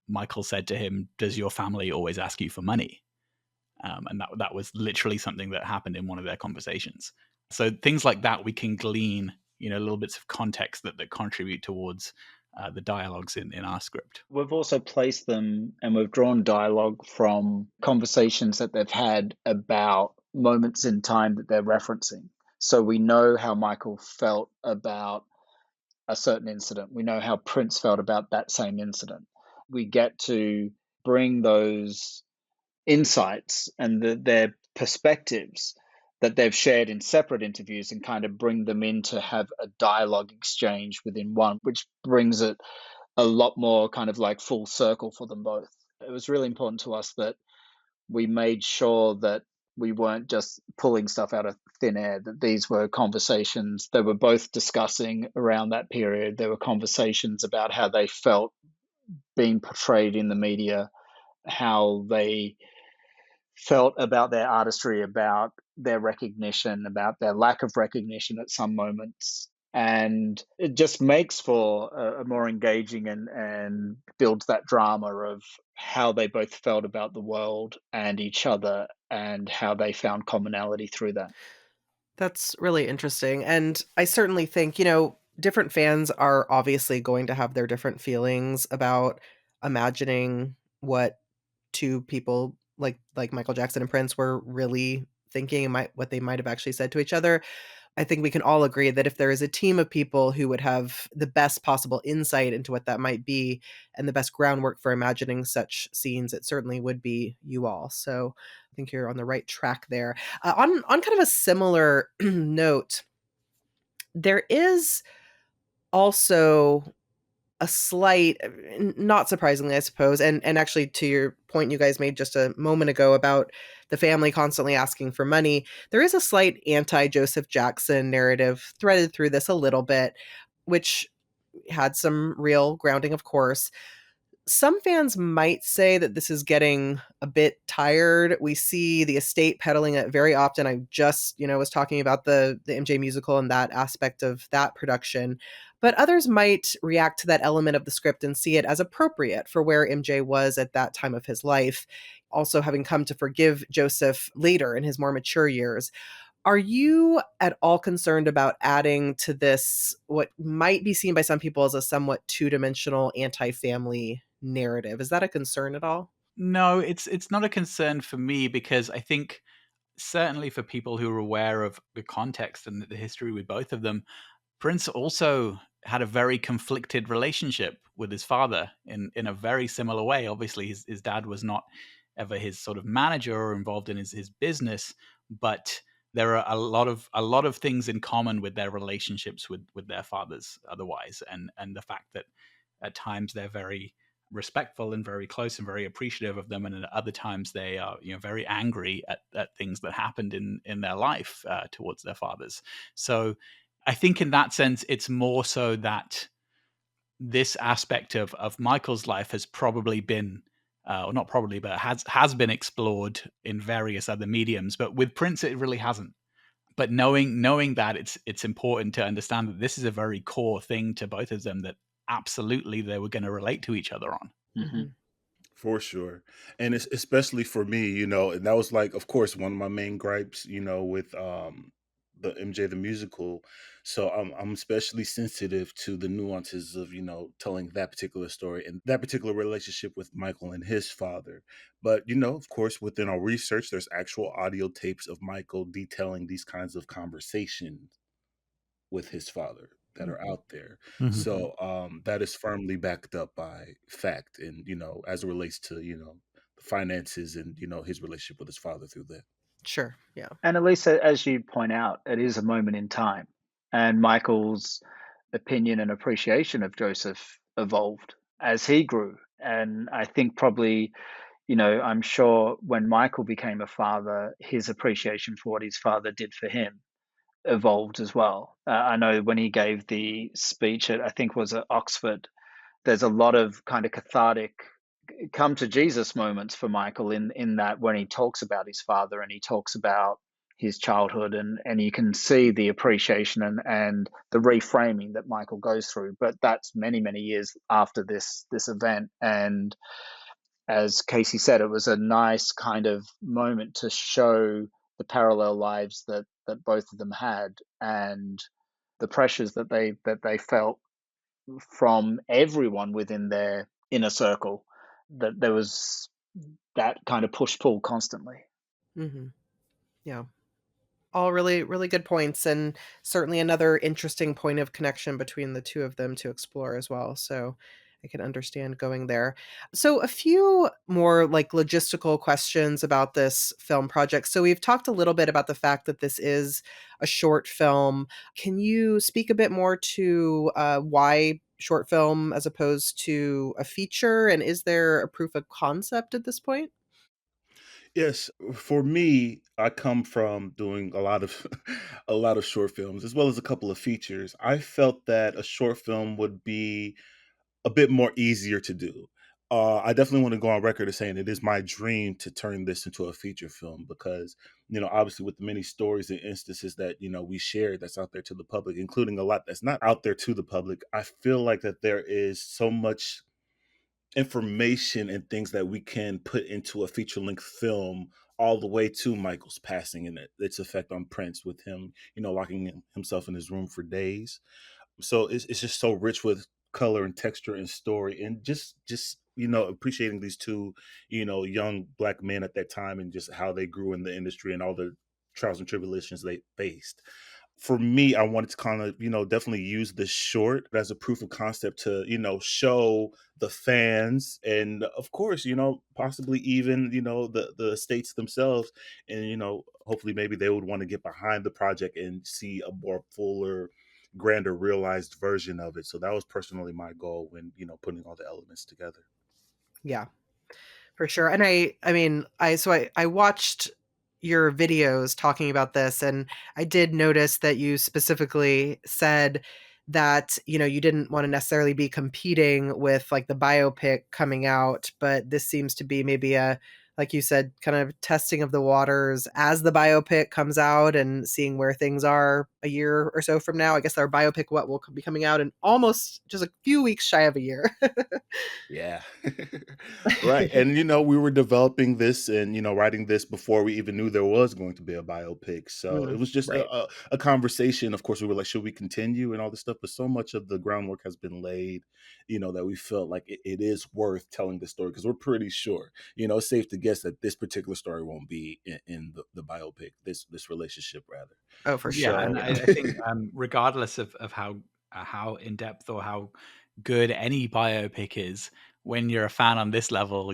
Michael said to him, "Does your family always ask you for money?" And that was literally something that happened in one of their conversations. So things like that, we can glean, little bits of context that contribute towards the dialogues in our script. We've also placed them, and we've drawn dialogue from conversations that they've had about moments in time that they're referencing. So we know how Michael felt about a certain incident. We know how Prince felt about that same incident. We get to bring those insights and their perspectives that they've shared in separate interviews and kind of bring them in to have a dialogue exchange within one, which brings it a lot more kind of like full circle for them both. It was really important to us that we made sure that we weren't just pulling stuff out of thin air, that these were conversations they were both discussing around that period. There were conversations about how they felt being portrayed in the media, how they felt about their artistry, about their recognition, about their lack of recognition at some moments. And it just makes for a more engaging and builds that drama of how they both felt about the world and each other and how they found commonality through that. That's really interesting. And I certainly think, different fans are obviously going to have their different feelings about imagining what two people like Michael Jackson and Prince were really thinking and what they might have actually said to each other. I think we can all agree that if there is a team of people who would have the best possible insight into what that might be and the best groundwork for imagining such scenes, it certainly would be you all. So I think you're on the right track there. On kind of a similar note, there is also a slight, not surprisingly, I suppose, and actually to your point you guys made just a moment ago about the family constantly asking for money, there is a slight anti-Joseph Jackson narrative threaded through this a little bit, which had some real grounding, of course. Some fans might say that this is getting a bit tired. We see the estate peddling it very often. I just, was talking about the MJ musical and that aspect of that production. But others might react to that element of the script and see it as appropriate for where MJ was at that time of his life, also having come to forgive Joseph later in his more mature years. Are you at all concerned about adding to this what might be seen by some people as a somewhat two-dimensional anti-family narrative? Is that a concern at all? No, it's not a concern for me because I think certainly for people who are aware of the context and the history with both of them, Prince also had a very conflicted relationship with his father in a very similar way. Obviously, his dad was not ever his sort of manager or involved in his business, but there are a lot of things in common with their relationships with their fathers otherwise, and the fact that at times they're very respectful and very close and very appreciative of them, and at other times they are very angry at things that happened in their life towards their fathers. So I think in that sense, it's more so that this aspect of Michael's life has probably been, or not probably, but has been explored in various other mediums. But with Prince, it really hasn't. But knowing that, it's important to understand that this is a very core thing to both of them that absolutely they were going to relate to each other on. Mm-hmm. For sure. And it's especially for me, and that was like, of course, one of my main gripes, with the MJ the musical. So I'm especially sensitive to the nuances of, telling that particular story and that particular relationship with Michael and his father. But, of course, within our research, there's actual audio tapes of Michael detailing these kinds of conversations with his father that are out there. Mhm. So that is firmly backed up by fact and, as it relates to, the finances and, his relationship with his father through that. Sure. Yeah. And at least as you point out, it is a moment in time. And Michael's opinion and appreciation of Joseph evolved as he grew. And I think probably, I'm sure when Michael became a father, his appreciation for what his father did for him evolved as well. I know when he gave the speech at, I think was at Oxford, there's a lot of kind of cathartic come to Jesus moments for Michael in that when he talks about his father and he talks about his childhood and you can see the appreciation and the reframing that Michael goes through. But that's many, many years after this event. And as Casey said, it was a nice kind of moment to show the parallel lives that both of them had and the pressures that they felt from everyone within their inner circle, that there was that kind of push-pull constantly. Mm-hmm. Yeah. All really, really good points, and certainly another interesting point of connection between the two of them to explore as well. So I can understand going there. So a few more like logistical questions about this film project. So we've talked a little bit about the fact that this is a short film. Can you speak a bit more to why short film as opposed to a feature? And is there a proof of concept at this point? Yes, for me, I come from doing a lot of a lot of short films as well as a couple of features. I felt that a short film would be a bit more easier to do. I definitely want to go on record as saying it is my dream to turn this into a feature film because, obviously with the many stories and instances that, we share that's out there to the public, including a lot that's not out there to the public, I feel like that there is so much information and things that we can put into a feature-length film all the way to Michael's passing and its effect on Prince with him, locking himself in his room for days. So it's just so rich with color and texture and story and just appreciating these two young black men at that time and just how they grew in the industry and all the trials and tribulations they faced. For me, I wanted to kind of definitely use this short as a proof of concept to show the fans and of course possibly even the states themselves, and hopefully maybe they would want to get behind the project and see a more fuller, grander, realized version of it. So that was personally my goal when putting all the elements together. Yeah, for sure. And I watched your videos talking about this, and I did notice that you specifically said that, you didn't want to necessarily be competing with like the biopic coming out, but this seems to be maybe like you said, kind of testing of the waters as the biopic comes out and seeing where things are a year or so from now. I guess our biopic, what will be coming out in almost just a few weeks shy of a year. Yeah. Right. And we were developing this and writing this before we even knew there was going to be a biopic. So it was just Right. a conversation. Of course, we were like, should we continue and all this stuff? But so much of the groundwork has been laid, that we felt like it is worth telling the story because we're pretty sure, it's safe to guess that this particular story won't be in the biopic, this relationship rather. Oh, for Yeah, sure. and Yeah. I think regardless of how in depth or how good any biopic is, when you're a fan on this level,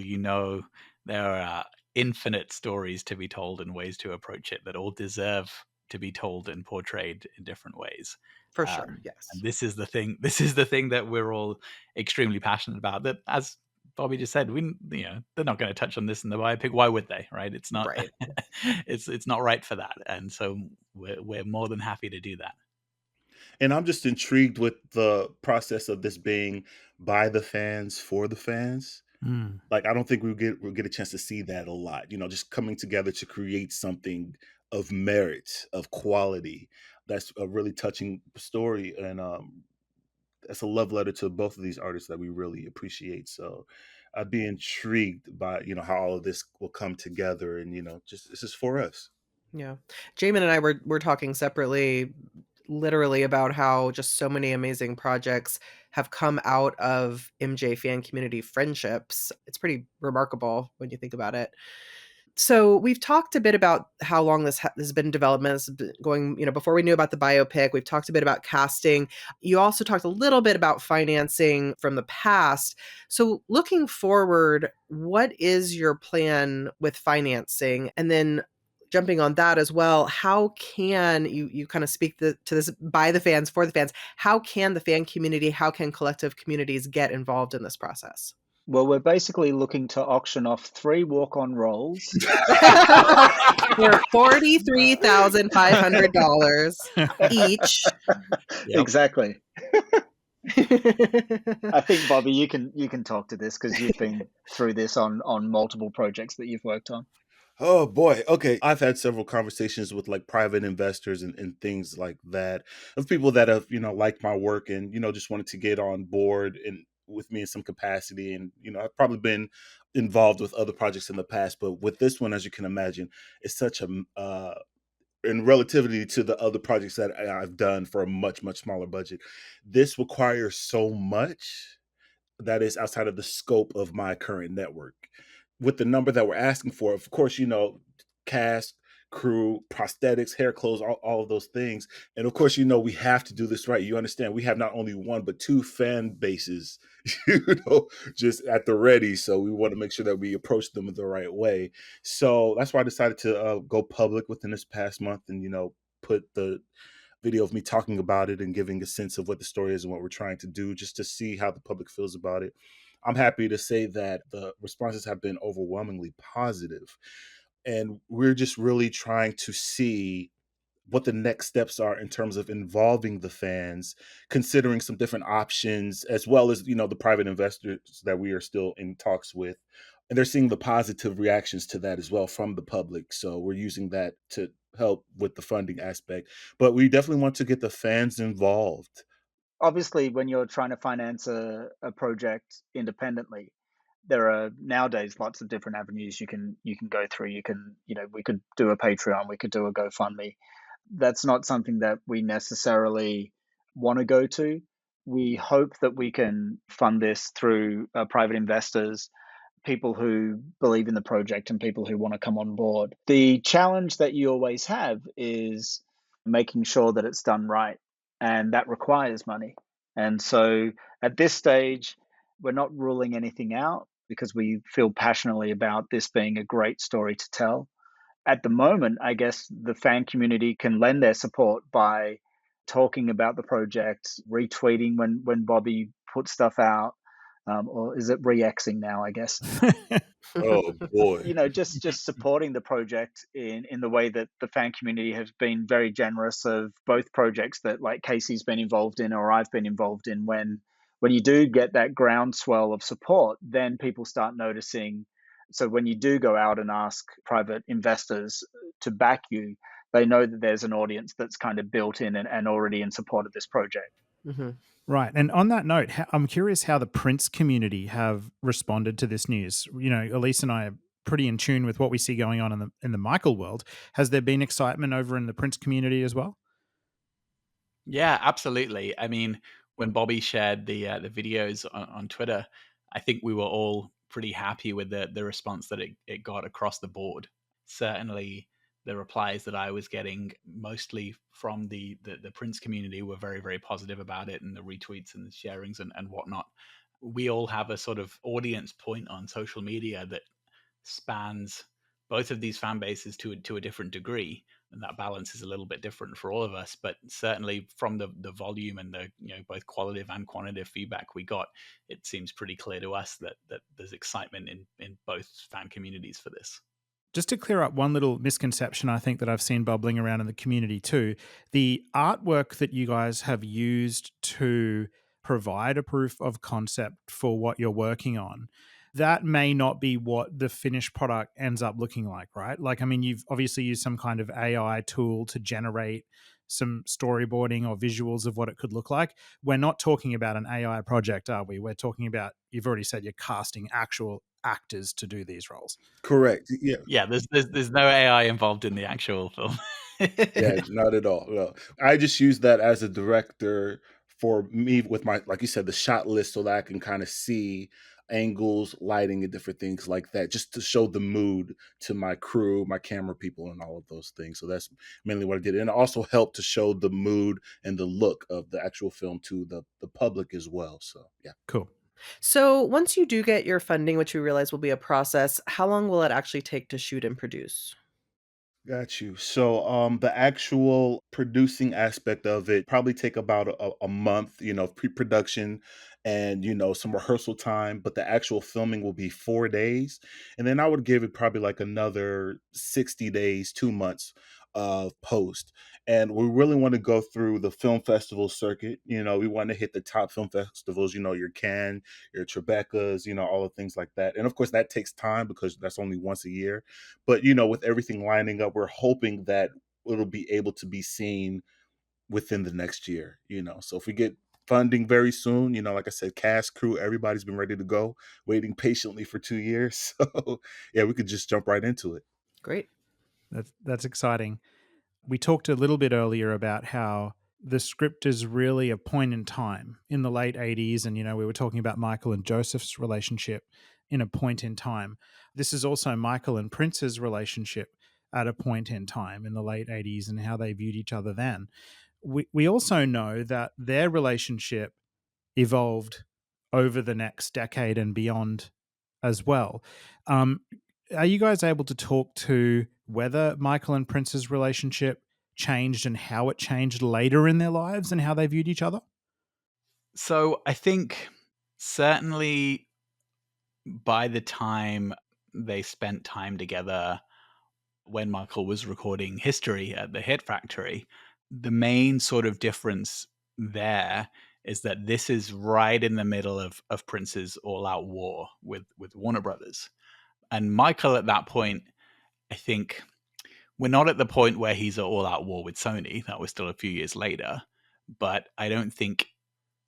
there are infinite stories to be told and ways to approach it that all deserve to be told and portrayed in different ways. For sure. And Yes. this is the thing. This is the thing that we're all extremely passionate about. That, as Bobby just said, they're not going to touch on this in the biopic. Why would they? Right? It's not. Right. it's not right for that. And so we're more than happy to do that. And I'm just intrigued with the process of this being by the fans for the fans. Like, I don't think we'll get a chance to see that a lot. Just coming together to create something of merit, of quality. That's a really touching story, and that's a love letter to both of these artists that we really appreciate. So I'd be intrigued by how all of this will come together, and just this is for us. Yeah. Jamon and I were talking separately, literally about how just so many amazing projects have come out of MJ fan community friendships. It's pretty remarkable when you think about it. So we've talked a bit about how long this has been in development. This has been going, before we knew about the biopic, we've talked a bit about casting. You also talked a little bit about financing from the past. So looking forward, what is your plan with financing? And then jumping on that as well, how can you kind of speak to this by the fans, for the fans, how can the fan community, how can collective communities get involved in this process? Well, we're basically looking to auction off 3 walk-on roles. For $43,500 each. Yep. Exactly. I think, Bobby, you can talk to this because you've been through this on multiple projects that you've worked on. Oh boy. Okay. I've had several conversations with like private investors and things like that, of people that have, liked my work and, just wanted to get on board and with me in some capacity. And, I've probably been involved with other projects in the past, but with this one, as you can imagine, it's such in relativity to the other projects that I've done for a much, much smaller budget, this requires so much that is outside of the scope of my current network. With the number that we're asking for, of course, cast, crew, prosthetics, hair, clothes, all of those things. And of course, we have to do this right. You understand, we have not only one, but 2 fan bases just at the ready. So we want to make sure that we approach them the right way. So that's why I decided to go public within this past month and, put the video of me talking about it and giving a sense of what the story is and what we're trying to do, just to see how the public feels about it. I'm happy to say that the responses have been overwhelmingly positive. And we're just really trying to see what the next steps are in terms of involving the fans, considering some different options, as well as, the private investors that we are still in talks with. And they're seeing the positive reactions to that as well from the public. So we're using that to help with the funding aspect. But we definitely want to get the fans involved. Obviously, when you're trying to finance a project independently, there are nowadays lots of different avenues you can go through. You can, we could do a Patreon, we could do a GoFundMe. That's not something that we necessarily want to go to. We hope that we can fund this through private investors, people who believe in the project and people who want to come on board. The challenge that you always have is making sure that it's done right, and that requires money. And so at this stage, we're not ruling anything out because we feel passionately about this being a great story to tell. At the moment, I guess the fan community can lend their support by talking about the project, retweeting when Bobby puts stuff out, or is it re-Xing now, I guess? Oh boy. Just supporting the project in the way that the fan community has been very generous of both projects that like Casey's been involved in or I've been involved in. When you do get that groundswell of support, then people start noticing. So when you do go out and ask private investors to back you, they know that there's an audience that's kind of built in and already in support of this project. Mm-hmm. Right. And on that note, I'm curious how the Prince community have responded to this news. Elise and I are pretty in tune with what we see going on in the Michael world. Has there been excitement over in the Prince community as well? Yeah, absolutely. I mean, when Bobby shared the videos on Twitter, I think we were all pretty happy with the response that it got across the board. Certainly, the replies that I was getting, mostly from the Prince community, were very, very positive about it, and the retweets and the sharings and whatnot. We all have a sort of audience point on social media that spans both of these fan bases to a different degree, and that balance is a little bit different for all of us. But certainly from the volume and the both qualitative and quantitative feedback we got, it seems pretty clear to us that there's excitement in both fan communities for this. Just to clear up one little misconception I think that I've seen bubbling around in the community too, the artwork that you guys have used to provide a proof of concept for what you're working on, that may not be what the finished product ends up looking like, right? Like, I mean, you've obviously used some kind of AI tool to generate some storyboarding or visuals of what it could look like. We're not talking about an AI project, are we? We're talking about, you've already said you're casting actual actors to do these roles. Correct. Yeah, there's no AI involved in the actual film. Yeah, not at all. No. I just use that as a director for me with my, like you said, the shot list, so that I can kind of see angles, lighting, and different things like that, just to show the mood to my crew, my camera people, and all of those things. So that's mainly what I did. And it also helped to show the mood and the look of the actual film to the public as well. So yeah. Cool. So once you do get your funding, which we realize will be a process, how long will it actually take to shoot and produce? Got you. So the actual producing aspect of it probably take about a month, pre-production and some rehearsal time, but the actual filming will be 4 days. And then I would give it probably like another 60 days, 2 months of post. And we really want to go through the film festival circuit. We want to hit the top film festivals, your Cannes, your Tribeca's, all the things like that. And of course that takes time because that's only once a year. But with everything lining up, we're hoping that it'll be able to be seen within the next year. So if we get funding very soon, like I said, cast, crew, everybody's been ready to go, waiting patiently for 2 years. So yeah, we could just jump right into it. Great. That's exciting. We talked a little bit earlier about how the script is really a point in time in the late 80s. And, we were talking about Michael and Joseph's relationship in a point in time. This is also Michael and Prince's relationship at a point in time in the late 80s and how they viewed each other then. We also know that their relationship evolved over the next decade and beyond as well. Are you guys able to talk to whether Michael and Prince's relationship changed and how it changed later in their lives and how they viewed each other? So I think certainly by the time they spent time together when Michael was recording History at the Hit Factory, the main sort of difference there is that this is right in the middle of Prince's all-out war with Warner Brothers. And Michael at that point, I think we're not at the point where he's at all-out war with Sony. That was still a few years later. But I don't think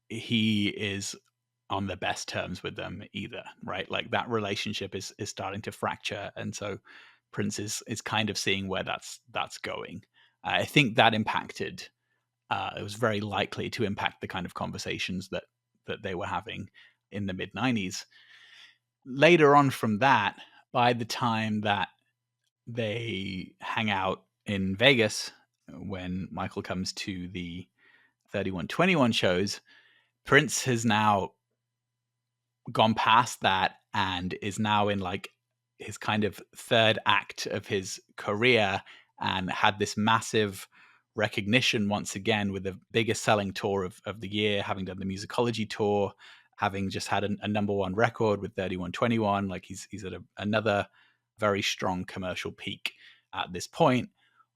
he is on the best terms with them either, right? Like that relationship is starting to fracture. And so Prince is kind of seeing where that's going. I think that impacted, it was very likely to impact the kind of conversations that they were having in the mid-90s. Later on from that, by the time that they hang out in Vegas, when Michael comes to the 3121 shows, Prince has now gone past that and is now in like his kind of third act of his career and had this massive recognition once again with the biggest selling tour of the year, having done the musicology tour, having just had a number one record with 3121. Like he's at another very strong commercial peak at this point.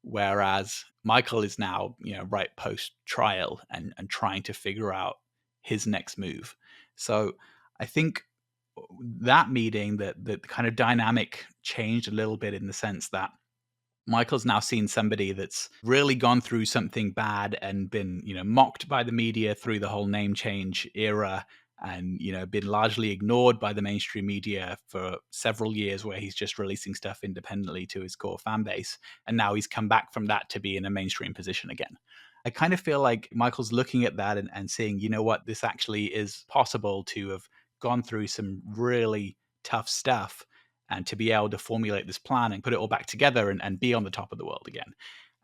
Whereas Michael is now, right post trial and trying to figure out his next move. So I think that meeting, that the kind of dynamic changed a little bit in the sense that Michael's now seen somebody that's really gone through something bad and been, mocked by the media through the whole name change era and, been largely ignored by the mainstream media for several years where he's just releasing stuff independently to his core fan base. And now he's come back from that to be in a mainstream position again. I kind of feel like Michael's looking at that and saying, you know what, this actually is possible to have gone through some really tough stuff and to be able to formulate this plan and put it all back together and be on the top of the world again.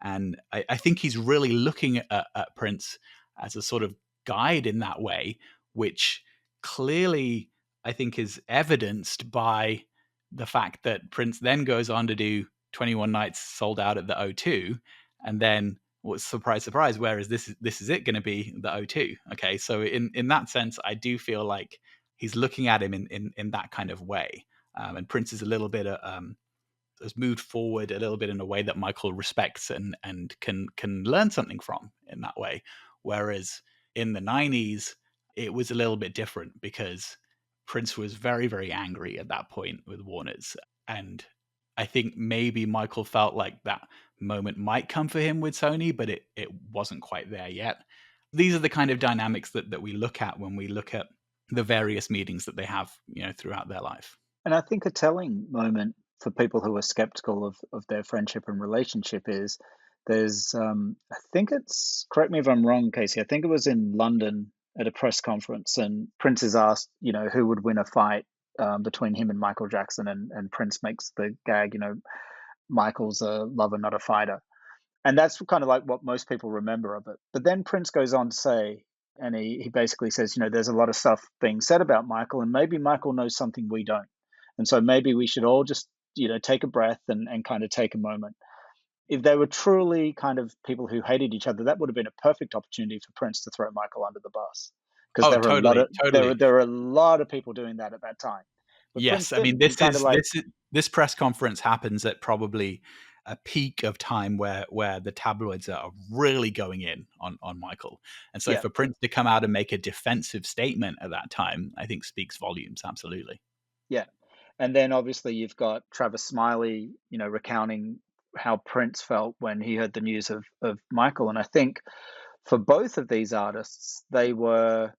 And I think he's really looking at Prince as a sort of guide in that way, which clearly I think is evidenced by the fact that Prince then goes on to do 21 Nights sold out at the O2. And then, what's surprise, surprise, where is this is it going to be the O2? Okay, so in that sense, I do feel like he's looking at him in that kind of way. And Prince is a little bit has moved forward a little bit in a way that Michael respects and can learn something from in that way. Whereas in the 90s, it was a little bit different because Prince was very, very angry at that point with Warner's. And I think maybe Michael felt like that moment might come for him with Sony, but it wasn't quite there yet. These are the kind of dynamics that we look at when we look at the various meetings that they have, throughout their life. And I think a telling moment for people who are skeptical of their friendship and relationship is there's, I think it's, correct me if I'm wrong, Casey, I think it was in London at a press conference, and Prince is asked, who would win a fight between him and Michael Jackson, and Prince makes the gag, Michael's a lover, not a fighter. And that's kind of like what most people remember of it. But then Prince goes on to say, and he basically says, there's a lot of stuff being said about Michael, and maybe Michael knows something we don't. And so maybe we should all just, take a breath and kind of take a moment. If they were truly kind of people who hated each other, that would have been a perfect opportunity for Prince to throw Michael under the bus. Because there were a lot of people doing that at that time. But yes, I mean, this press conference happens at probably a peak of time where the tabloids are really going in on Michael. And so for Prince to come out and make a defensive statement at that time, I think speaks volumes. Absolutely. Yeah. And then obviously you've got Travis Smiley, recounting how Prince felt when he heard the news of Michael. And I think for both of these artists, they were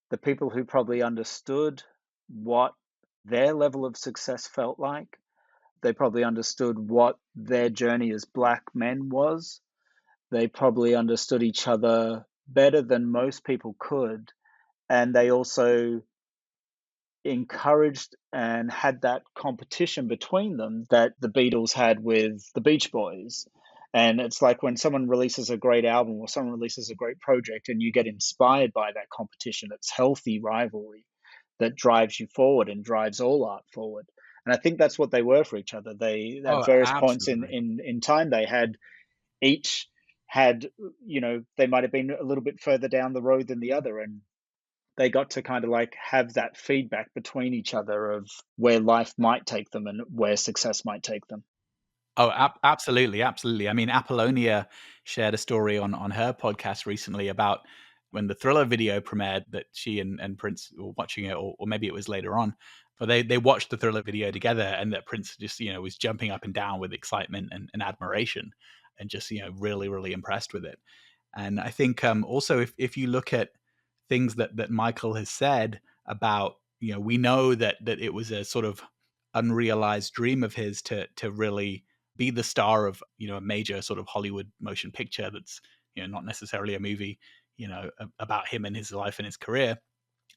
the people who probably understood what their level of success felt like. They probably understood what their journey as Black men was. They probably understood each other better than most people could. And they also encouraged and had that competition between them that the Beatles had with the Beach Boys. And it's like when someone releases a great album or someone releases a great project and you get inspired by that competition, it's healthy rivalry that drives you forward and drives all art forward. And I think that's what they were for each other. They, at various points in time, they had each had, they might have been a little bit further down the road than the other. And they got to kind of like have that feedback between each other of where life might take them and where success might take them. Oh, absolutely. Absolutely. I mean, Apollonia shared a story on her podcast recently about when the Thriller video premiered, that she and Prince were watching it, or maybe it was later on, but they watched the Thriller video together, and that Prince just, was jumping up and down with excitement and admiration, and just, really, really impressed with it. And I think also if you look at things that Michael has said about, we know that it was a sort of unrealized dream of his to really be the star of, a major sort of Hollywood motion picture that's, not necessarily a movie, about him and his life and his career.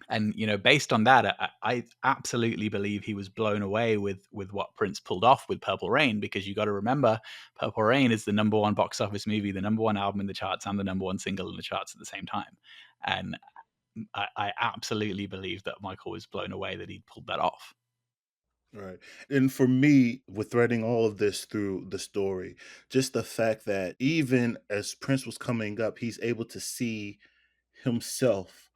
And, based on that, I absolutely believe he was blown away with what Prince pulled off with Purple Rain, because you got to remember, Purple Rain is the #1 box office movie, the #1 album in the charts, and the #1 single in the charts at the same time. And I absolutely believe that Michael was blown away that he pulled that off. Right. And for me, with threading all of this through the story, just the fact that even as Prince was coming up, he's able to see himself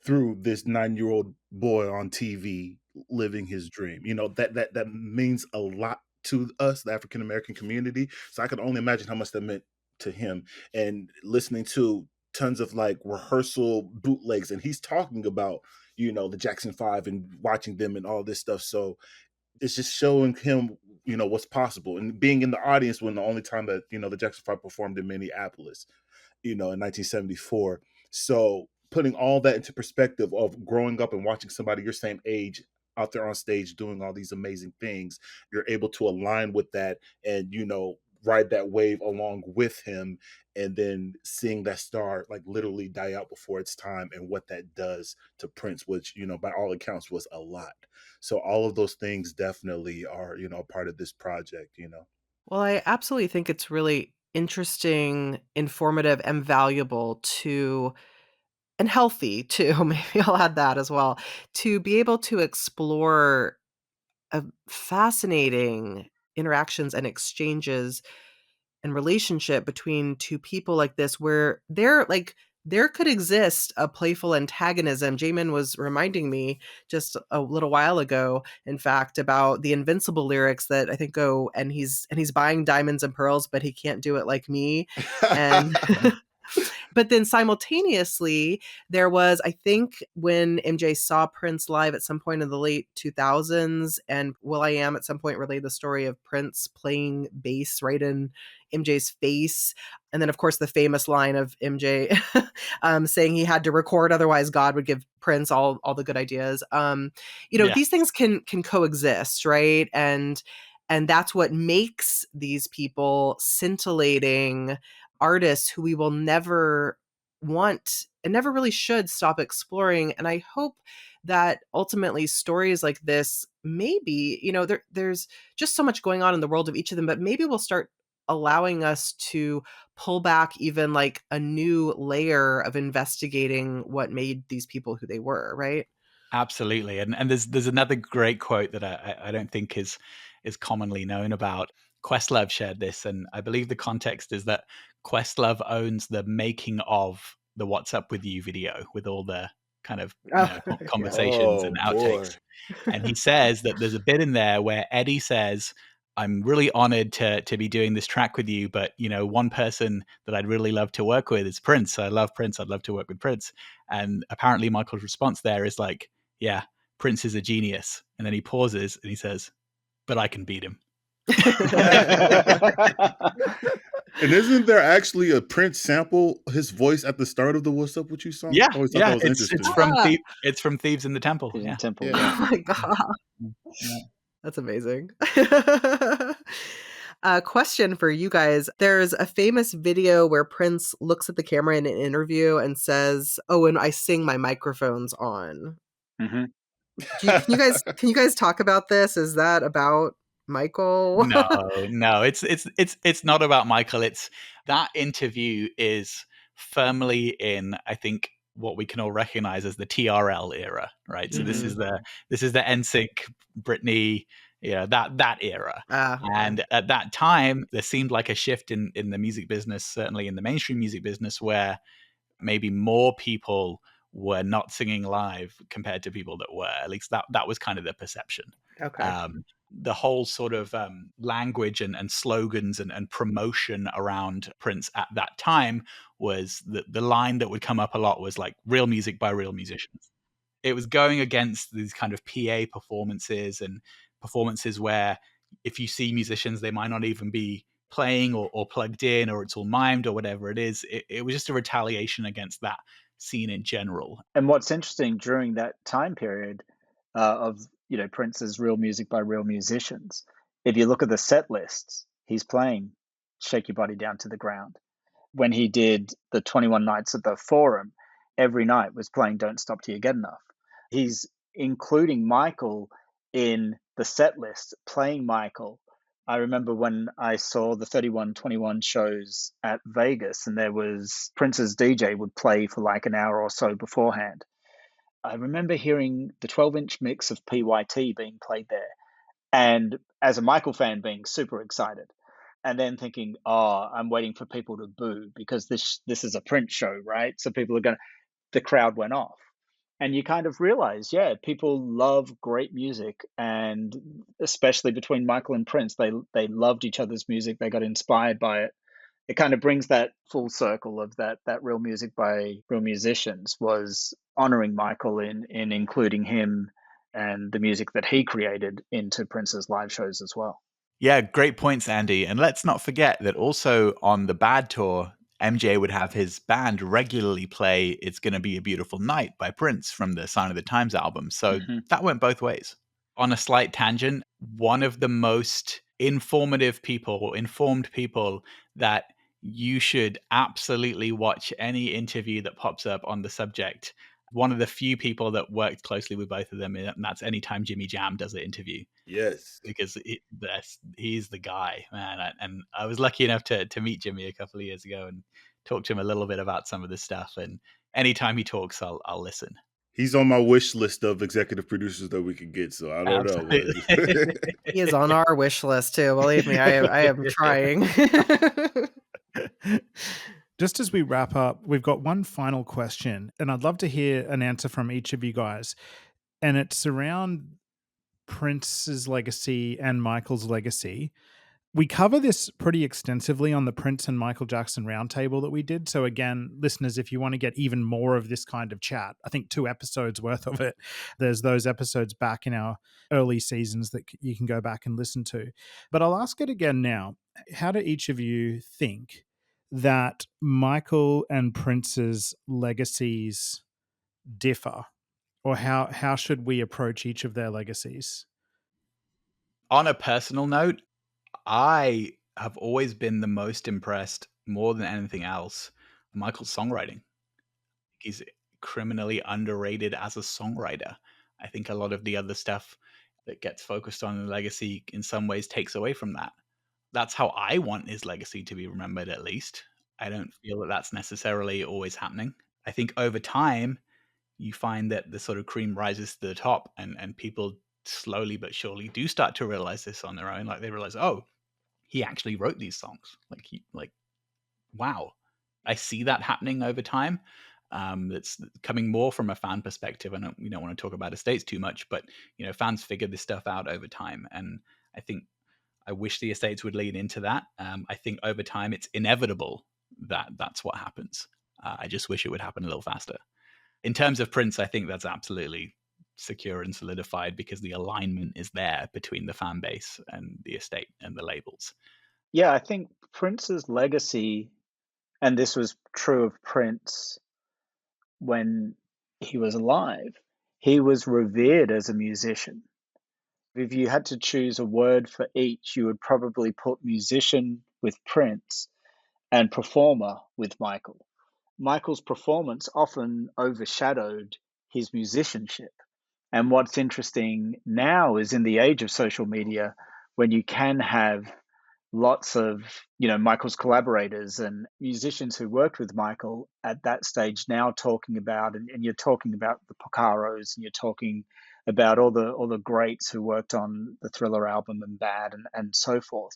through this 9-year-old boy on TV living his dream. That means a lot to us, the African American community. So I can only imagine how much that meant to him. And listening to tons of like rehearsal bootlegs, and he's talking about the Jackson 5 and watching them and all this stuff. So it's just showing him what's possible, and being in the audience when the only time that the Jackson 5 performed in Minneapolis in 1974. So putting all that into perspective of growing up and watching somebody your same age out there on stage doing all these amazing things, you're able to align with that and ride that wave along with him, and then seeing that star like literally die out before its time, and what that does to Prince, which by all accounts was a lot. So all of those things definitely are part of this project. Well, I absolutely think it's really interesting, informative, and valuable and healthy too, maybe I'll add that as well, to be able to explore fascinating interactions and exchanges and relationship between two people like this, where there could exist a playful antagonism. Jamon was reminding me just a little while ago, in fact, about the Invincible lyrics that I think go, and he's buying diamonds and pearls, but he can't do it like me. And but then simultaneously, there was, I think, when MJ saw Prince live at some point in the late 2000s, and will.i.am at some point relayed the story of Prince playing bass right in MJ's face. And then, of course, the famous line of MJ saying he had to record, otherwise God would give Prince all the good ideas. These things can coexist, right? And that's what makes these people scintillating artists who we will never want and never really should stop exploring. And I hope that ultimately stories like this, maybe, there's just so much going on in the world of each of them, but maybe we'll start allowing us to pull back even like a new layer of investigating what made these people who they were, right? Absolutely. And there's another great quote that I don't think is commonly known about. Questlove shared this, and I believe the context is that Questlove owns the making of the What's Up With You video with all the kind of conversations and outtakes. And he says that there's a bit in there where Eddie says, I'm really honored to be doing this track with you, but one person that I'd really love to work with is Prince. I love Prince. I'd love to work with Prince. And apparently Michael's response there is like, yeah, Prince is a genius. And then he pauses and he says, but I can beat him. And isn't there actually a Prince sample, his voice at the start of the "What's Up With You" song? Yeah, I always thought that was interesting. It's from Thieves in the Temple. Yeah. Oh my god, that's amazing. A question for you guys. There's a famous video where Prince looks at the camera in an interview and says, "Oh, and I sing my microphones on." Mm-hmm. Can you guys talk about this? Is that about Michael? No, it's not about Michael. It's that interview is firmly in, I think, what we can all recognize as the TRL era, right? So this is the NSYNC, Britney, that era. And at that time, there seemed like a shift in the music business, certainly in the mainstream music business, where maybe more people were not singing live compared to people that were. At least that was kind of the perception. Okay. The whole sort of language and slogans and promotion around Prince at that time was the line that would come up a lot was like real music by real musicians. It was going against these kind of PA performances and performances where if you see musicians, they might not even be playing or plugged in, or it's all mimed or whatever it is. It was just a retaliation against that scene in general. And what's interesting during that time period of Prince's real music by real musicians, if you look at the set lists, he's playing Shake Your Body Down to the Ground. When he did the 21 Nights at the Forum, every night was playing Don't Stop Till You Get Enough. He's including Michael in the set list, playing Michael. I remember when I saw the 3121 shows at Vegas, and there was Prince's DJ would play for like an hour or so beforehand. I remember hearing the 12-inch mix of PYT being played there, and as a Michael fan, being super excited, and then thinking, I'm waiting for people to boo because this is a Prince show, right? So people are the crowd went off. And you kind of realize, people love great music, and especially between Michael and Prince, they loved each other's music. They got inspired by it. It kind of brings that full circle of that real music by real musicians was honoring Michael in including him and the music that he created into Prince's live shows as well. Yeah, great points, Andy. And let's not forget that also on the Bad Tour, MJ would have his band regularly play It's Gonna Be a Beautiful Night by Prince from the Sign of the Times album. So that went both ways. On a slight tangent, one of the most informed people that you should absolutely watch any interview that pops up on the subject. One of the few people that worked closely with both of them, and that's anytime Jimmy Jam does an interview. Yes. Because he's the guy, man. And I was lucky enough to meet Jimmy a couple of years ago and talk to him a little bit about some of this stuff. And anytime he talks, I'll listen. He's on my wish list of executive producers that we could get, so I don't know. He is on our wish list too. Believe me, I am trying. Just as we wrap up, we've got one final question, and I'd love to hear an answer from each of you guys. And it's around Prince's legacy and Michael's legacy. We cover this pretty extensively on the Prince and Michael Jackson roundtable that we did. So again, listeners, if you want to get even more of this kind of chat, I think 2 episodes worth of it, there's those episodes back in our early seasons that you can go back and listen to. But I'll ask it again now. How do each of you think that Michael and Prince's legacies differ? Or how should we approach each of their legacies? On a personal note, I have always been the most impressed, more than anything else, Michael's songwriting. He's criminally underrated as a songwriter. I think a lot of the other stuff that gets focused on in the legacy in some ways takes away from that. That's how I want his legacy to be remembered, at least. I don't feel that that's necessarily always happening. I think over time, you find that the sort of cream rises to the top, and people slowly but surely do start to realize this on their own. Like they realize, he actually wrote these songs. Wow. I see that happening over time. That's coming more from a fan perspective. And we don't want to talk about estates too much, but fans figure this stuff out over time. And I wish the estates would lean into that. I think over time it's inevitable that that's what happens. I just wish it would happen a little faster. In terms of Prince, I think that's absolutely secure and solidified because the alignment is there between the fan base and the estate and the labels. Yeah, I think Prince's legacy, and this was true of Prince when he was alive, he was revered as a musician. If you had to choose a word for each, you would probably put musician with Prince and performer with Michael. Michael's performance often overshadowed his musicianship. And what's interesting now is in the age of social media, when you can have lots of, Michael's collaborators and musicians who worked with Michael at that stage now talking about, and you're talking about the Porcaros, and you're talking about all the greats who worked on the Thriller album and Bad and so forth,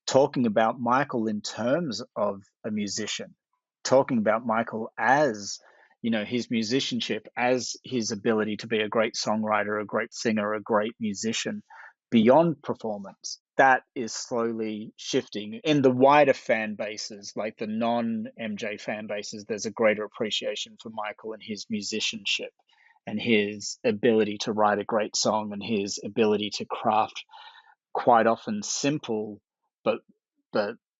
talking about Michael in terms of a musician, talking about Michael as, his musicianship, as his ability to be a great songwriter, a great singer, a great musician beyond performance. That is slowly shifting in the wider fan bases, like the non-MJ fan bases. There's a greater appreciation for Michael and his musicianship and his ability to write a great song and his ability to craft quite often simple but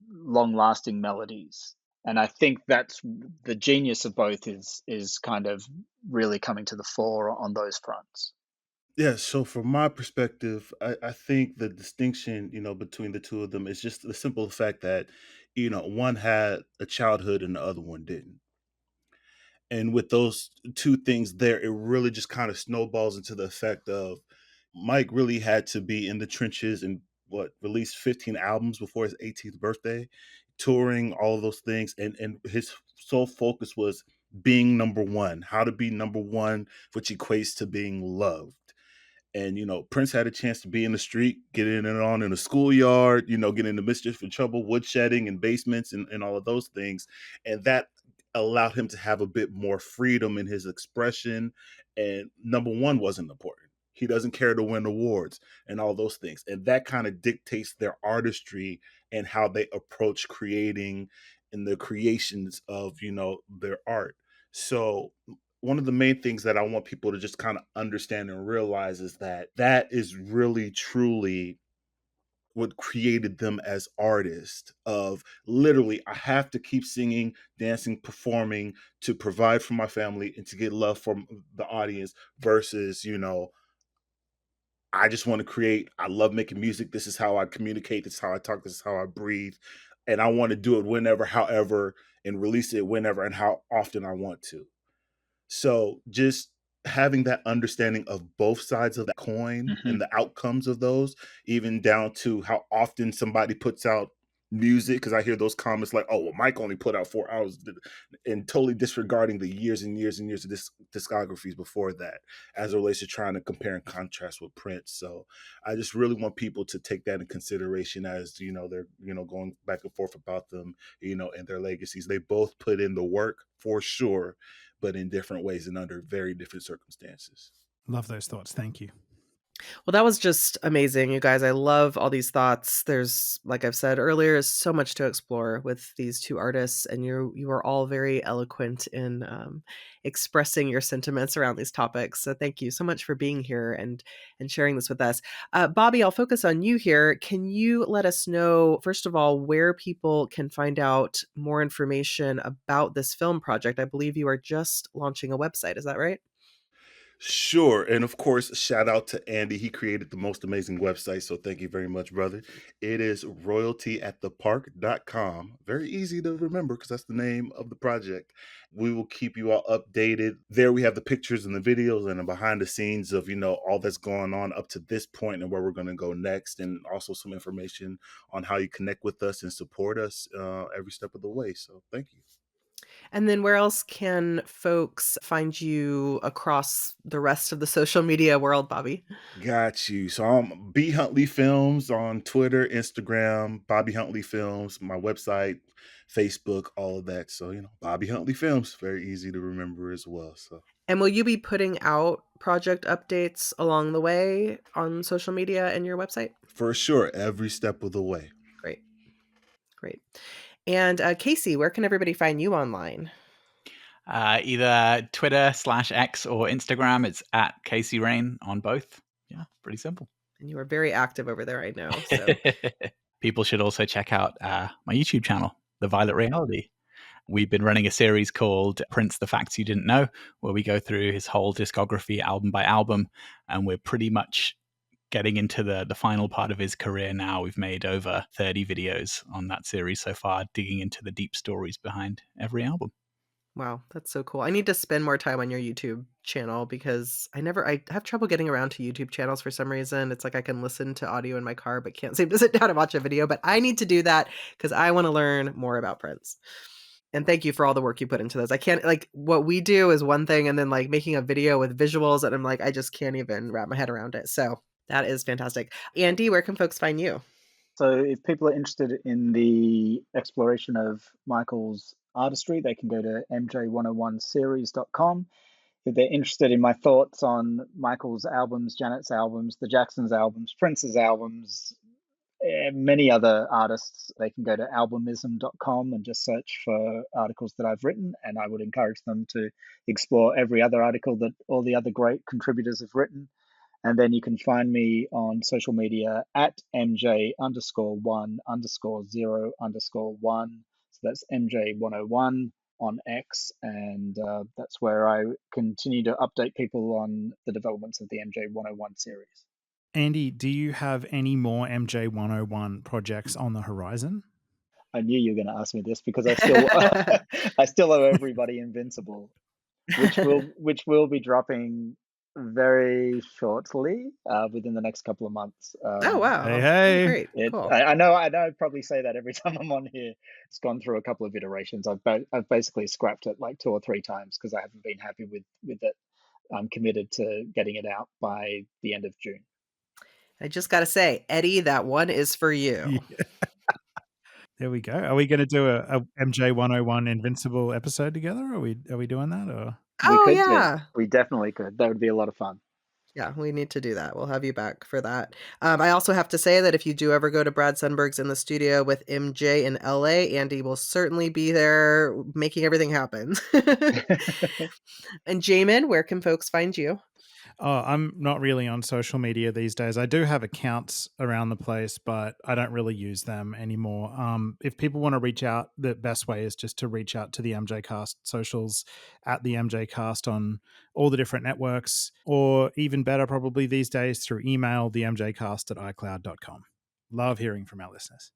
long-lasting melodies. And I think that's the genius of both is kind of really coming to the fore on those fronts. Yeah, so from my perspective, I think the distinction, between the two of them is just the simple fact that, one had a childhood and the other one didn't. And with those two things there, it really just kind of snowballs into the effect of Mike really had to be in the trenches and released 15 albums before his 18th birthday, touring, all of those things. And his sole focus was being number one, how to be number one, which equates to being loved. And, Prince had a chance to be in the street, get in and on in the schoolyard, get into mischief and trouble, woodshedding and basements and all of those things. And that allowed him to have a bit more freedom in his expression. And number one wasn't important. He doesn't care to win awards and all those things. And that kind of dictates their artistry and how they approach creating and the creations of, their art. So one of the main things that I want people to just kind of understand and realize is that is really truly what created them as artists. Of literally, I have to keep singing, dancing, performing to provide for my family and to get love from the audience versus, I just want to create. I love making music. This is how I communicate. This is how I talk. This is how I breathe. And I want to do it whenever, however, and release it whenever and how often I want to. So just having that understanding of both sides of that coin and the outcomes of those, even down to how often somebody puts out music, because I hear those comments like, oh, well, Mike only put out 4 hours, and totally disregarding the years and years and years of discographies before that as it relates to trying to compare and contrast with Prince. So I just really want people to take that in consideration as, they're, going back and forth about them, and their legacies. They both put in the work for sure, but in different ways and under very different circumstances. Love those thoughts. Thank you. Well, that was just amazing, you guys. I love all these thoughts. There's, like I've said earlier, is so much to explore with these two artists, and you are all very eloquent in expressing your sentiments around these topics. So thank you so much for being here and sharing this with us. Bobby, I'll focus on you here. Can you let us know, first of all, where people can find out more information about this film project? I believe you are just launching a website. Is that right? Sure. And of course, shout out to Andy. He created the most amazing website. So thank you very much, brother. It is royaltyatthepark.com. Very easy to remember because that's the name of the project. We will keep you all updated. There we have the pictures and the videos and the behind the scenes of, all that's going on up to this point and where we're going to go next. And also some information on how you connect with us and support us every step of the way. So thank you. And then where else can folks find you across the rest of the social media world, Bobby? Got you. So I'm B Huntley Films on Twitter, Instagram, Bobby Huntley Films, my website, Facebook, all of that. So, Bobby Huntley Films, very easy to remember as well. So, and will you be putting out project updates along the way on social media and your website? For sure, every step of the way. Great. And Casey, where can everybody find you online? Either Twitter/X or Instagram. It's at Casey Rain on both. Yeah, pretty simple. And you are very active over there, I know. So. People should also check out my YouTube channel, The Violet Reality. We've been running a series called Prince, The Facts You Didn't Know, where we go through his whole discography album by album. And we're pretty much getting into the final part of his career now. We've made over 30 videos on that series so far, digging into the deep stories behind every album. Wow, that's so cool. I need to spend more time on your YouTube channel because I have trouble getting around to YouTube channels for some reason. It's like I can listen to audio in my car, but can't seem to sit down and watch a video. But I need to do that because I want to learn more about Prince. And thank you for all the work you put into those. I can't, like, what we do is one thing, and then like making a video with visuals, and I'm like, I just can't even wrap my head around it. So that is fantastic. Andy, where can folks find you? So if people are interested in the exploration of Michael's artistry, they can go to mj101series.com. If they're interested in my thoughts on Michael's albums, Janet's albums, the Jacksons' albums, Prince's albums, many other artists, they can go to albumism.com and just search for articles that I've written. And I would encourage them to explore every other article that all the other great contributors have written. And then you can find me on social media at MJ_1_0_1. So that's MJ101 on X. And that's where I continue to update people on the developments of the MJ101 series. Andy, do you have any more MJ101 projects on the horizon? I knew you were going to ask me this because I still owe everybody Invincible, which will be dropping very shortly, within the next couple of months. Oh wow! Hey, great, cool. I know. I probably say that every time I'm on here. It's gone through a couple of iterations. I've basically scrapped it like 2 or 3 times because I haven't been happy with it. I'm committed to getting it out by the end of June. I just got to say, Eddie, that one is for you. Yeah. There we go. Are we going to do a MJ101 Invincible episode together? Are we doing that? Or We definitely could. That would be a lot of fun. Yeah, we need to do that. We'll have you back for that. I also have to say that if you do ever go to Brad Sundberg's in the studio with MJ in LA, Andy will certainly be there making everything happen. And Jamon, where can folks find you? Oh, I'm not really on social media these days. I do have accounts around the place, but I don't really use them anymore. If people want to reach out, the best way is just to reach out to the MJCast socials at the MJCast on all the different networks, or even better, probably these days through email, themjcast@icloud.com. Love hearing from our listeners.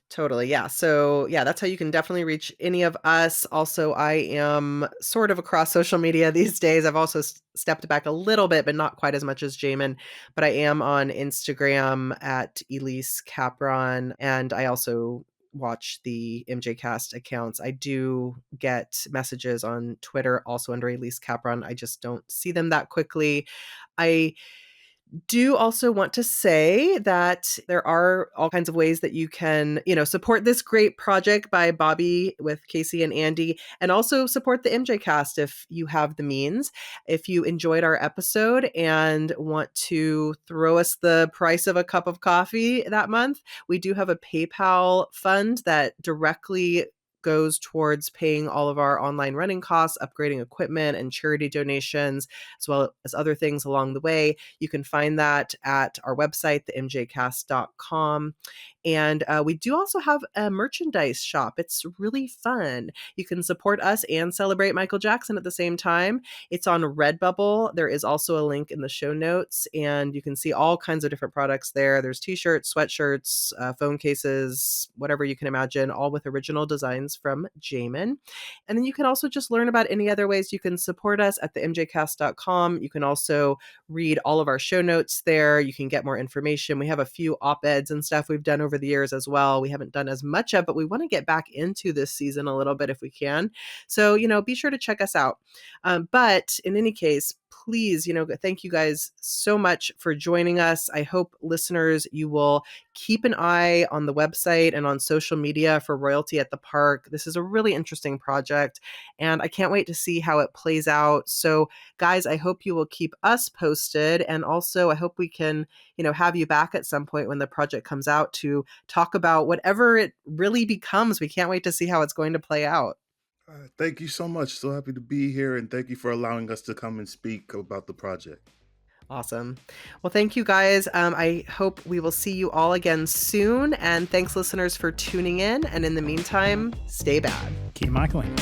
Totally. Yeah. So yeah, that's how you can definitely reach any of us. Also, I am sort of across social media these days. I've also stepped back a little bit, but not quite as much as Jamon, but I am on Instagram at Elise Capron. And I also watch the MJCast accounts. I do get messages on Twitter also under Elise Capron. I just don't see them that quickly. I do also want to say that there are all kinds of ways that you can, support this great project by Bobby with Casey and Andy, and also support the MJCast if you have the means. If you enjoyed our episode and want to throw us the price of a cup of coffee that month, we do have a PayPal fund that directly goes towards paying all of our online running costs, upgrading equipment, and charity donations, as well as other things along the way. You can find that at our website, themjcast.com. And we do also have a merchandise shop. It's really fun. You can support us and celebrate Michael Jackson at the same time. It's on Redbubble. There is also a link in the show notes, and you can see all kinds of different products there. There's t-shirts, sweatshirts, phone cases, whatever you can imagine, all with original designs from Jamon. And then you can also just learn about any other ways you can support us at themjcast.com. You can also read all of our show notes there. You can get more information. We have a few op-eds and stuff we've done over the years as well. We haven't done as much of, but we want to get back into this season a little bit if we can. So, be sure to check us out. But in any case, please, thank you guys so much for joining us. I hope listeners, you will keep an eye on the website and on social media for Royalty at the Park. This is a really interesting project, and I can't wait to see how it plays out. So guys, I hope you will keep us posted. And also I hope we can, have you back at some point when the project comes out to talk about whatever it really becomes. We can't wait to see how it's going to play out. Thank you so much. So happy to be here, and thank you for allowing us to come and speak about the project. Awesome. Well, thank you guys. I hope we will see you all again soon. And thanks, listeners, for tuning in. And in the meantime, stay bad. Keep Michaeling.